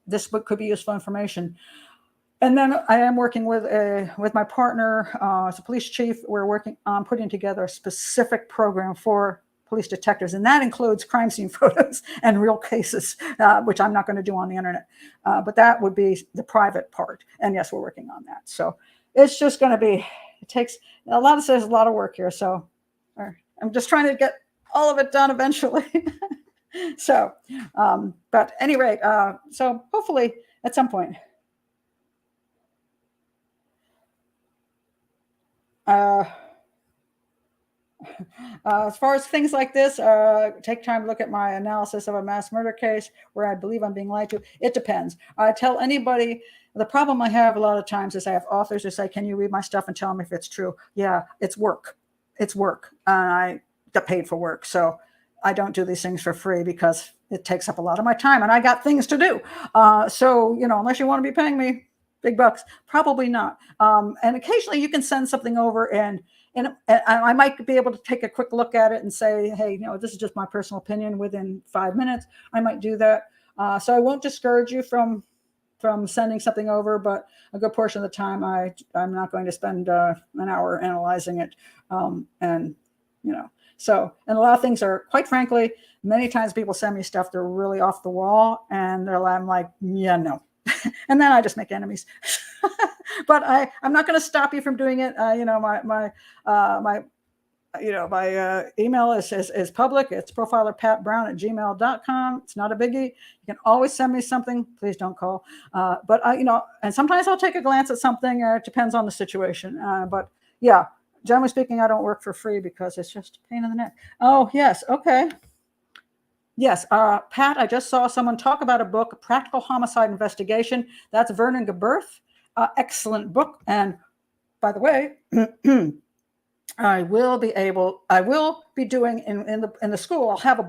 this book could be useful information. And then I am working with my partner as a police chief. We're working on putting together a specific program for police detectives, and that includes crime scene photos and real cases, which I'm not going to do on the internet. But that would be the private part. And yes, we're working on that. So it's just going to be, there's a lot of work here. So I'm just trying to get all of it done eventually. So, but at any rate, so hopefully at some point, as far as things like this, take time to look at my analysis of a mass murder case where I believe I'm being lied to. It depends. I tell anybody, the problem I have a lot of times is I have authors who say, can you read my stuff and tell me if it's true? Yeah, it's work. It's work. I get paid for work. So I don't do these things for free because it takes up a lot of my time and I got things to do. So, unless you want to be paying me big bucks, probably not. And occasionally you can send something over and I might be able to take a quick look at it and say, hey, this is just my personal opinion within 5 minutes. I might do that. So I won't discourage you from sending something over, but a good portion of the time I'm not going to spend an hour analyzing it. So, and a lot of things are, quite frankly, many times people send me stuff, they're really off the wall, and I'm like, yeah, no. And then I just make enemies. But I'm not going to stop you from doing it. My email is public. It's profilerpatbrown@gmail.com. It's not a biggie. You can always send me something. Please don't call. But and sometimes I'll take a glance at something. It depends on the situation. But yeah. Generally speaking, I don't work for free because it's just a pain in the neck. Oh, yes. Okay. Yes. Pat, I just saw someone talk about a book, Practical Homicide Investigation. That's Vernon Gaberth. Excellent book. And by the way, I will be doing in the school, I'll have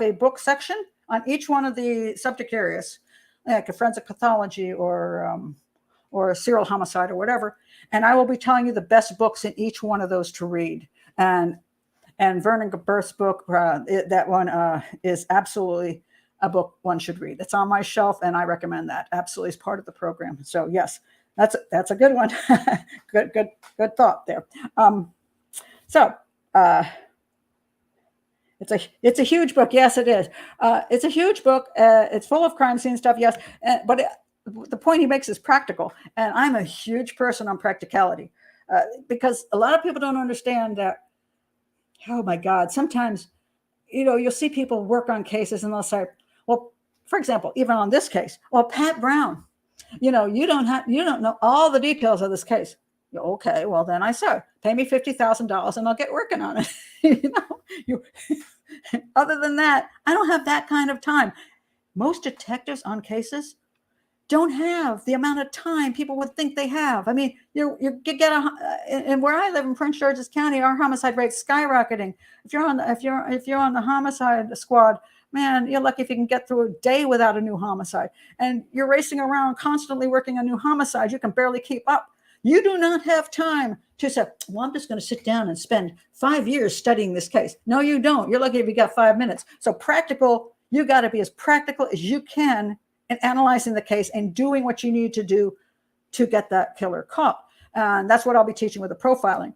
a book section on each one of the subject areas, like forensic pathology or serial homicide or whatever. And I will be telling you the best books in each one of those to read. And Vernon Gaberth's book, that one is absolutely a book one should read. It's on my shelf, and I recommend that absolutely as part of the program. So yes, that's a good one. good thought there. It's a huge book. Yes, it is. It's a huge book. It's full of crime scene stuff. Yes, but the point he makes is practical. And I'm a huge person on practicality because a lot of people don't understand that, oh my God, sometimes, you'll see people work on cases and they'll say, well, for example, even on this case, well, Pat Brown, you don't know all the details of this case. Okay, well then I say, pay me $50,000 and I'll get working on it. Other than that, I don't have that kind of time. Most detectives on cases don't have the amount of time people would think they have. I mean, you get and where I live in Prince George's County, our homicide rate's skyrocketing. If you're on the homicide squad, man, you're lucky if you can get through a day without a new homicide. And you're racing around constantly working on new homicides. You can barely keep up. You do not have time to say, well, I'm just going to sit down and spend 5 years studying this case. No, you don't. You're lucky if you got 5 minutes. So practical, you got to be as practical as you can in analyzing the case and doing what you need to do to get that killer caught. And that's what I'll be teaching with the profiling.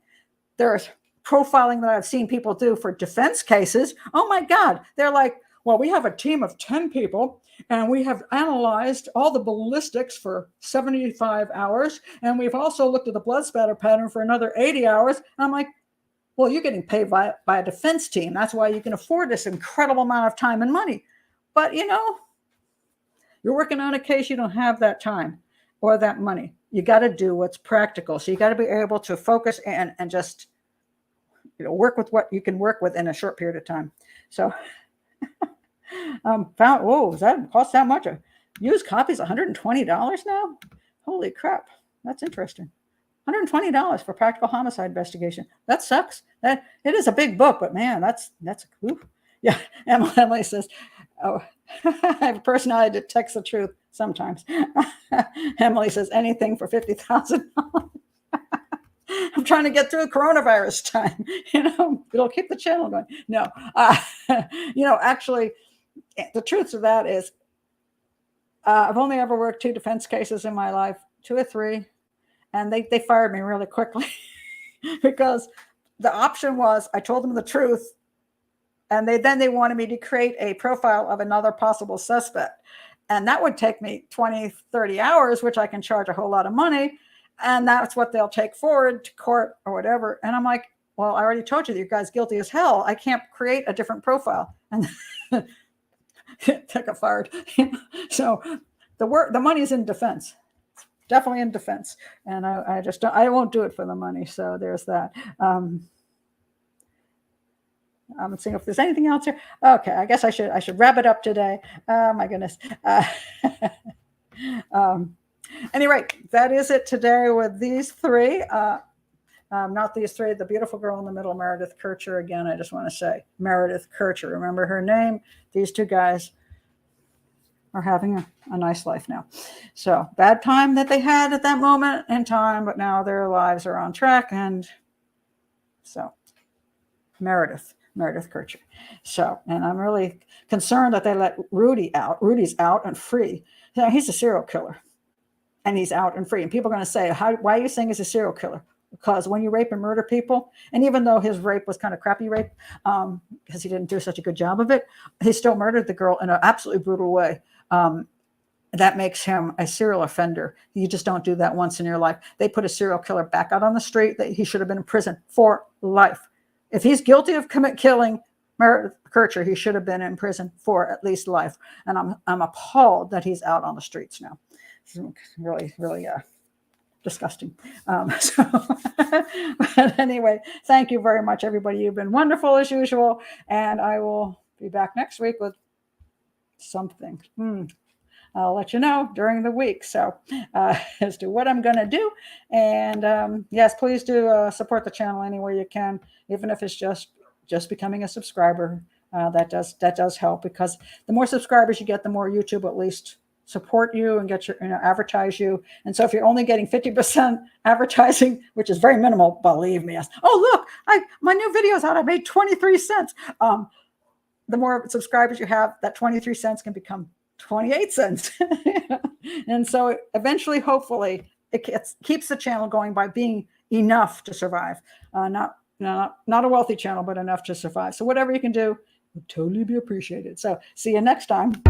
There's profiling that I've seen people do for defense cases. Oh my God. They're like, well, we have a team of 10 people and we have analyzed all the ballistics for 75 hours. And we've also looked at the blood spatter pattern for another 80 hours. And I'm like, well, you're getting paid by a defense team. That's why you can afford this incredible amount of time and money. But you're working on a case, you don't have that time or that money. You got to do what's practical. So you got to be able to focus and just, work with what you can work with in a short period of time. So does that cost that much? A used copy is $120 now? Holy crap. That's interesting. $120 for practical homicide investigation. That sucks. That it is a big book, but man, that's oof. Yeah. Emily says, oh, I have a personality that detects the truth sometimes. Emily says anything for $50,000. I'm trying to get through coronavirus time. It'll keep the channel going. No, actually, the truth of that is I've only ever worked 2 defense cases in my life, 2 or 3, and they fired me really quickly because the option was I told them the truth, and they wanted me to create a profile of another possible suspect. And that would take me 20, 30 hours, which I can charge a whole lot of money. And that's what they'll take forward to court or whatever. And I'm like, well, I already told you that you guys guilty as hell. I can't create a different profile. And they got fired. So the money's in defense. Definitely in defense. And I won't do it for the money. So there's that. I'm seeing if there's anything else here. Okay, I guess I should wrap it up today. Oh my goodness. Anyway, that is it today with these 3. Not these 3. The beautiful girl in the middle, Meredith Kercher. Again, I just want to say Meredith Kercher. Remember her name. These 2 guys are having a nice life now. So bad time that they had at that moment in time, but now their lives are on track. And so Meredith Kercher. So, and I'm really concerned that they let Rudy out. Rudy's out and free. He's a serial killer and he's out and free. And people are going to say, why are you saying he's a serial killer? Because when you rape and murder people, and even though his rape was kind of crappy rape, because he didn't do such a good job of it, he still murdered the girl in an absolutely brutal way. That makes him a serial offender. You just don't do that once in your life. They put a serial killer back out on the street. That he should have been in prison for life. If he's guilty of killing Meredith Kercher, he should have been in prison for at least life. And I'm appalled that he's out on the streets now. It's really, really disgusting. But anyway, thank you very much, everybody. You've been wonderful as usual. And I will be back next week with something. I'll let you know during the week. So as to what I'm going to do. And yes, please do support the channel any way you can, even if it's just becoming a subscriber. That does help, because the more subscribers you get, the more YouTube at least support you and get your advertise you. And so if you're only getting 50% advertising, which is very minimal, believe me. Oh, look, my new video's out. I made 23 cents. The more subscribers you have, that 23 cents can become 28 cents. And so eventually, hopefully, it keeps the channel going by being enough to survive. Not a wealthy channel, but enough to survive. So whatever you can do would totally be appreciated. So see you next time.